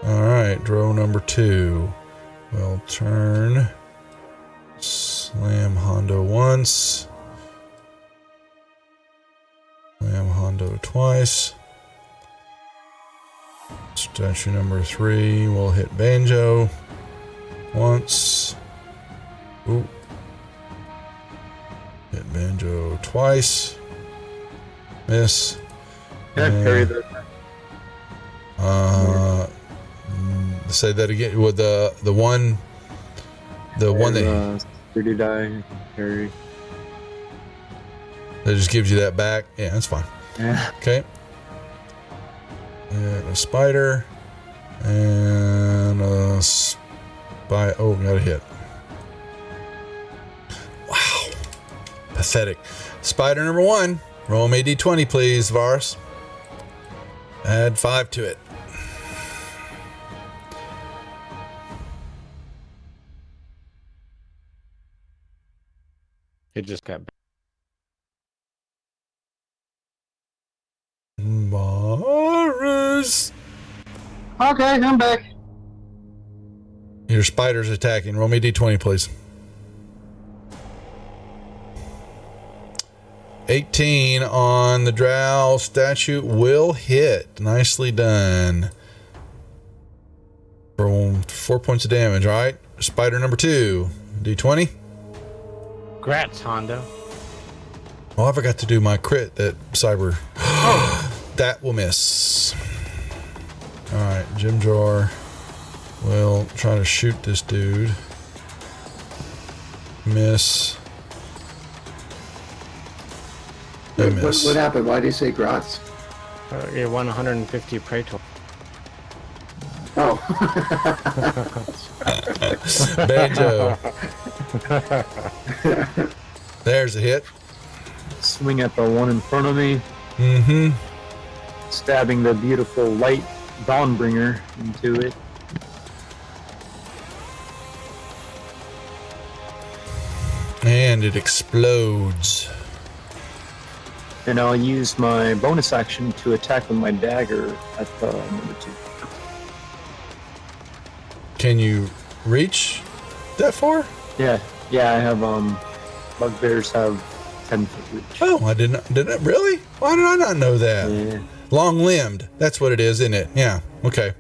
Alright, draw number 2. We'll turn. Slam Hondo once. Slam Hondo twice. Statue number 3 will hit Banjo once. Ooh. Hit Banjo twice. Miss. Carry the Say that again. With the one that Where did I carry? That just gives you that back. Yeah, that's fine. Yeah. Okay. And a spider. And a oh, got a hit. Wow. Pathetic. Spider number 1. Roll me a d20, please, Varus. Add 5 to it. It just got. Varus. Okay, I'm back. Your spider's attacking. Roll me a d20, please. 18 on the drow statue will hit. Nicely done. For 4 points of damage, all right? Spider number 2. D20. Grats, Hondo. Oh, I forgot to do my crit that cyber. That will miss. All right, Jim Jar will try to shoot this dude. Miss. They miss. What happened? Why did he say Gratz? You won 150 prey toll. Oh. Banjo. There's a hit. Swing at the one in front of me, Mm-hmm. stabbing the beautiful light Dawnbringer into it. And it explodes. And I'll use my bonus action to attack with my dagger at the number 2. Can you reach that far? Yeah, I have, bugbears have 10-foot reach. Oh, I did it really? Why did I not know that? Yeah. Long-limbed. That's what it is, isn't it? Yeah. Okay.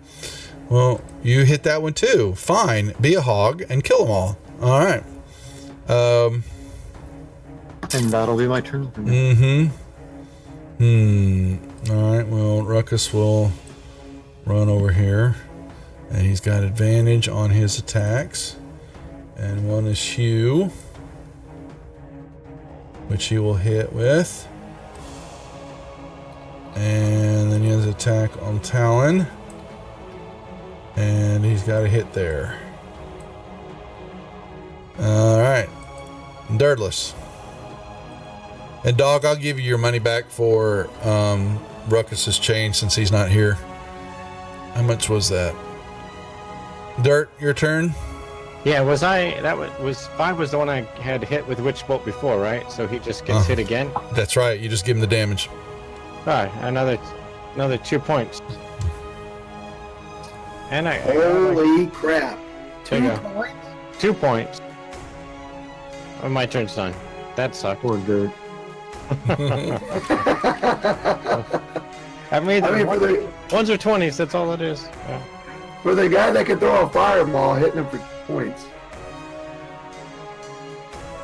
Well, you hit that one too. Fine. Be a hog and kill them all. All right. And that'll be my turn. All right. Well, Ruckus will run over here, and he's got advantage on his attacks. And one is Hugh, which he will hit with. And then he has attack on Talon. And he's got a hit there. Alright. Dirtless. And Dog, I'll give you your money back for Ruckus's chain since he's not here. How much was that? Dirt, your turn? Yeah, was 5 was the one I had hit with Witch Bolt before, right? So he just gets hit again? That's right. You just give him the damage. Alright, another 2 points. And Holy crap. There you go. 2 points. Oh, my turn's done. That sucked. Poor Dirt. I mean, for the, ones are 20s, that's all it is. Yeah. for the guy that can throw a fireball, hitting him for points.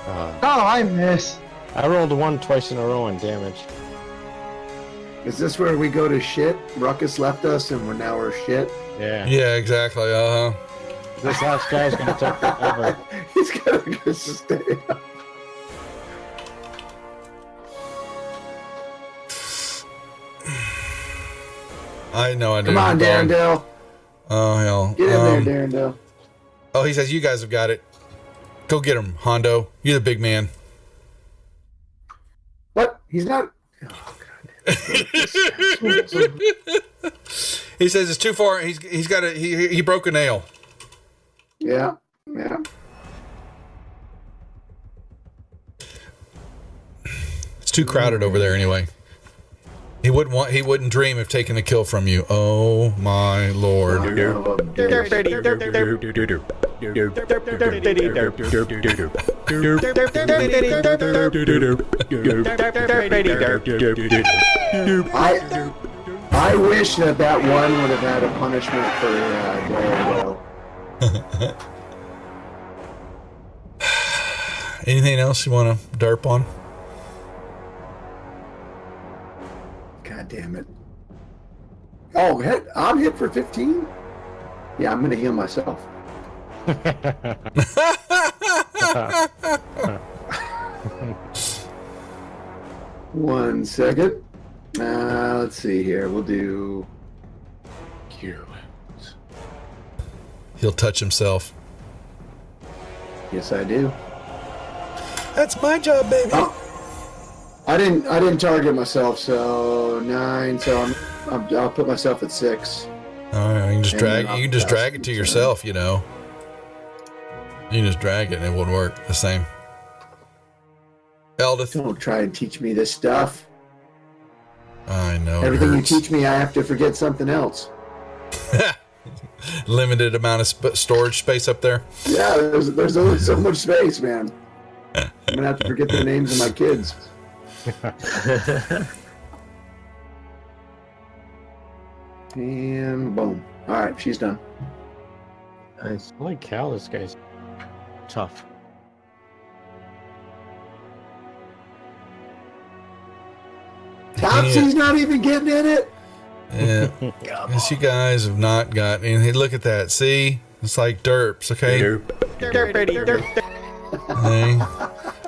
Oh, I miss. I rolled a 1 twice in a row on damage. Is this where we go to shit? Ruckus left us and we're shit? Yeah. Yeah, exactly. This last guy's gonna take forever. He's gonna go stay up. I know I do. Come on, Dog. Darendale. Oh, hell. Get in there, Darendale. Oh, he says you guys have got it. Go get him, Hondo. You're the big man. What? He's not. Oh, God. He says it's too far. He's got he broke a nail. Yeah. It's too crowded over there anyway. He wouldn't dream of taking the kill from you. Oh my lord. I wish that one would have had a punishment for Darendale. Anything else you want to derp on? God damn it. Oh, I'm hit for 15? Yeah, I'm going to heal myself. 1 second. Let's see here. We'll do cure wounds. He'll touch himself. Yes, I do. That's my job, baby. Oh, I didn't target myself, so 9. So I'll put myself at 6. All right, you can just And drag. then You can just I'll drag pass it to the yourself. You know. You can just drag it, and it wouldn't work the same. Eldith. Don't try and teach me this stuff. I know. it Everything you hurts. teach me, I have to forget something else. Limited amount of storage space up there. Yeah, there's only so much space, man. I'm gonna have to forget the names of my kids. And boom. All right, she's done. Nice. Holy cow, this guy's tough. Topsy's not even getting in it. Yeah. Yes, you guys have not got any. Look at that. See? It's like derps, okay? Hey,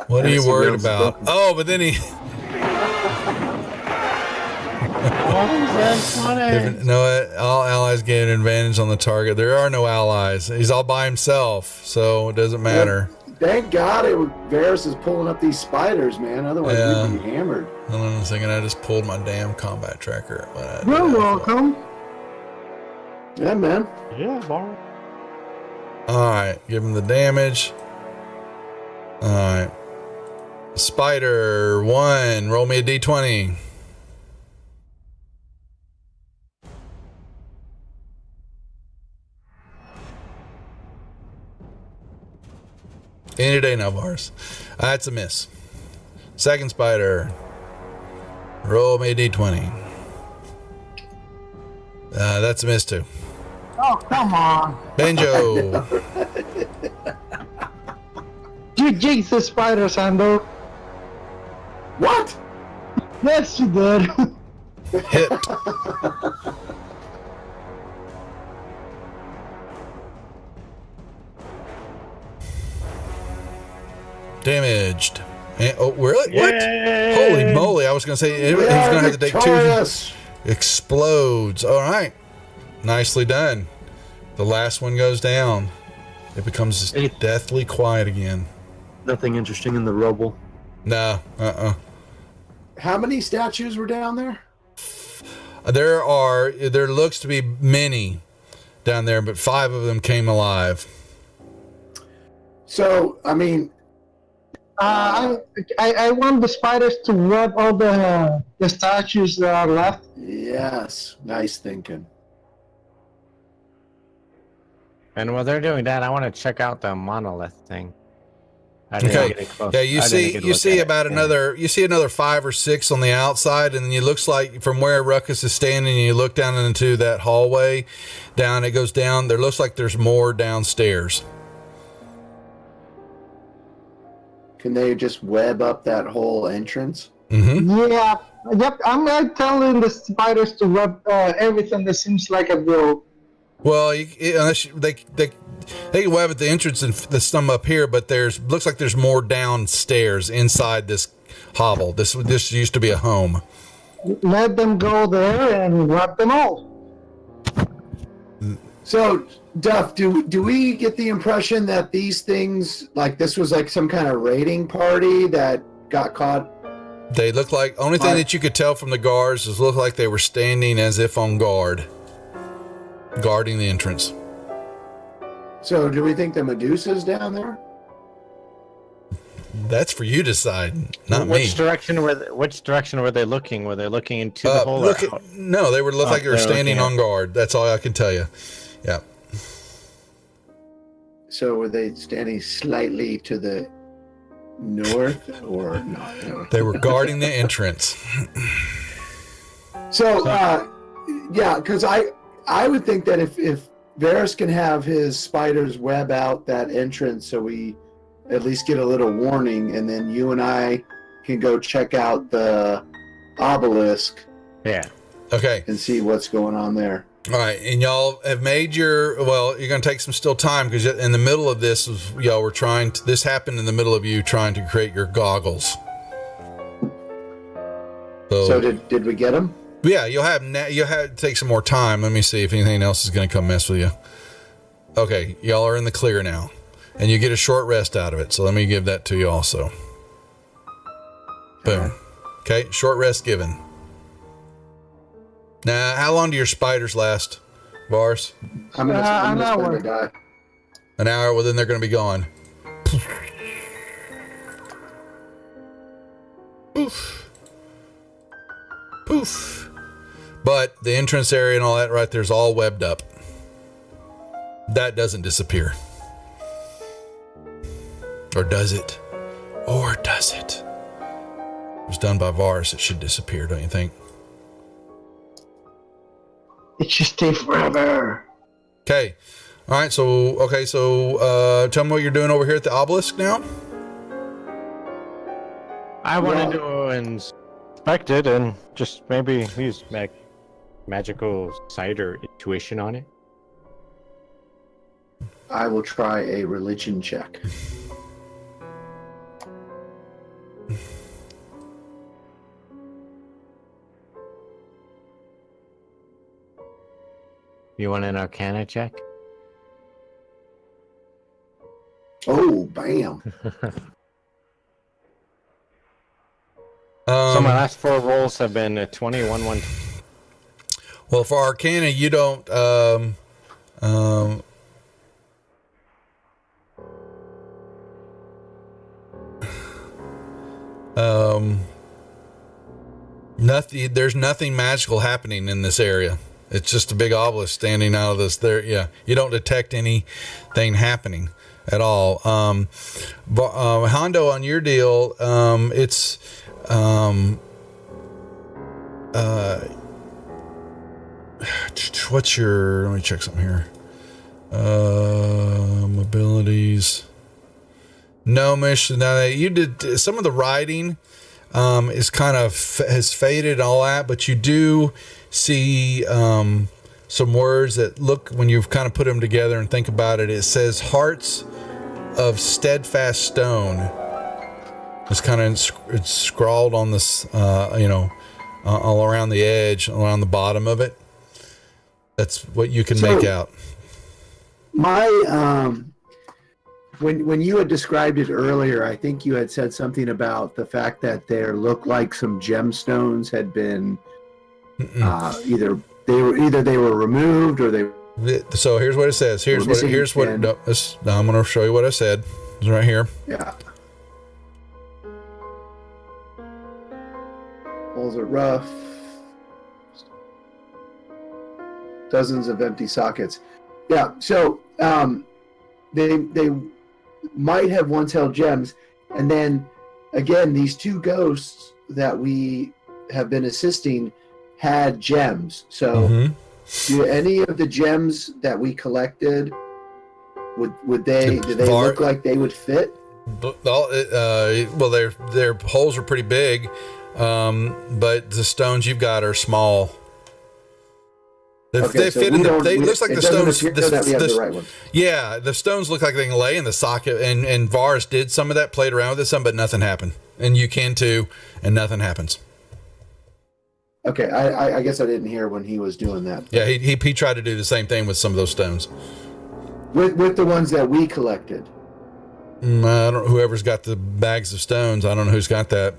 what are you That's worried real about? stuff. Oh, but then he. No, all allies gain an advantage on the target. There are no allies. He's all by himself, so it doesn't matter. Thank God Varys is pulling up these spiders, man. Otherwise, Yeah. we'd be hammered. Hold on a second. I just pulled my damn combat tracker. You're welcome. Yeah, man. Yeah, Bar. All right, give him the damage. All right. Spider 1. Roll me a d20. Any day now, Bars. That's a miss. Second spider. Roll me a d20. That's a miss too. Oh, come on. Banjo. You jinxed the spider, Sando. What? Yes, you did. Hit. Damaged. And, oh, really? What? Holy moly. I was going to say he's going to have to take 2. Victorious. Explodes. All right. Nicely done. The last one goes down. It becomes deathly quiet again. Nothing interesting in the rubble. No. How many statues were down there? There looks to be many down there, but 5 of them came alive. So, I mean, I want the spiders to rub all the statues that are left. yes, nice thinking. And while they're doing that, I want to check out the monolith thing. I didn't Okay. get it close. Yeah, I you didn't see get a you look see at about it. another you see another 5 or 6 on the outside, and then it looks like from where Ruckus is standing, and you look down into that hallway, down it goes down. There looks like there's more downstairs. Can they just web up that whole entrance? Mm-hmm. Yeah. Yep. I'm telling the spiders to rub everything that seems like a bill. Well, unless they can web at the entrance and the some up here, but looks like there's more downstairs inside this hovel. This used to be a home. Let them go there and rub them all. So, Duff, do we get the impression that these things, like this was like some kind of raiding party that got caught? They look like only thing that you could tell from the guards is look like they were standing as if on guard, guarding the entrance. So, do we think the Medusa's down there? That's for you to decide, not Which me. direction were they looking? Were they looking into the hole? No, they looked like they were they're standing looking on guard. That's all I can tell you. Yeah. So, were they standing slightly to the north or not? They were guarding the entrance. So, yeah, because I would think that if Varys can have his spiders web out that entrance, so we at least get a little warning, and then you and I can go check out the obelisk Yeah. Okay. and see what's going on there. All right, and y'all have made your. Well, you're going to take some still time because in the middle of this, y'all were trying to. This happened in the middle of you trying to create your goggles. So did we get them? Yeah, you'll have to take some more time. Let me see if anything else is going to come mess with you. Okay, y'all are in the clear now, and you get a short rest out of it. So let me give that to you also. Boom. Okay, short rest given. Now, how long do your spiders last, Vars? I'm gonna an spend hour. a die. An hour. Well, then they're going to be gone. Poof. Poof. But the entrance area and all that right there's all webbed up. That doesn't disappear. Or does it? Or does it? It was done by Vars. It should disappear, don't you think? It should stay forever. Okay. All right. So tell me what you're doing over here at the obelisk now. I wanted to inspect it and just maybe use magical sight or intuition on it. I will try a religion check. You want an Arcana check? Oh, bam! So my last 4 rolls have been a 21, 1. Well, for Arcana, you don't. Nothing. There's nothing magical happening in this area. It's just a big obelisk standing out of this. There, yeah. You don't detect anything happening at all. Hondo, on your deal, it's what's your? Let me check something here. Abilities. Gnomish. Now you did some of the writing. Is kind of has faded and all that, but you do see some words that look, when you've kind of put them together and think about it, it says hearts of steadfast stone. It's kind of it's scrawled on this, all around the edge, around the bottom of it. That's what you can make out. My when you had described it earlier, I think you had said something about the fact that there looked like some gemstones had been either they were removed or they. So here's what it says. I'm going to show you what I said. It's right here. Yeah. Holes are rough. Dozens of empty sockets. Yeah. So they might have once held gems, and then again, these 2 ghosts that we have been assisting had gems. So, do any of the gems that we collected would they look like they would fit? Well, their holes are pretty big, but the stones you've got are small. They fit in the. It looks like the stones. That we have the right ones. Yeah, the stones look like they can lay in the socket, and Vars did some of that, played around with it some, but nothing happened. And you can too, and nothing happens. Okay, I guess I didn't hear when he was doing that. Yeah, he tried to do the same thing with some of those stones. With the ones that we collected. I don't know, whoever's got the bags of stones. I don't know who's got that.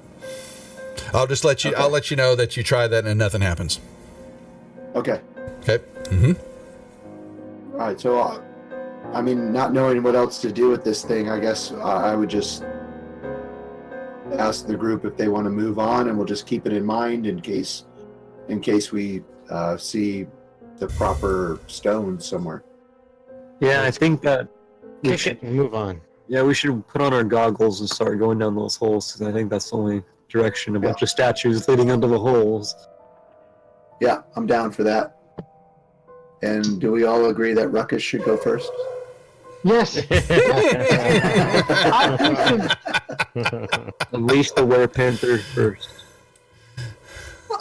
I'll just let you. Okay. I'll let you know that you tried that and nothing happens. Okay. Okay. All right. So, not knowing what else to do with this thing, I guess I would just ask the group if they want to move on, and we'll just keep it in mind in case we see the proper stones somewhere. Yeah, I think that we Kick should it and move on. Yeah, we should put on our goggles and start going down those holes, because I think that's the only direction. A bunch of statues leading into the holes. Yeah, I'm down for that. And do we all agree that Ruckus should go first? Yes. Unleash the werepanther first.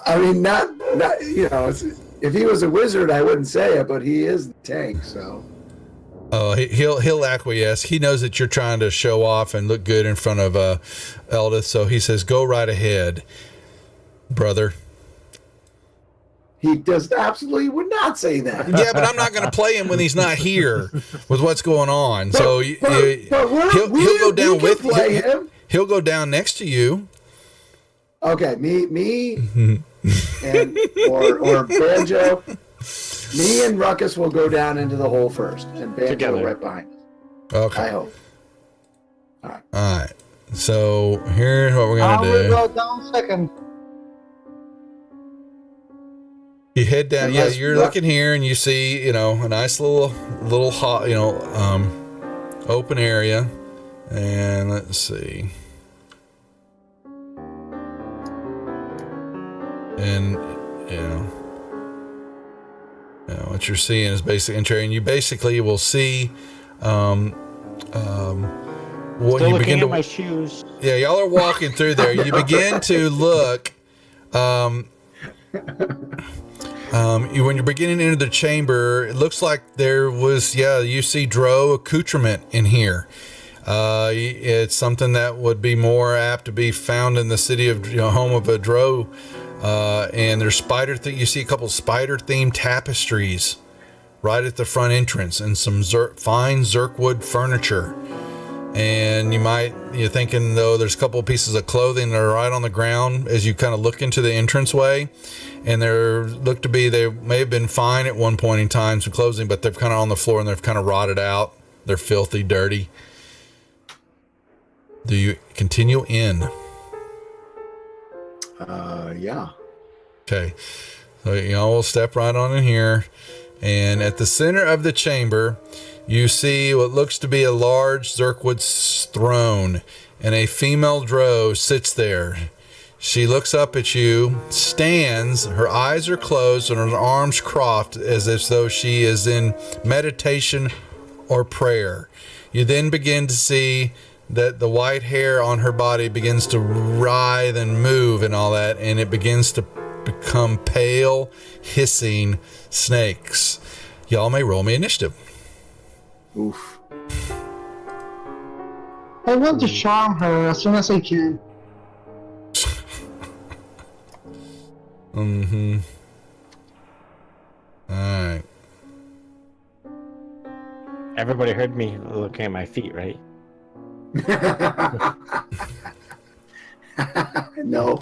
I mean, not If he was a wizard, I wouldn't say it, but he is the tank, so. Oh, he'll acquiesce. He knows that you're trying to show off and look good in front of Eldith, so he says, "Go right ahead, brother." He just absolutely would not say that. Yeah, but I'm not going to play him when he's not here with what's going on. So But he'll go down with play him. He'll go down next to you. Okay, me, and or Banjo. Me and Ruckus will go down into the hole first, and Banjo Together. right behind us. Okay. I hope. All right. So here's what we're I gonna will do. go down second. You head down. Yeah, Unless you're Ruck- looking here, and you see, a nice little hot, open area. And let's see. And what you're seeing is basically entering. And you basically will see what Still you looking begin at to. my shoes. Yeah, y'all are walking through there. You begin to look. When you're beginning to enter the chamber, it looks like there was, you see Drow accoutrement in here. It's something that would be more apt to be found in the city of, home of a Drow. And there's you see a couple spider themed tapestries right at the front entrance, and some fine Zirkwood furniture. And you're thinking, though, there's a couple of pieces of clothing that are right on the ground as you kind of look into the entranceway. And they may have been fine at one point in time, some clothing, but they're kind of on the floor and they've kind of rotted out. They're filthy, dirty. Do you continue in? Yeah. Okay. So, we'll step right on in here. And at the center of the chamber, you see what looks to be a large Zirkwood throne, and a female Drow sits there. She looks up at you, stands, her eyes are closed, and her arms crossed as if though she is in meditation or prayer. You then begin to see that the white hair on her body begins to writhe and move and all that, and it begins to become pale, hissing snakes. Y'all may roll me initiative. Oof. I want to charm her as soon as I can. Mm-hmm. All right. Everybody heard me looking at my feet, right? No.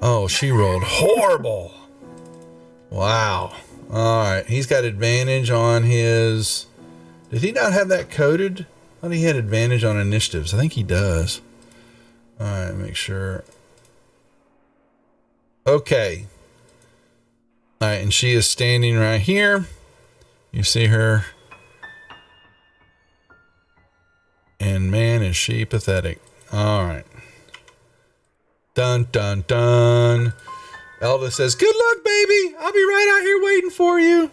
Oh, she rolled horrible. Wow. All right. He's got advantage on his... Did he not have that coded? I thought he had advantage on initiatives. I think he does. All right. Make sure. Okay. All right. And she is standing right here. You see her. And man, is she pathetic. All right. Dun, dun, dun. Elda says, "Good luck, baby. I'll be right out here waiting for you."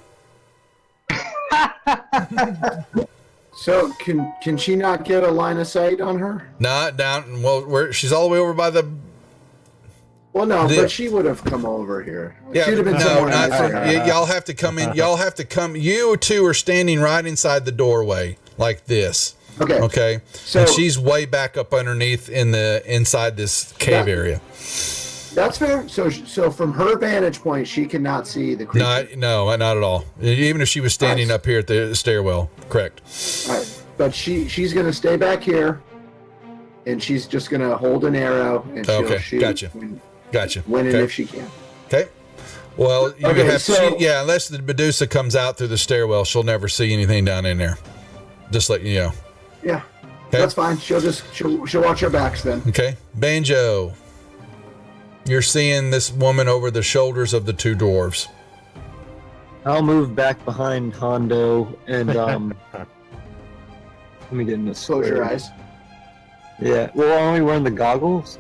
So can she not get a line of sight on her? Not down. Well, she's all the way over by the. Well, no, The- but she would have come over here. Yeah, She'd have been no, somewhere not nicer. from. Y'all have to come in. Y'all have to come. You two are standing right inside the doorway, like this. Okay. Okay. So- and she's way back up underneath inside this cave Yeah. area. That's fair. So from her vantage point, she cannot see the creature. No, not at all. Even if she was standing Nice. up here at the stairwell, correct. All right. But she's gonna stay back here, and she's just gonna hold an arrow and she'll Okay, shoot. gotcha. Gotcha. When and Okay. if she can. Okay. Well, you Okay, have so- unless the Medusa comes out through the stairwell, she'll never see anything down in there. Just let you know. Yeah. Okay. That's fine. She'll watch her backs then. Okay. Banjo. You're seeing this woman over the shoulders of the two dwarves. I'll move back behind Hondo and let me get in this. Close your eyes. Yeah. Well, are we wearing the goggles?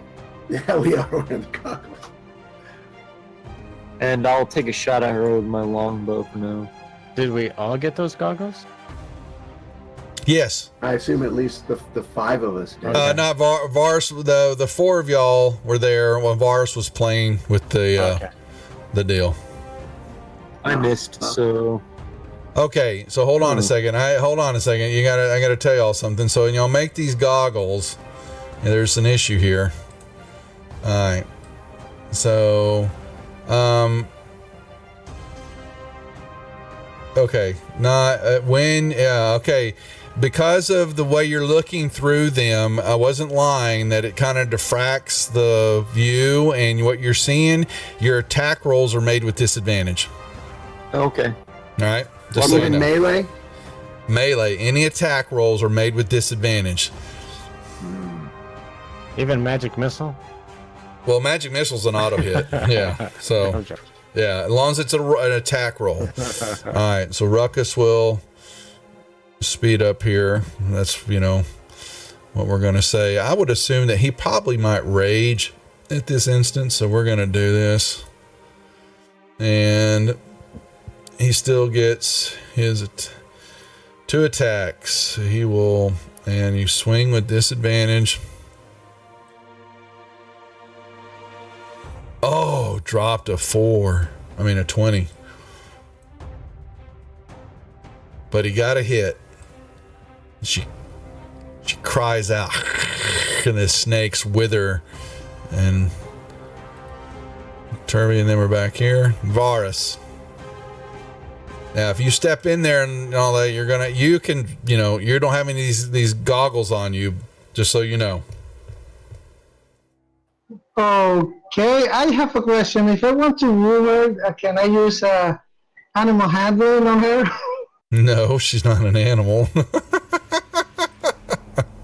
Yeah, we are wearing the goggles. And I'll take a shot at her with my longbow for now. Did we all get those goggles? Yes. I assume at least the five of us did. Not Varus. The four of y'all were there when Varus was playing with the Okay. the deal. I missed, so Okay, so hold on a second. Hold on a second. I gotta tell y'all something. So y'all make these goggles. And there's an issue here. All right. So, okay, not when. Yeah, okay. Because of the way you're looking through them, I wasn't lying that it kind of diffracts the view, and what you're seeing, your attack rolls are made with disadvantage. okay. All right, just so you Even know. melee? Melee, any attack rolls are made with disadvantage. Even magic missile. Well, magic missile's an auto hit. Yeah, so Okay. yeah, as long as it's an attack roll. All right, so Ruckus will speed up here. That's, what we're going to say. I would assume that he probably might rage at this instance, so we're going to do this. And he still gets his 2 attacks. He will, and you swing with disadvantage. Oh, dropped a 20. But he got a hit. She cries out, and the snakes wither. And Turby, and then we're back here. Varus. Now, if you step in there and all that, you don't have any of these goggles on you, just so you know. Okay, I have a question. If I want to move her, can I use animal handling on her? No, she's not an animal.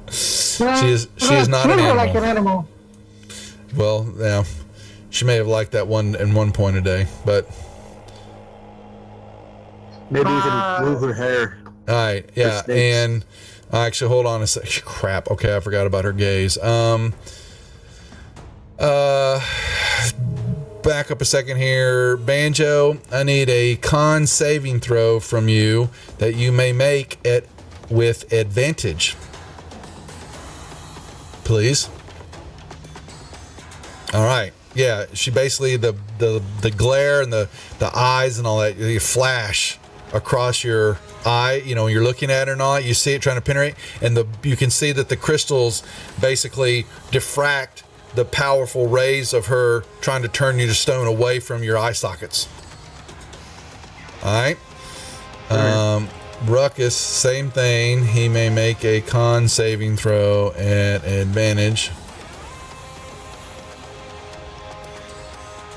She is not an Treat her animal. like an animal. Well, yeah, she may have liked that one in one point a day, but Maybe you can move her hair. all right, yeah, snakes. and actually, hold on a sec. Crap. Okay, I forgot about her gaze. Back up a second here, Banjo. I need a con saving throw from you that you may make with advantage, please. All right. Yeah, she basically the glare and the eyes and all that, you flash across your eye, you're looking at it and all that, you see it trying to penetrate, and you can see that the crystals basically diffract the powerful rays of her trying to turn you to stone away from your eye sockets. All right. Ruckus, same thing. He may make a con saving throw at advantage.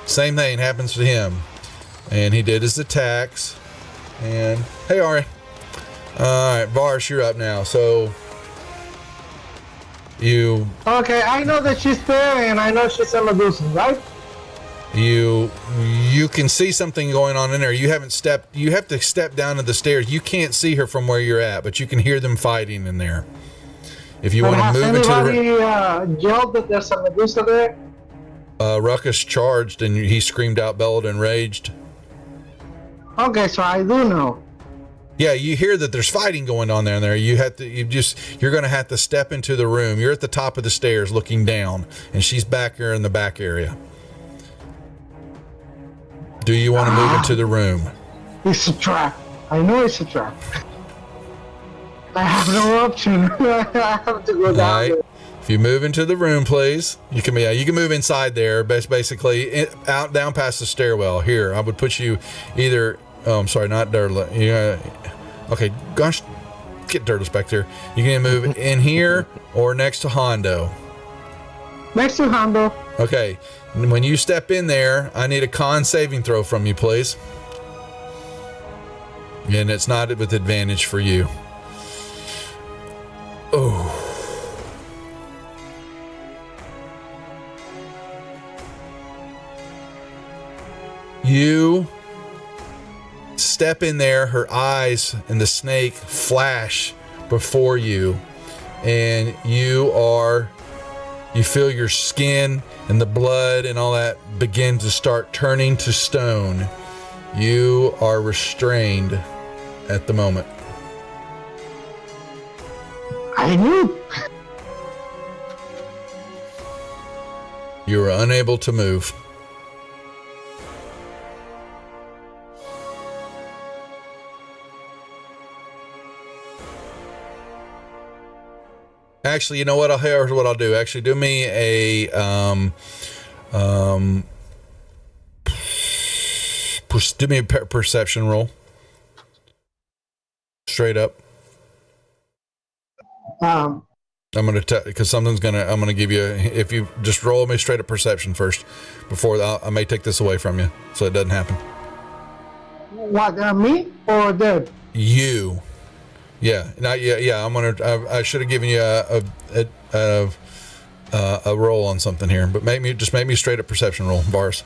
Same thing happens to him. And he did his attacks. And hey, Ari. All right, Varsh, you're up now. So Okay, I know that she's there, and I know she's a Medusa, right? you can see something going on in there. You have to step down to the stairs. You can't see her from where you're at, but you can hear them fighting in there. If you want to move into the anybody yelled that there's a Medusa there? Ruckus charged, and he screamed out, bellowed, and raged. Okay, so I do know. Yeah, you hear that there's fighting going on there. You're going to have to step into the room. You're at the top of the stairs looking down, and she's back here in the back area. Do you want to move into the room? It's a trap. I know it's a trap. I have no option. I have to go down All right. there. If you move into the room, please. You can move inside there, basically out down past the stairwell. Here, I would put you either. Oh, I'm sorry, not Dirtles. Yeah. Okay, gosh, get Dirtles back there. You can move in here or next to Hondo. Next to Hondo. Okay, when you step in there, I need a con saving throw from you, please. And it's not with advantage for you. Oh. You step in there, her eyes and the snake flash before you, and you feel your skin and the blood and all that begin to start turning to stone. You are restrained at the moment. I knew. You are unable to move. Actually, you know what? Here's what I'll do. Actually, do me a do me a perception roll. Straight up. Um, I'm gonna because I'm gonna give you if you just roll me straight up perception first before I may take this away from you so it doesn't happen. what, me or Deb? You, yeah, not yeah. I should have given you a roll on something here, but make me straight up perception roll, Vars.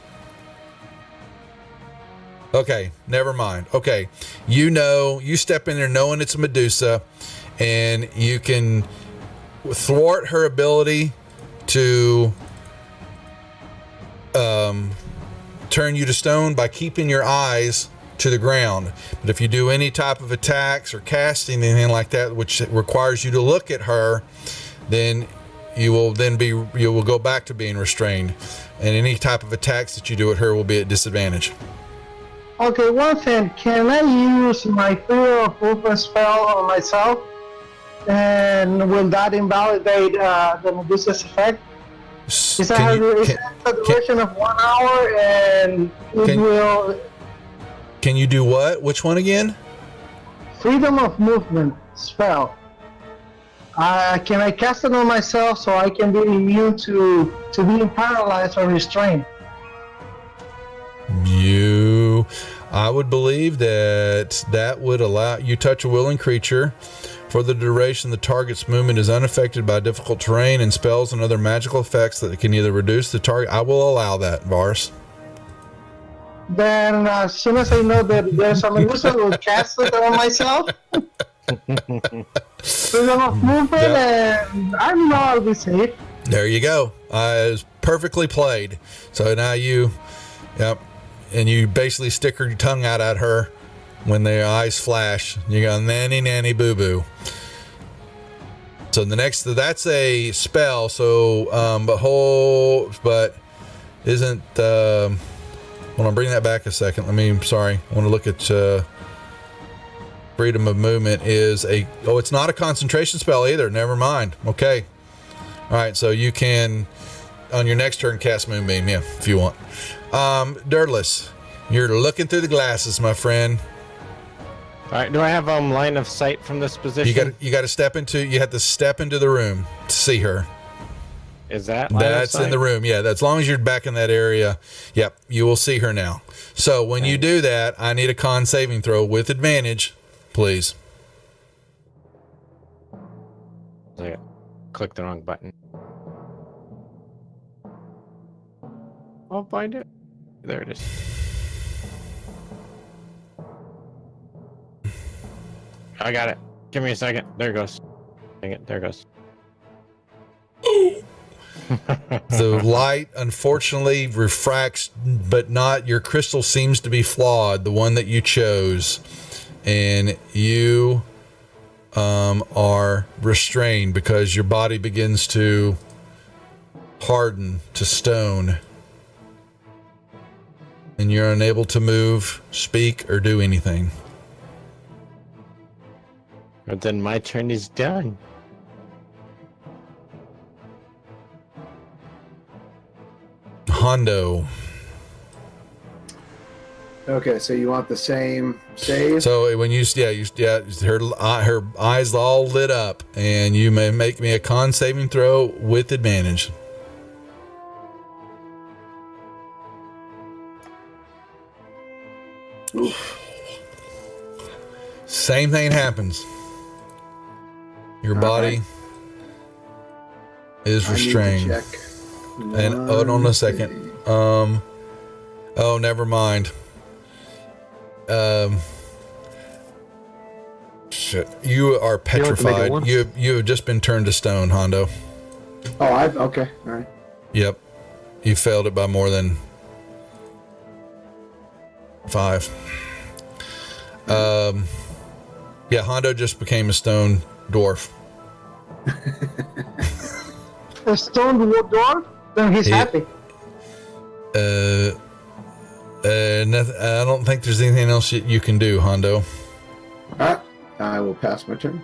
Okay, never mind. Okay, you step in there knowing it's a Medusa, and you can thwart her ability to turn you to stone by keeping your eyes to the ground. But if you do any type of attacks or casting anything like that, which requires you to look at her, then you will go back to being restrained, and any type of attacks that you do at her will be at disadvantage. Okay, one thing. Can I use my fear of movement spell on myself? And will that invalidate the Medusa's effect? Is that a duration of 1 hour and it will... Can you do what? Which one again? Freedom of movement spell. Can I cast it on myself so I can be immune to being paralyzed or restrained? I would believe that would allow you touch a willing creature. For the duration, the target's movement is unaffected by difficult terrain and spells and other magical effects that can either reduce the target. I will allow that, Vars. Then as soon as I know that there's a Medusa, I will cast it on myself. Freedom of movement, and I know I'll be safe. There you go. It's perfectly played. So now and you basically stick your tongue out at her when their eyes flash. You go, nanny, nanny, boo boo. So that's a spell. So, but isn't, hold on, bring that back a second. I want to look at, freedom of movement is it's not a concentration spell either. Never mind. Okay. All right. So you can, on your next turn, cast Moonbeam. Yeah, if you want. Dirtless, you're looking through the glasses, my friend. All right. Do I have line of sight from this position? You got to step into the room to see her. Is that line of sight? In the room? Yeah. As long as you're back in that area, yep, you will see her now. So when you do that, I need a con saving throw with advantage, please. I clicked the wrong button. I'll find it. There it is. I got it. Give me a second. There it goes. Dang it. There it goes. The light unfortunately refracts, but not. Your crystal seems to be flawed, the one that you chose, and you are restrained because your body begins to harden to stone, and you're unable to move, speak, or do anything. But then my turn is done. Hondo. Okay, so you want the same save? So when her eyes all lit up, and you may make me a con saving throw with advantage. Oof. Same thing happens. Your body is restrained. I need to check. And hold on a second. Oh, never mind. Shit. You are petrified. You have just been turned to stone, Hondo. Oh, okay. All right. Yep. You failed it by more than 5. Yeah, Hondo just became a stone dwarf. A stone dwarf? Then he's happy. Nothing, I don't think there's anything else you can do, Hondo. All right. I will pass my turn.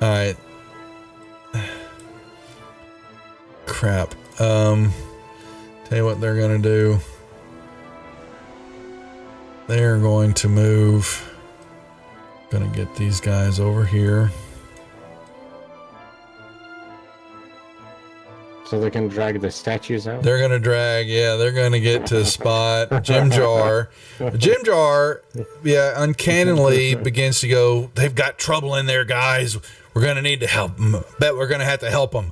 All right. Crap. Tell you what they're going to do. They're going to move. Going to get these guys over here. So they can drag the statues out? They're going to drag, they're going to get to the spot. Jim Jar, uncannily begins to go, they've got trouble in there, guys. We're going to need to help them. Bet we're going to have to help them.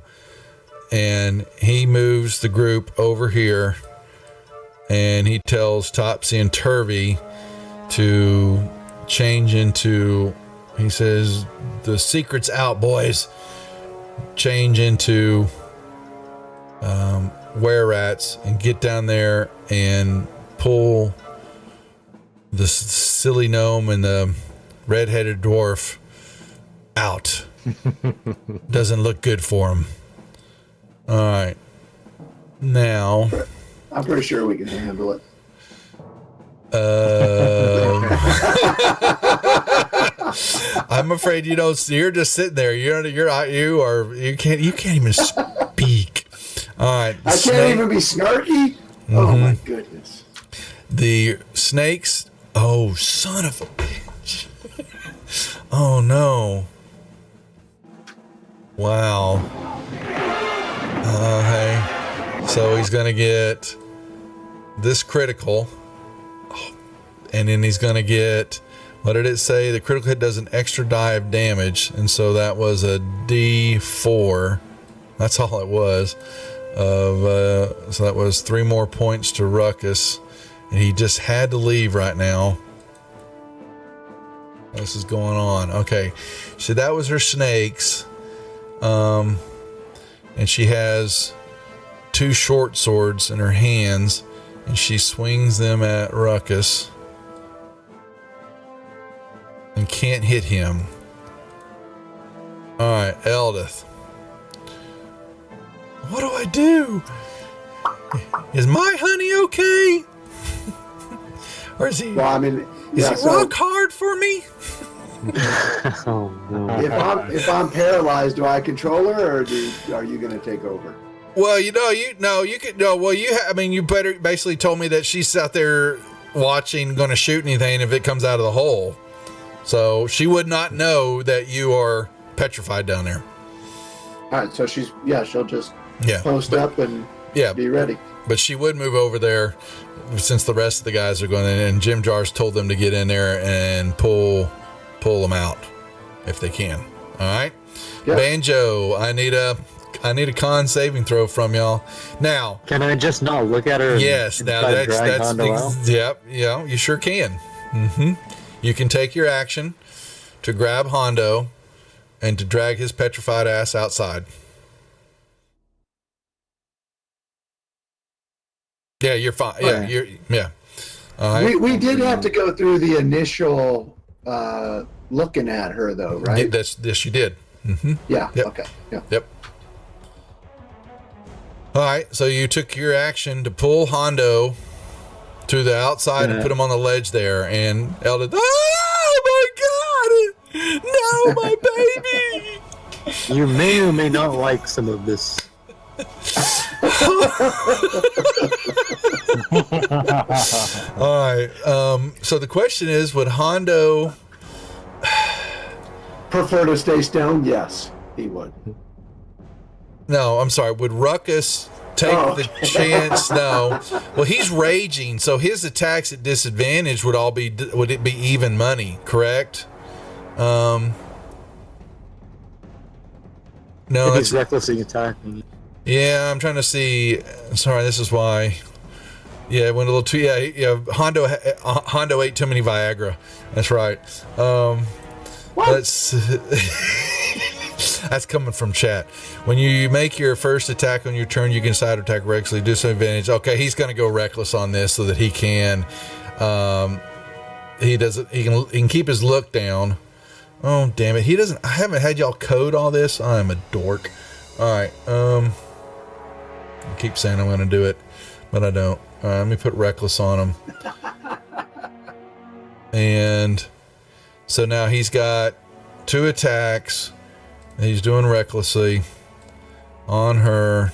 And he moves the group over here. And he tells Topsy and Turvy to change into, he says, the secret's out, boys. Change into were-rats and get down there and pull the silly gnome and the red-headed dwarf out. Doesn't look good for him. All right. Now, I'm pretty sure we can handle it. I'm afraid you don't. You're just sitting there. You can't even speak. All right. I can't even be snarky. Oh my goodness. The snakes. Oh, son of a bitch. Oh no. Wow. Hey. So he's gonna get this critical. And then he's going to get, what did it say? The critical hit does an extra die of damage. And so that was a D4. That's all it was. So that was 3 more points to Ruckus. And he just had to leave right now. This is going on. Okay. So that was her snakes. And she has 2 short swords in her hands. And she swings them at Ruckus. And can't hit him. Alright, Eldith. What do I do? Is my honey okay? Or is he, Well, I mean, is he rock hard for me? Oh no. if I'm paralyzed, do I control her, or are you going to take over? Well, you better basically told me that she's out there watching, going to shoot anything if it comes out of the hole. So she would not know that you are petrified down there. All right, so she'll just post up and be ready. But she would move over there since the rest of the guys are going in, and Jim Jars told them to get in there and pull them out if they can. All right, Banjo, I need a con saving throw from y'all now. Can I just not look at her? Yes, now that's yep, you sure can. You can take your action to grab Hondo and to drag his petrified ass outside. Yeah, you're fine. Yeah. All right. We did have to go through the initial looking at her, though, right? Yes, you did. Yeah. Yep. Okay. Yeah. Yep. All right. So you took your action to pull Hondo to the outside and put him on the ledge there, and Eldith, oh my God! No, my baby! You may or may not like some of this. All right. So the question is, would Hondo prefer to stay stoned? Yes, he would. No, I'm sorry. Would Ruckus take the chance? No. Well, he's raging, so his attacks at disadvantage would it be even money, correct? No, he's recklessly attacking. Yeah, I'm trying to see. Sorry, this is why. Yeah, it went a little too. Yeah. Hondo ate too many Viagra. That's right. That's coming from chat. When you make your first attack on your turn, you can decide to attack recklessly, do some advantage. Okay, he's going to go reckless on this so that he can. He can keep his look down. Oh damn it! He doesn't. I haven't had y'all code all this. I'm a dork. All right. I keep saying I'm going to do it, but I don't. All right, let me put reckless on him. And so now he's got 2 attacks He's doing recklessly on her.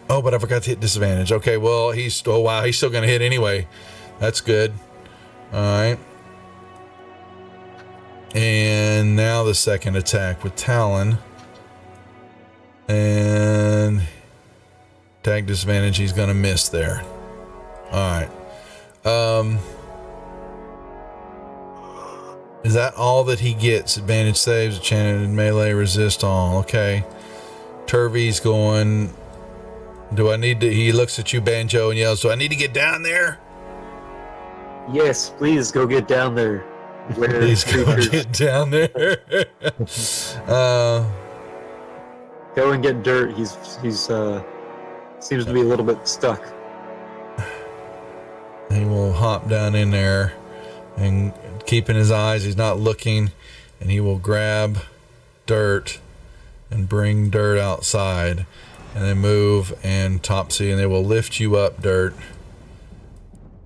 Oh, but I forgot to hit disadvantage. Okay, well, he's still going to hit anyway. That's good. All right. And now the second attack with Talon. And attack disadvantage, he's going to miss there. All right. Is that all that he gets? Advantage saves, enchanted melee, resist all. Okay. Turvey's going. Do I need to? He looks at you, Banjo, and yells, "Do I need to get down there?" Yes, please go get down there. Where Please go get down there. Go and get dirt. He's seems to be a little bit stuck. He will hop down in there and keeping his eyes, he's not looking, and he will grab dirt and bring dirt outside and then move and Topsy, and they will lift you up, Dirt,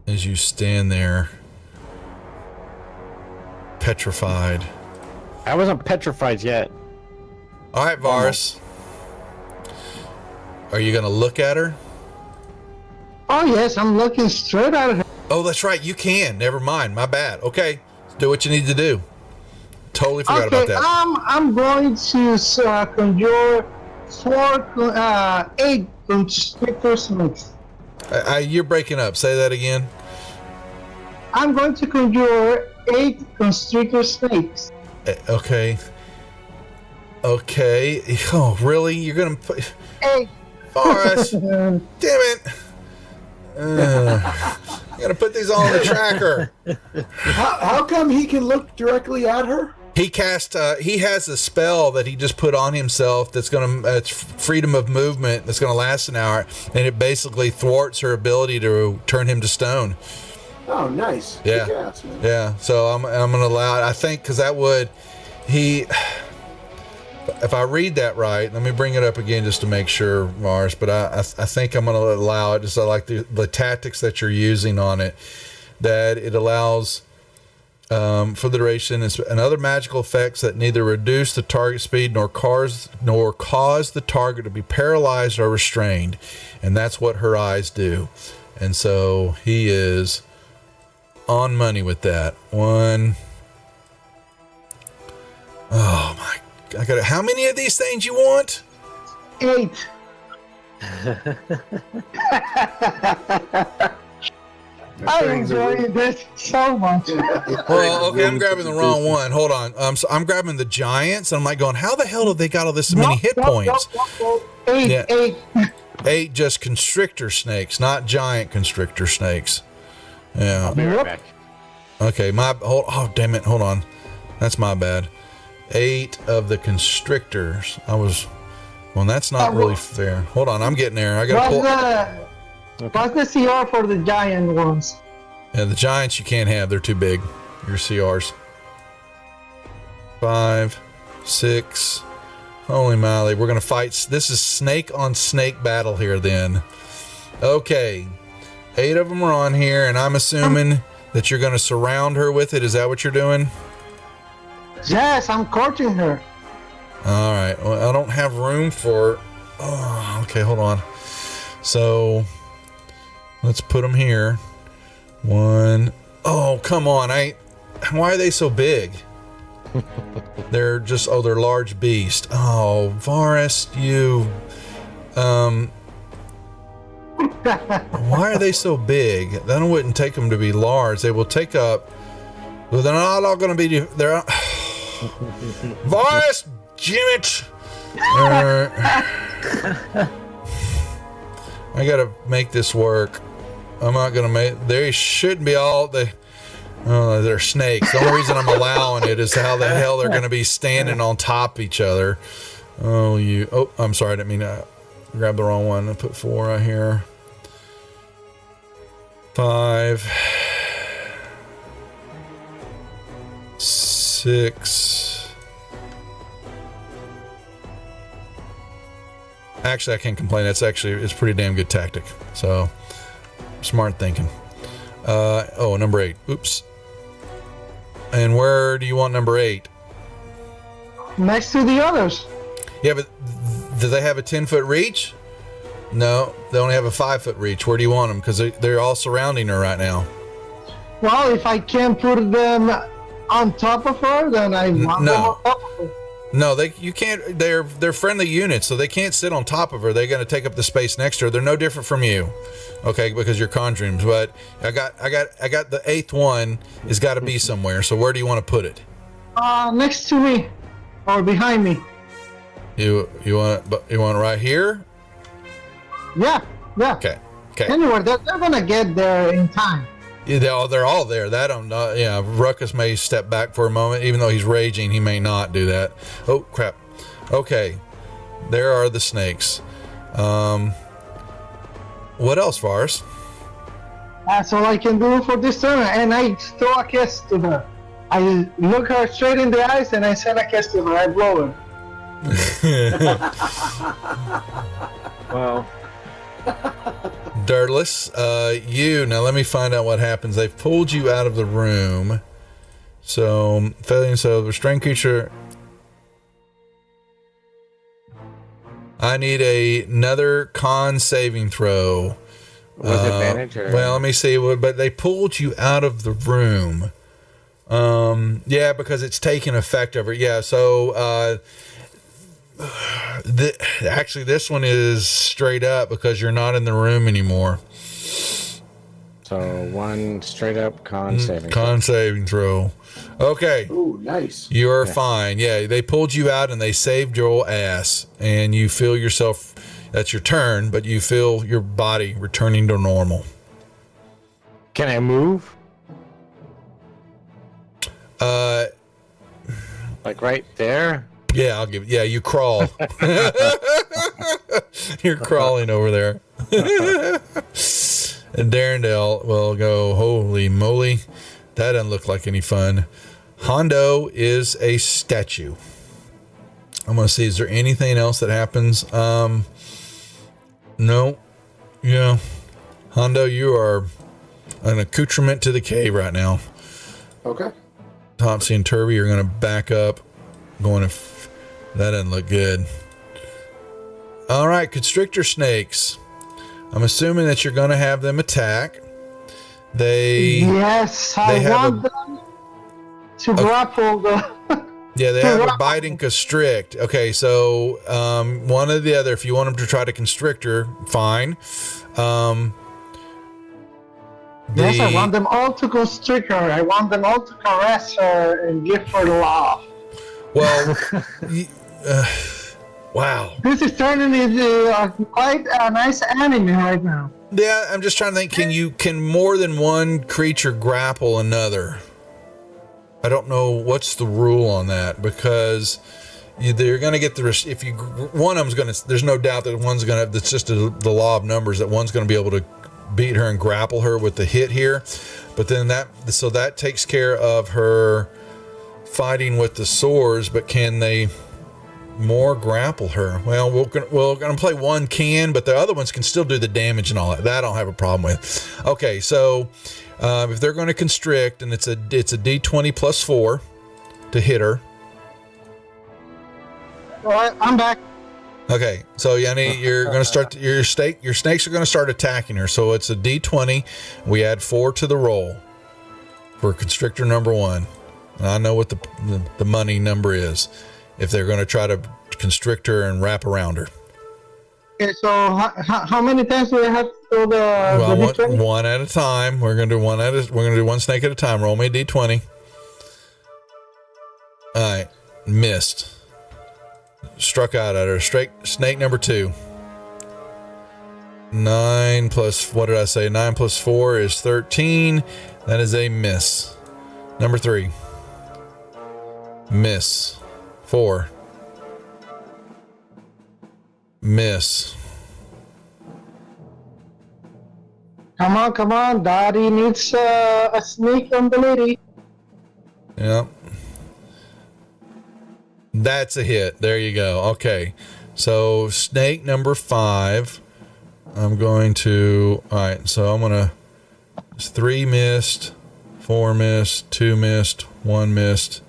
as you stand there petrified. I wasn't petrified yet. All right, Varus. Are you going to look at her? Oh yes, I'm looking straight at her. Oh, that's right. You can. Never mind. My bad. Okay. Do what you need to do. Totally forgot about that. I'm going to conjure 8 constrictor snakes. You're breaking up. Say that again. I'm going to conjure 8 constrictor snakes. Okay. Okay. Oh, really? You're going to put... 8. Forrest. Damn it. I'm going to put these all in the tracker. How come he can look directly at her? He has a spell that he just put on himself that's going to, it's freedom of movement, that's going to last an hour, and it basically thwarts her ability to turn him to stone. Oh, nice. Yeah. Kick ass, man. Yeah. So I'm going to allow it. I think, because that would, if I read that right, let me bring it up again just to make sure, Mars, but I think I'm going to allow it, just like the tactics that you're using on it, that it allows for the duration and other magical effects that neither reduce the target speed nor cause the target to be paralyzed or restrained. And that's what her eyes do. And so he is on money with that. Oh my, I got it. How many of these things you want? 8. I'm enjoying this so much. Well, okay, I'm grabbing the wrong one. Hold on. So I'm grabbing the giants, and I'm like going, how the hell have they got all this many hit points? 8, Yeah. 8. 8 just constrictor snakes, not giant constrictor snakes. Yeah. I'll be right back. Okay, oh damn it, hold on. That's my bad. 8 of the constrictors. That's not really fair. Hold on, I'm getting there. I gotta pull. What's the CR for the giant ones? Yeah, the giants you can't have, they're too big. Your CRs. 5, 6. Holy moly, we're gonna fight. This is snake on snake battle here then. Okay. 8 of them are on here, and I'm assuming that you're gonna surround her with it. Is that what you're doing? Yes, I'm courting her. All right. Well, I don't have room for. Oh, okay. Hold on. So let's put them here. 1. Oh, come on. Why are they so big? They're large beasts. Oh, Varus, you. Why are they so big? That wouldn't take them to be large. They will take up. Well, they're not all going to be. They're. Varus, Jimmit. I gotta make this work. I'm not gonna make. They shouldn't be all. They're snakes. The only reason I'm allowing it is how the hell they're gonna be standing on top of each other. Oh, I'm sorry. I didn't mean to grab the wrong one. I put 4 right here. 5, 6. Actually, I can't complain. It's pretty damn good tactic. So, smart thinking. Number 8. Oops. And where do you want number 8? Next to the others. Yeah, but do they have a 10-foot reach? No, they only have a 5-foot reach. Where do you want them? Because they're all surrounding her right now. Well, if I can put them on top of her, then I want them on top of her. No, you can't. They're friendly units, so they can't sit on top of her. They're going to take up the space next to her. They're no different from you, okay? Because you're conjuring. But I got the 8th one has got to be somewhere. So where do you want to put it? Next to me, or behind me. You want it right here? Yeah. Okay. Anyway, they're gonna get there in time. Yeah, they're all there. That I'm not. Yeah, Ruckus may step back for a moment, even though he's raging. He may not do that. Oh crap. Okay, there are the snakes. What else, Vars? That's all I can do for this turn, and I throw a kiss to her. I look her straight in the eyes, and I send a kiss to her. I blow her. Well, Dirtless, now let me find out what happens. They've pulled you out of the room. So, the restrained creature. I need another con saving throw. with advantage? Or? Well, let me see. But they pulled you out of the room. Yeah, because it's taking effect over. Yeah, so actually this one is straight up because you're not in the room anymore. So one straight up con saving. Con saving throw. Okay. Ooh, nice. You're fine. Yeah, they pulled you out and they saved your ass, and you feel yourself. That's your turn, but you feel your body returning to normal. Can I move? Like right there? Yeah, I'll give. Yeah, you crawl. You're crawling over there. And Darendale will go, holy moly, that doesn't look like any fun. Hondo is a statue. I'm going to see, is there anything else that happens? No. Yeah. Hondo, you are an accoutrement to the cave right now. Okay. Topsy and Turby are going to back up. That doesn't look good. All right, constrictor snakes. I'm assuming that you're going to have them attack. Yes, I want them to grapple the. Yeah, they have a bite and constrict. Okay, so one or the other. If you want them to try to constrict her, fine. Yes, I want them all to constrict her. I want them all to caress her and give her love. Well, wow. This is turning into quite a nice anime right now. Yeah, I'm just trying to think. Can more than one creature grapple another? I don't know what's the rule on that, because they're going to get one of them's going to. There's no doubt that one's going to have. It's just the law of numbers that one's going to be able to beat her and grapple her with the hit here, but then that takes care of her fighting with the swords. But can they more grapple her? Well, we're gonna play one can, but the other ones can still do the damage and all that. That I don't have a problem with. Okay, so if they're going to constrict, and it's a D20 plus 4 to hit her. All right, I'm back. Okay, so Yanni, you're going to start your snakes are going to start attacking her. So it's a D20. We add 4 to the roll for constrictor number 1. And I know what the money number is if they're going to try to constrict her and wrap around her. Okay, so how many times do I have to throw the D20? One at a time. We're going to do one snake at a time. Roll me a D20. All right, missed. Struck out at her. Snake number 2. 9 plus, what did I say? 9 plus 4 is 13. That is a miss. Number 3. Miss. 4. Miss. Come on. Daddy needs a snake on the lady. Yep. That's a hit. There you go. Okay. So snake number 5. I'm going to. All right. So I'm going to. 3 missed. 4 missed. 2 missed. 1 missed.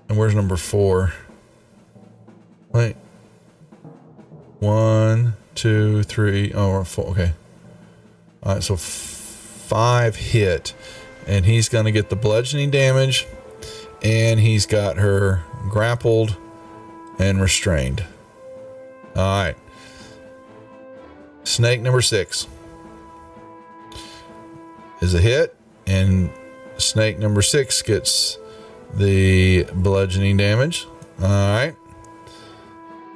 And where's number 4? Wait. 1, 2, 3. Oh, 4. Okay. All right, so 5 hit. And he's going to get the bludgeoning damage. And he's got her grappled and restrained. All right. Snake number 6 is a hit. And snake number 6 gets the bludgeoning damage. All right.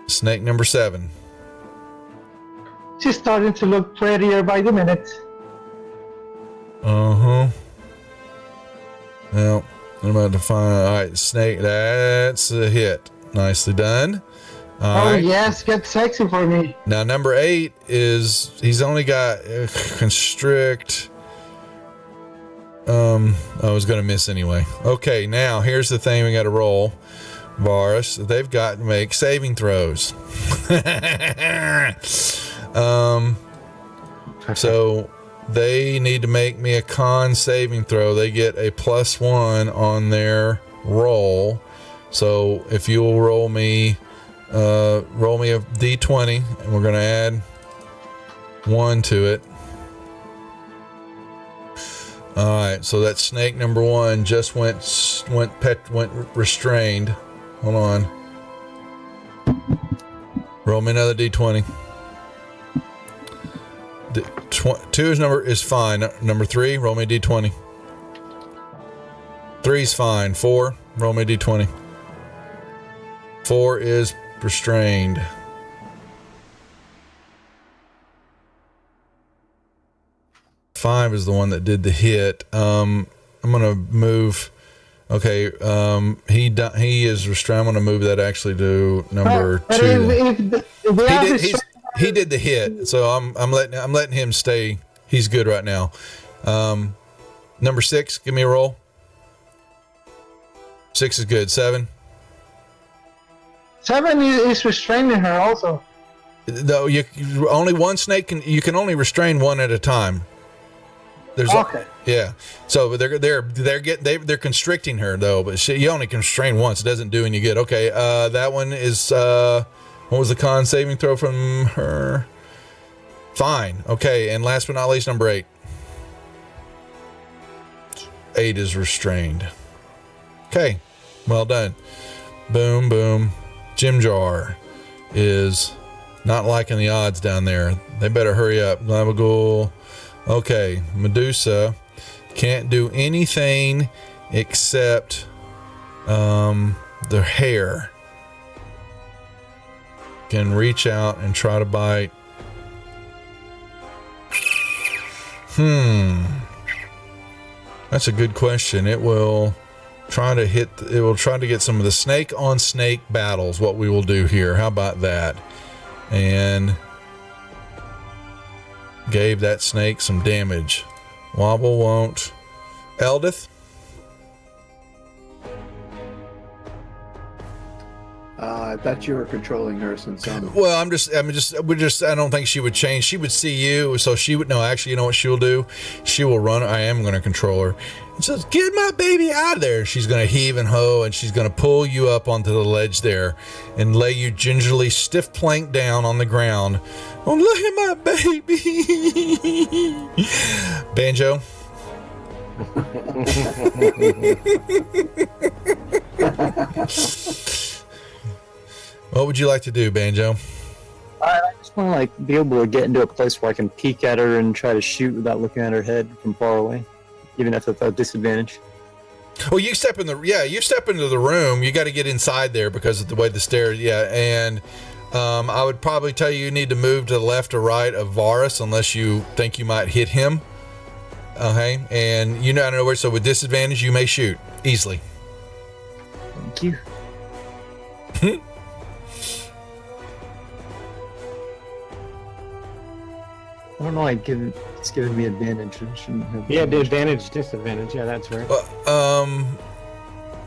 Snake number 7. She's starting to look prettier by the minute. Uh-huh. Well, I'm about to find. All right, snake. That's a hit. Nicely done. All right. Yes, get sexy for me. Now, number 8 is he's only got constrict. I was going to miss anyway. Okay, now here's the thing we got to roll. Varus, they've got to make saving throws. So they need to make me a con saving throw. They get a +1 on their roll. So if you will roll me a d20, and we're going to add 1 to it. All right, so that snake number 1 just went restrained. Hold on. Roll me another d20. 2 is fine. Number 3, roll me a d20. 3 is fine. 4, roll me a d20. 4 is restrained. Five is the one that did the hit. I'm gonna move. Okay, he is restrained. I'm gonna move that actually to number 2. He did the hit, so I'm letting him stay. He's good right now. Number 6, give me a roll. 6 is good. 7. 7 is restraining her also. Though only one snake you can only restrain one at a time. There's okay. Yeah. So they're constricting her though, but you only constrain once. It doesn't do any good. Okay. That one is what was the con saving throw from her? Fine. Okay. And last but not least, number 8. 8 is restrained. Okay. Well done. Boom, boom. Jim Jar is not liking the odds down there. They better hurry up. Glavagool. Okay, Medusa can't do anything except the hair. Can reach out and try to bite. That's a good question. It will try to get some of the snake on snake battles. What we will do here. How about that? And gave that snake some damage. Wobble won't. Eldith? I thought you were controlling her since some. Well, I don't think she would change. She would see you, so she would know. Actually, you know what she'll do? She will run. I am going to control her. And says, "Get my baby out of there." She's going to heave and hoe, and she's going to pull you up onto the ledge there and lay you gingerly stiff plank down on the ground. Oh, look at my baby. Banjo. What would you like to do, Banjo? I just want to be able to get into a place where I can peek at her and try to shoot without looking at her head from far away, even if it's a disadvantage. Well, you step into the room. You got to get inside there because of the way the stairs. Yeah, and I would probably tell you need to move to the left or right of Varus unless you think you might hit him. Okay, and I don't know where. So with disadvantage, you may shoot easily. Thank you. I don't know. It's giving me advantage. It shouldn't have. Yeah, the advantage, disadvantage. Yeah, that's right.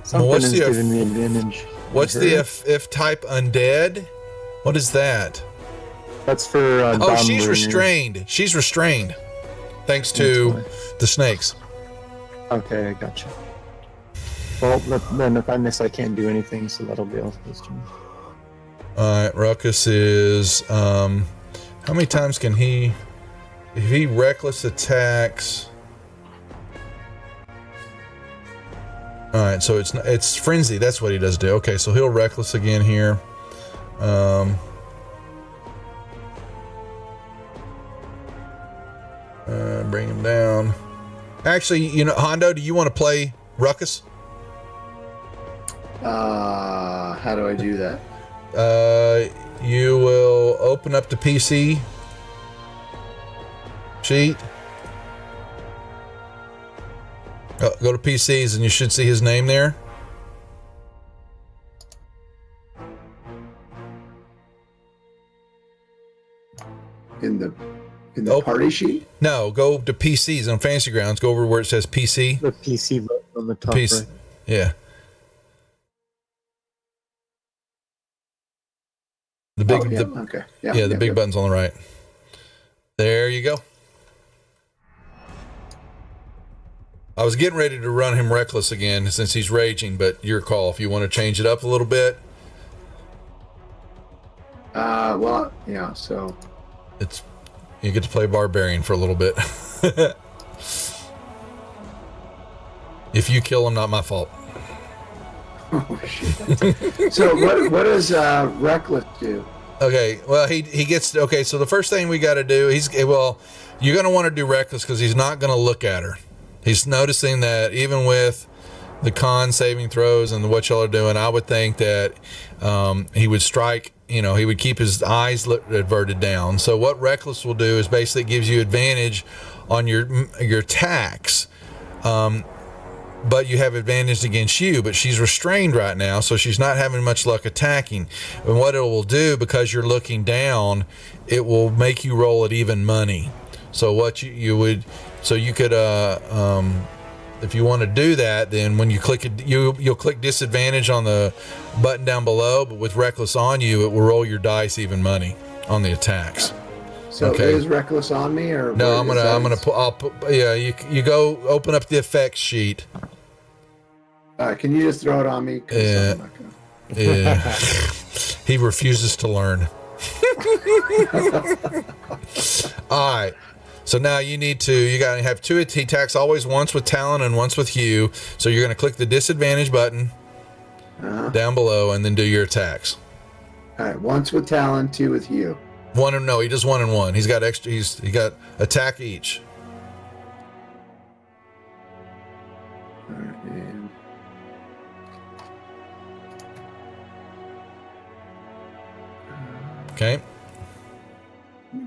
Something is giving me advantage. What's the if type undead? What is that? That's for. She's restrained. She's restrained, thanks to the snakes. Okay, I gotcha. Well, then if I miss, I can't do anything, so that'll be off this turn. All right, Ruckus is how many times can he? If he reckless attacks. All right, so it's frenzy. That's what he does do. Okay, so he'll reckless again here. Bring him down. Actually, Hondo, do you want to play Ruckus? How do I do that? You will open up the PC sheet. Go to PCs and you should see his name there. In the party sheet? No, go to PCs on Fantasy Grounds. Go over where it says PC. The PC button on the top PC. right. Yeah. The big, okay. The big button's on the right. There you go. I was getting ready to run him reckless again since he's raging, but your call if you want to change it up a little bit. So you get to play barbarian for a little bit. If you kill him, not my fault. Oh shit. So what does reckless do? Okay, well he gets okay. So the first thing we got to do, you're gonna want to do reckless because he's not gonna look at her. He's noticing that even with the con saving throws and what y'all are doing, I would think that he would strike. He would keep his eyes averted down. So what reckless will do is basically gives you advantage on your attacks. But you have advantage against you, but she's restrained right now, so she's not having much luck attacking. And what it will do, because you're looking down, it will make you roll at even money. So what you could if you want to do that, then when you click it, you'll click disadvantage on the button down below, but with reckless on you, it will roll your dice even money on the attacks. So okay. Is reckless on me or no? I'll put. Yeah, you go open up the effects sheet. Can you just throw it on me? Yeah. He refuses to learn. All right. So now you got to have two attacks, always once with Talon and once with Hugh. So you're going to click the disadvantage button down below and then do your attacks. All right. Once with Talon, two with Hugh. He does 1 and 1. He's got extra. He got attack each. All right. Okay.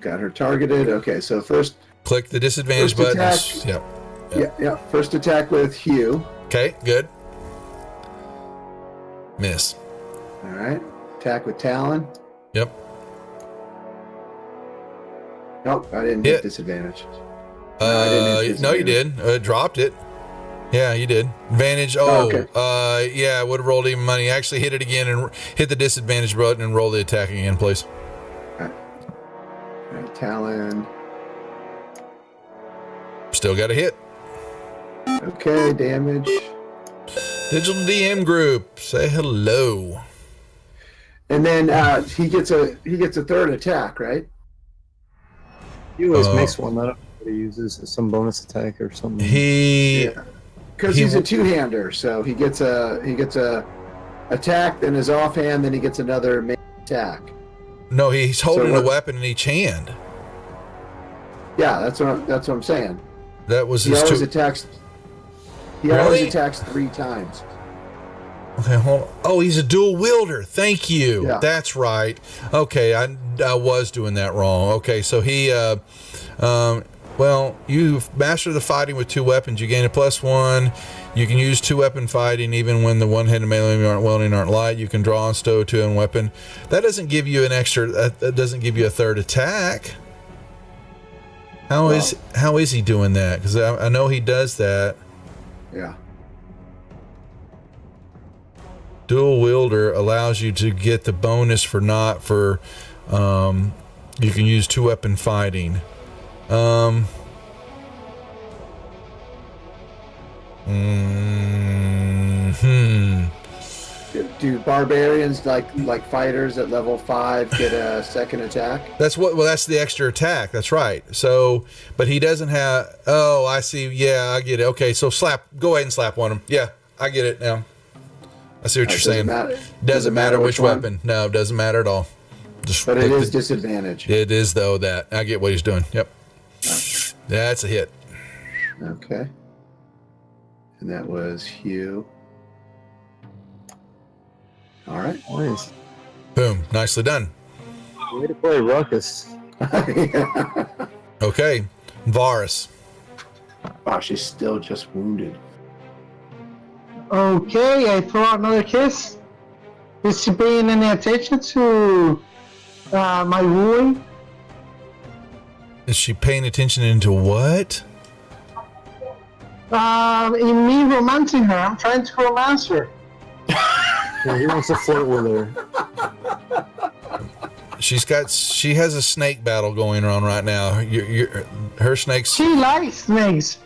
Got her targeted. Okay, so first click the disadvantage button. Yeah. First attack with Hugh. Okay, good. Miss. All right. Attack with Talon. Yep. Nope, I didn't hit disadvantage. No, you did. Dropped it. Yeah, you did. Advantage. Okay. Yeah, would have rolled even money. Actually, hit it again and hit the disadvantage button and roll the attack again, please. All right, Talon. Still got a hit. Okay, damage. Digital DM group, say hello. And then he gets a third attack, right? He always makes one. I don't know what he uses. Some bonus attack or something. Because he's a two-hander, so he gets a attack, then his offhand, then he gets another main attack. No, he's holding a weapon in each hand. Yeah, that's what I'm saying. That was he always attacks. He always attacks 3 times. Okay, hold on. Oh, he's a dual wielder. Thank you. Yeah. That's right. Okay, I was doing that wrong. Okay, so he, well, you master the fighting with 2 weapons. You gain a +1. You can use 2-weapon fighting even when the one-handed melee aren't light. You can draw and stow 2 weapon. That doesn't give you an extra. That doesn't give you a third attack. How is he doing that? Because I know he does that. Yeah. Dual wielder allows you to get the bonus for you can use 2-weapon fighting. Do barbarians like fighters at level 5 get a second attack? That's the extra attack. That's right. So, but he doesn't have. Oh, I see. Yeah, I get it. Okay, so go ahead and slap one of them. Yeah, I get it now. I see what you're saying. Doesn't matter which weapon. No, it doesn't matter at all. But it is disadvantage. It is though. That I get what he's doing. Yep. That's a hit. Okay. And that was Hugh. All right. Nice. Boom. Nicely done. Way to play Ruckus. Okay. Varus. Wow, she's still just wounded. Okay, I throw another kiss. Is she paying any attention to my wooing? Is she paying attention into what? In me romancing her. I'm trying to romance her. Yeah, he wants to flirt with her. She has a snake battle going on right now. Her snakes. She likes snakes.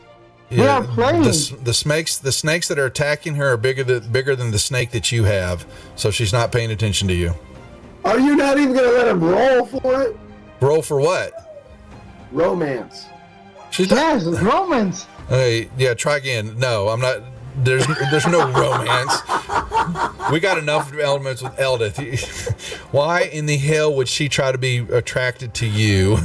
Yeah, We are playing. the snakes that are attacking her are bigger than the snake that you have. So she's not paying attention to you. Are you not even going to let him roll for it? Roll for what? Romance. She's not. Yes, romance. Hey, yeah, try again. No, I'm not. There's no romance. We got enough elements with Eldith. Why in the hell would she try to be attracted to you?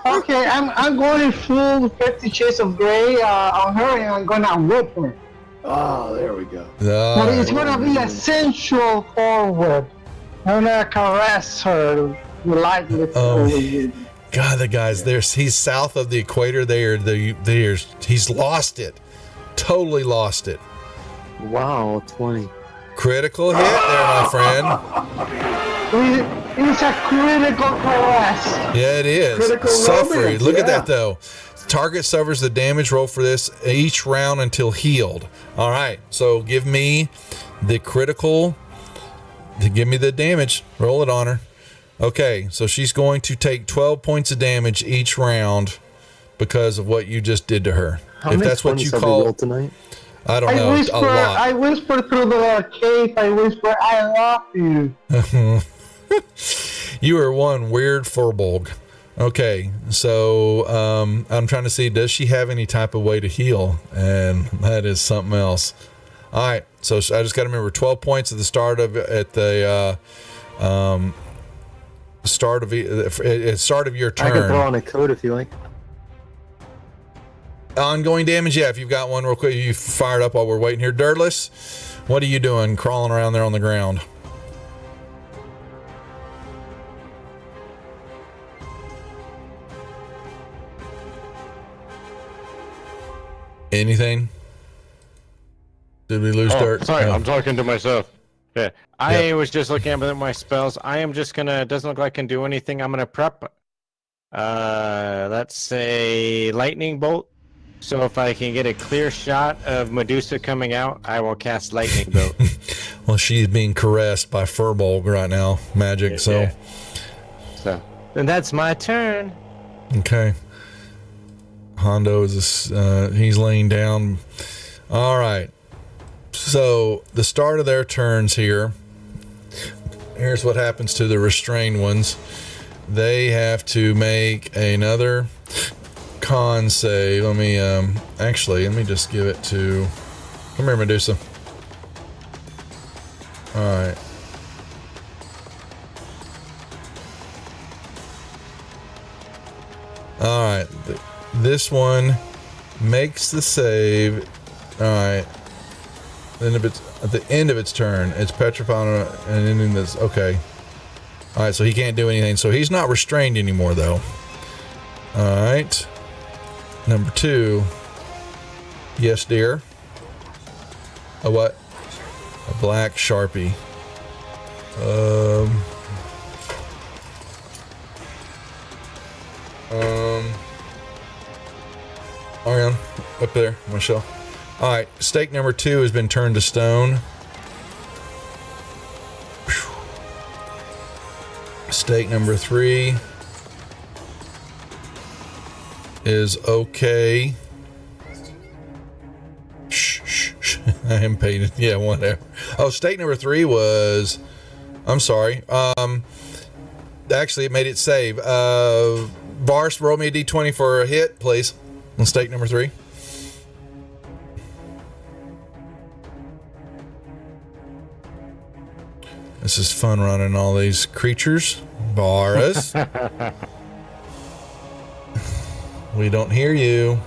Okay, I'm going full 50 Shades of Grey on her, and I'm gonna whip her. Oh, there we go. But it's gonna be a sensual forward. I'm gonna caress her lightly. God, the guys he's south of the equator. He's lost it. Totally lost it. Wow, 20. Critical hit there, my friend. It's a critical caress. Yeah, it is. Critical Suffering. romance, Look at yeah. that, though. Target suffers the damage roll for this each round until healed. All right, so give me the critical. Give me the damage. Roll it on her. Okay, so she's going to take 12 points of damage each round because of what you just did to her. How If many that's what 20s you have we call, rolled tonight? I don't know, a lot. I whisper through the cave. I whisper, I love you. You are one weird furbolg. Okay, so I'm trying to see, does she have any type of way to heal? And that is something else. All right, so I just got to remember 12 points at the start of start of your I can throw turn. on a code if you like. Ongoing damage, yeah. If you've got one real quick, you fire it up while we're waiting here. Dirtless, what are you doing, crawling around there on the ground? Anything? Did we lose Dirt? Sorry, No. I'm talking to myself. Yeah, I was just looking at my spells. I am just gonna. It doesn't look like I can do anything. I'm gonna prep. Let's say lightning bolt. So if I can get a clear shot of Medusa coming out, I will cast lightning bolt. Well, she's being caressed by Furbolg right now, magic. So, Yeah. So then that's my turn. okay. Hondo is he's laying down. All right. So the start of their turns here. Here's what happens to the restrained ones. They have to make another con save. Let me let me just give it to. Come here, Medusa. All right. All right. This one makes the save. All right. Then if it's at the end of its turn, it's petrified and ending this. Okay. All right. So he can't do anything. So he's not restrained anymore, though. All right. Number 2. Yes, dear. A what? A black Sharpie. Ariane, up there, Michelle. All right, stake number 2 has been turned to stone. Stake number 3 is okay. Shh, shh, shh. I am paid. Yeah, whatever. Oh, stake number 3 was. I'm sorry. Actually, it made it save. Vars, roll me a d20 for a hit, please. On stake number 3. This is fun running all these creatures. Varus. We don't hear you.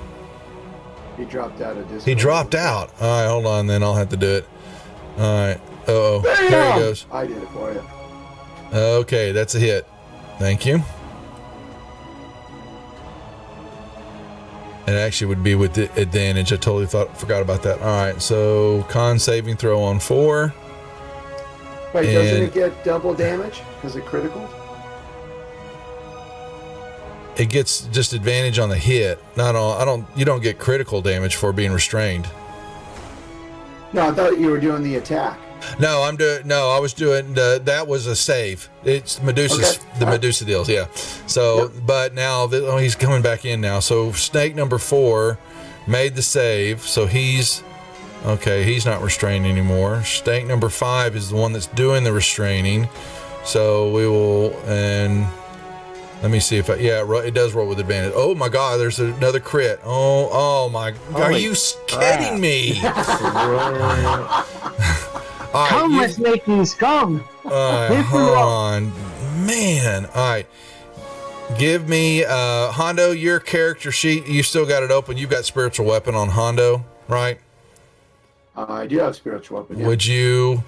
He dropped out of Discord. He dropped out. All right, hold on, then I'll have to do it. All right. Uh-oh. There he goes. I did it for you. Okay, that's a hit. Thank you. It actually would be with the advantage. I totally forgot about that. All right, so con saving throw on 4. Wait, doesn't it get double damage because it critical? It gets just advantage on the hit. Not on. You don't get critical damage for being restrained. No, I thought you were doing the attack. No, I was doing that was a save. It's Medusa's Okay. the Medusa deals, yeah. So, Yep. but now he's coming back in now. So snake number 4 made the save. So he's not restrained anymore. Snake number 5 is the one that's doing the restraining. So we will, and let me see if it does roll with advantage. Oh my God, there's another crit. Oh my, are you kidding me? All right, Come, my snakies, come. hold on, man. All right, give me Hondo your character sheet. You still got it open. You've got spiritual weapon on Hondo, right? I do have spiritual weapon. Yeah. Would you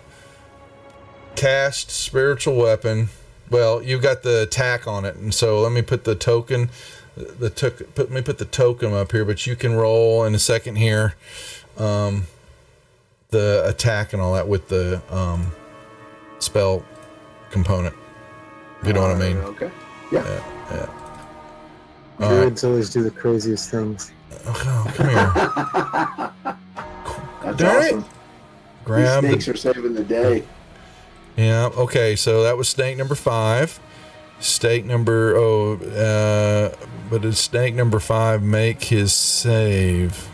cast spiritual weapon? Well, you've got the attack on it, and so let me put the token. Let me put the token up here, but you can roll in a second here. The attack and all that with the spell component. If you know what I mean. Okay. Yeah. Yeah. Druids always do the craziest things. Oh, come here. That's Darn it. awesome. These Grab. snakes are saving the day. Yeah. Okay. So that was snake number 5. Snake number. But did snake number 5 make his save?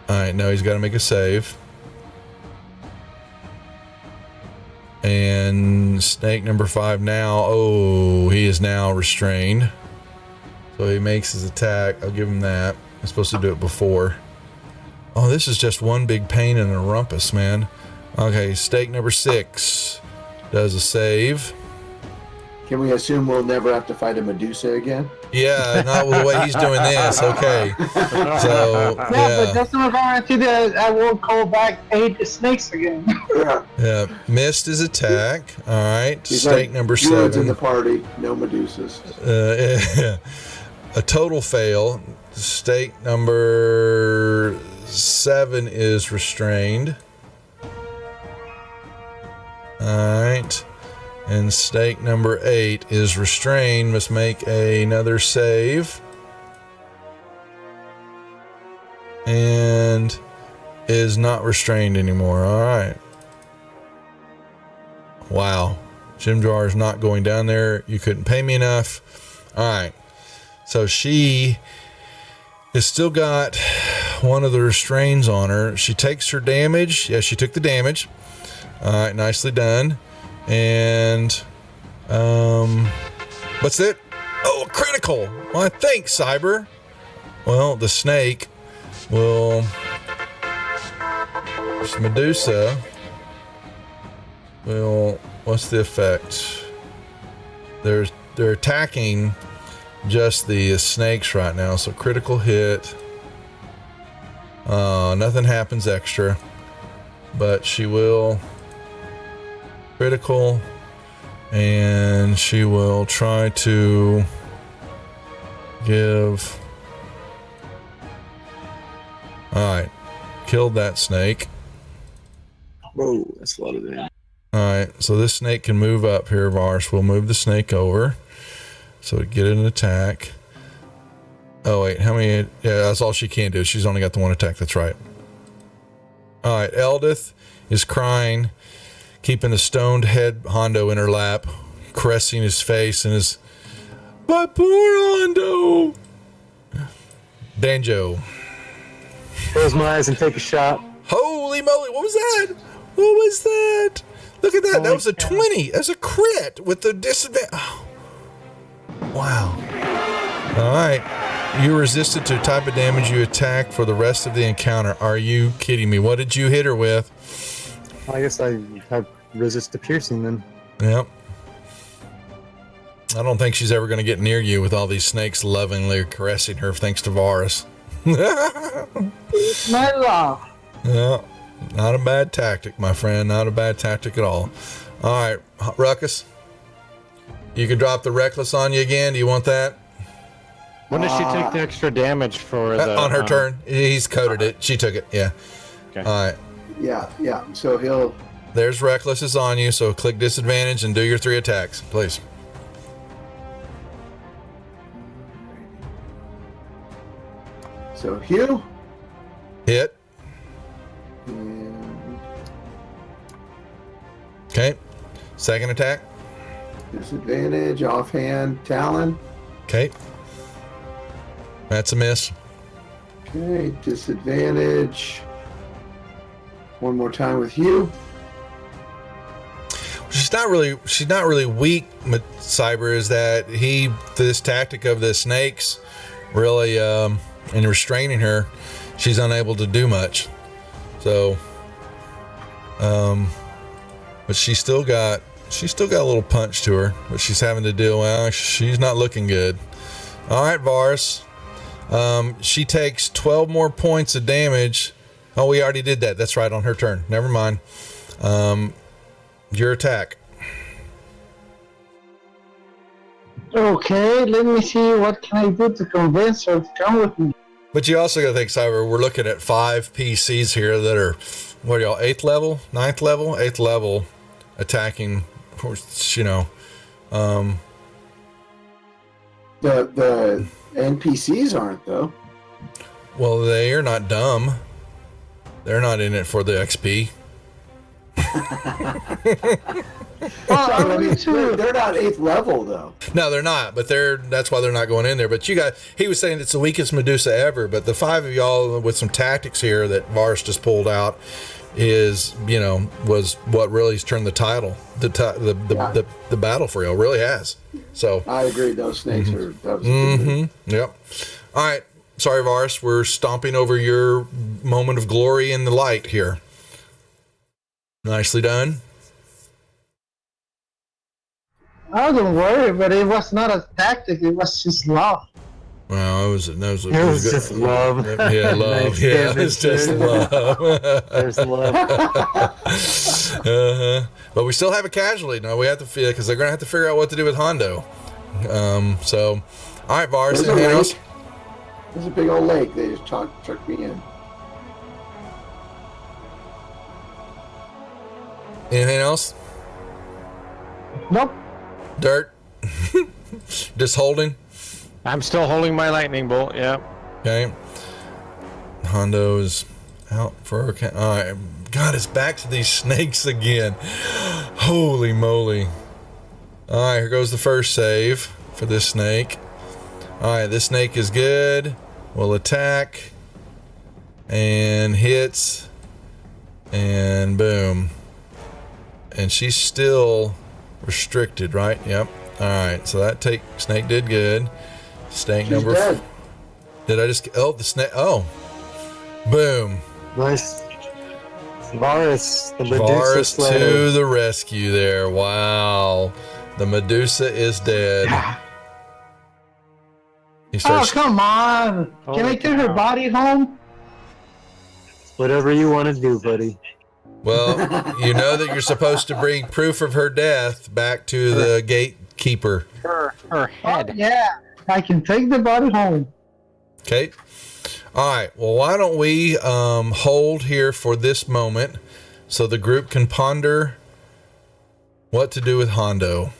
All right. No, he's got to make a save. And snake number 5 now. Oh, he is now restrained. So he makes his attack. I'll give him that. I'm supposed to do it before. Oh, this is just one big pain in a rumpus, man. Okay, stake number 6 does a save. Can we assume we'll never have to fight a Medusa again? Yeah, not with the way he's doing this. Okay. So, Yeah, but yeah. that's not guarantee that I won't call back 8 snakes again. Yeah. Missed his attack. All right. He's Stake like, number druids in 7. the party, no Medusas. A total fail. Stake number 7 is restrained. All right. And stake number 8 is restrained. Must make another save. And is not restrained anymore. All right. Wow. Jim Jar is not going down there. You couldn't pay me enough. All right. So she has still got one of the restraints on her. She takes her damage. Yeah, she took the damage. All right. Nicely done. And what's it? Oh, a critical. Well, thanks, Cyber. Well, the snake will. Medusa will. What's the effect? They're attacking just the snakes right now. So critical hit. Nothing happens extra, but she will. Critical, and she will try to give. Alright, killed that snake. Whoa, that's a lot of damage. Alright, so this snake can move up here, Vars. We'll move the snake over. So get an attack. Oh, wait, how many? Yeah, that's all she can do. She's only got the one attack, that's right. Alright, Eldith is crying, keeping the stoned head Hondo in her lap, caressing his face and his, my poor Hondo. Banjo. Close my eyes and take a shot. Holy moly! What was that? What was that? Look at that! That Holy was a cow. 20. That's a crit with the disadvantage. Oh. Wow. All right. You resisted to a type of damage you attack for the rest of the encounter. Are you kidding me? What did you hit her with? I guess I have resist to piercing then. Yep. I don't think she's ever going to get near you with all these snakes lovingly caressing her thanks to Varus. It's my love. Yeah, not a bad tactic, my friend. Not a bad tactic at all. All right, Ruckus. You can drop the reckless on you again. Do you want that? When does she take the extra damage for the... On her turn. He's coded it. She took it. Yeah. Okay. All right. Yeah. So he'll. There's reckless is on you, so click disadvantage and do your 3 attacks, please. So Hugh. Hit. And Okay. Second attack. disadvantage, offhand, Talon. Okay. That's a miss. Okay, disadvantage. One more time with Hugh. She's not really weak. Cyber is that this tactic of the snakes really in restraining her, she's unable to do much. So, but she's still got a little punch to her, but she's having to deal. Well, she's not looking good. All right, Varus. She takes 12 more points of damage. Oh, we already did that. That's right, on her turn. Never mind. Your attack. Okay, let me see what can I do to convince her to come with me. But you also got to think, Cyber, we're looking at 5 PCs here that are, what are y'all, 8th level, 9th level, 8th level, attacking, of course, The NPCs aren't though. well, they are not dumb. They're not in it for the XP. Oh, I I mean, need to. they're not 8th level though. No, they're not, but that's why they're not going in there. But he was saying it's the weakest Medusa ever, but the 5 of y'all with some tactics here that Varus just pulled out was what really's turned the title, the battle for y'all, really has. So I agree, those snakes are. That was a good move. Yep. All right. Sorry, Varus. We're stomping over your moment of glory in the light here. Nicely done. Oh, don't worry, but it was not a tactic, it was just love. Well, it was It was good. just love. Yeah, love. Nice Yeah, damage, it's just dude. love. There's love. But we still have a casualty. No, we have to feel because they're going to have to figure out what to do with Hondo. So, all right, Varus. There's a Anything else? lake. There's a big old lake. They just chucked me in. Anything else? Nope. Dirt. Just holding. I'm still holding my lightning bolt, yeah. Okay. Hondo is out for okay. All right. God, it's back to these snakes again. Holy moly. All right, here goes the first save for this snake. All right, this snake is good. Will attack. And hits. And boom. And she's still restricted, right? Yep. All right, so snake did good. Snake She's number. dead. Did I just? Oh, the snake. Oh, boom. Nice. Varus, the Medusa Varus Slayer. to the rescue there. Wow. The Medusa is dead. He Oh, starts. come on. Can I take her body home? Whatever you want to do, buddy. Well, you know that you're supposed to bring proof of her death back to the gatekeeper. Her Oh, head. yeah, I can take the body home. Okay. All right. Well, why don't we hold here for this moment so the group can ponder what to do with Hondo.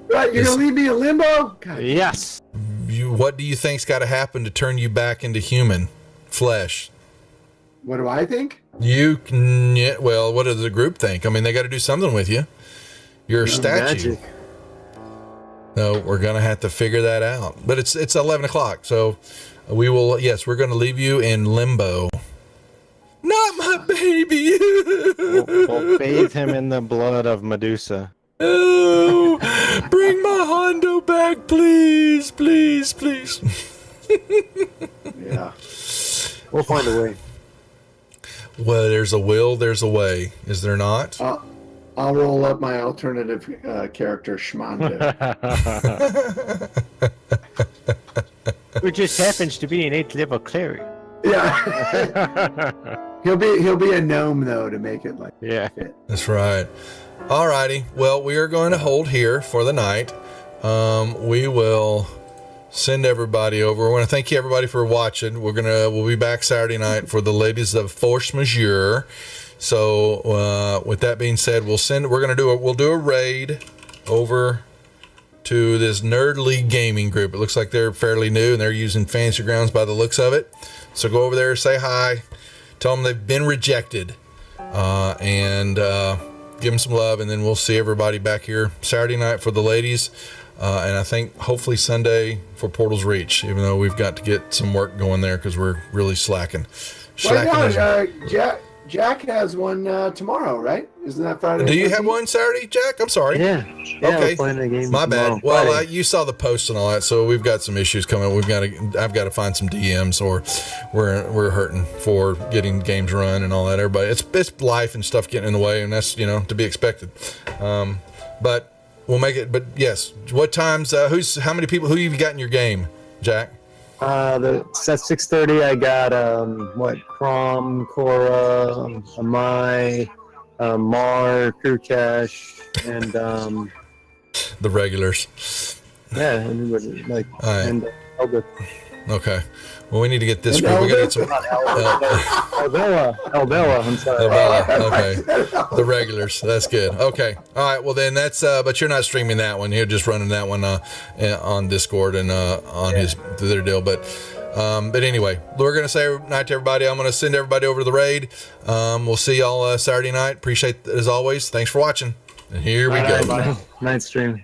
Right, you're gonna leave me in limbo? God, Yes. What do you think's got to happen to turn you back into human flesh? what do I think? You can, yeah, well, what does the group think? I mean, they got to do something with you. You're a statue. Magic. No, we're going to have to figure that out. But it's 11 o'clock, so we will, yes, we're going to leave you in limbo my baby. We'll bathe him in the blood of Medusa. Oh, bring my Hondo back, please, please, please. Yeah. We'll find a way. Well, there's a will, there's a way. Is there not? I'll roll up my alternative character, Schmondo. Who just happens to be an 8th level cleric. Yeah. he'll be a gnome though to make it like Yeah. fit. That's right. All righty. Well, we are going to hold here for the night. We will send everybody over. I want to thank you everybody for watching. We'll be back Saturday night for the ladies of Force Majeure. So with that being said, we'll do a raid over to this Nerd League gaming group. It looks like they're fairly new and they're using Fantasy Grounds by the looks of it. So go over there, say hi, tell them they've been rejected, and give them some love, and then we'll see everybody back here Saturday night for the ladies, and I think hopefully Sunday for Portal's Reach, even though we've got to get some work going there because we're really slacking. Jack has one tomorrow, right? Isn't that Friday? Do you have one Saturday, Jack? I'm sorry. Yeah. Okay. We're playing a game My bad. tomorrow, Well, Friday. you saw the post and all that, so we've got some issues coming. I've got to find some DMs, or we're hurting for getting games run and all that. Everybody, it's life and stuff getting in the way, and that's to be expected. But we'll make it. But yes, what times? How many people? Who you got in your game, Jack? It's at 6:30. I got Crom, Cora, Amai, Mar, Kurkash, and The regulars. yeah, everybody All right. and Elder. Okay. Well, we need to get this. We got to get some. Albella. I'm sorry. Okay. The regulars. That's good. Okay. All right. Well, then that's. But you're not streaming that one. You're just running that one on Discord and on their deal. But anyway, we're gonna say night to everybody. I'm gonna send everybody over to the raid. We'll see y'all Saturday night. Appreciate it as always. Thanks for watching. And here we go. Night stream.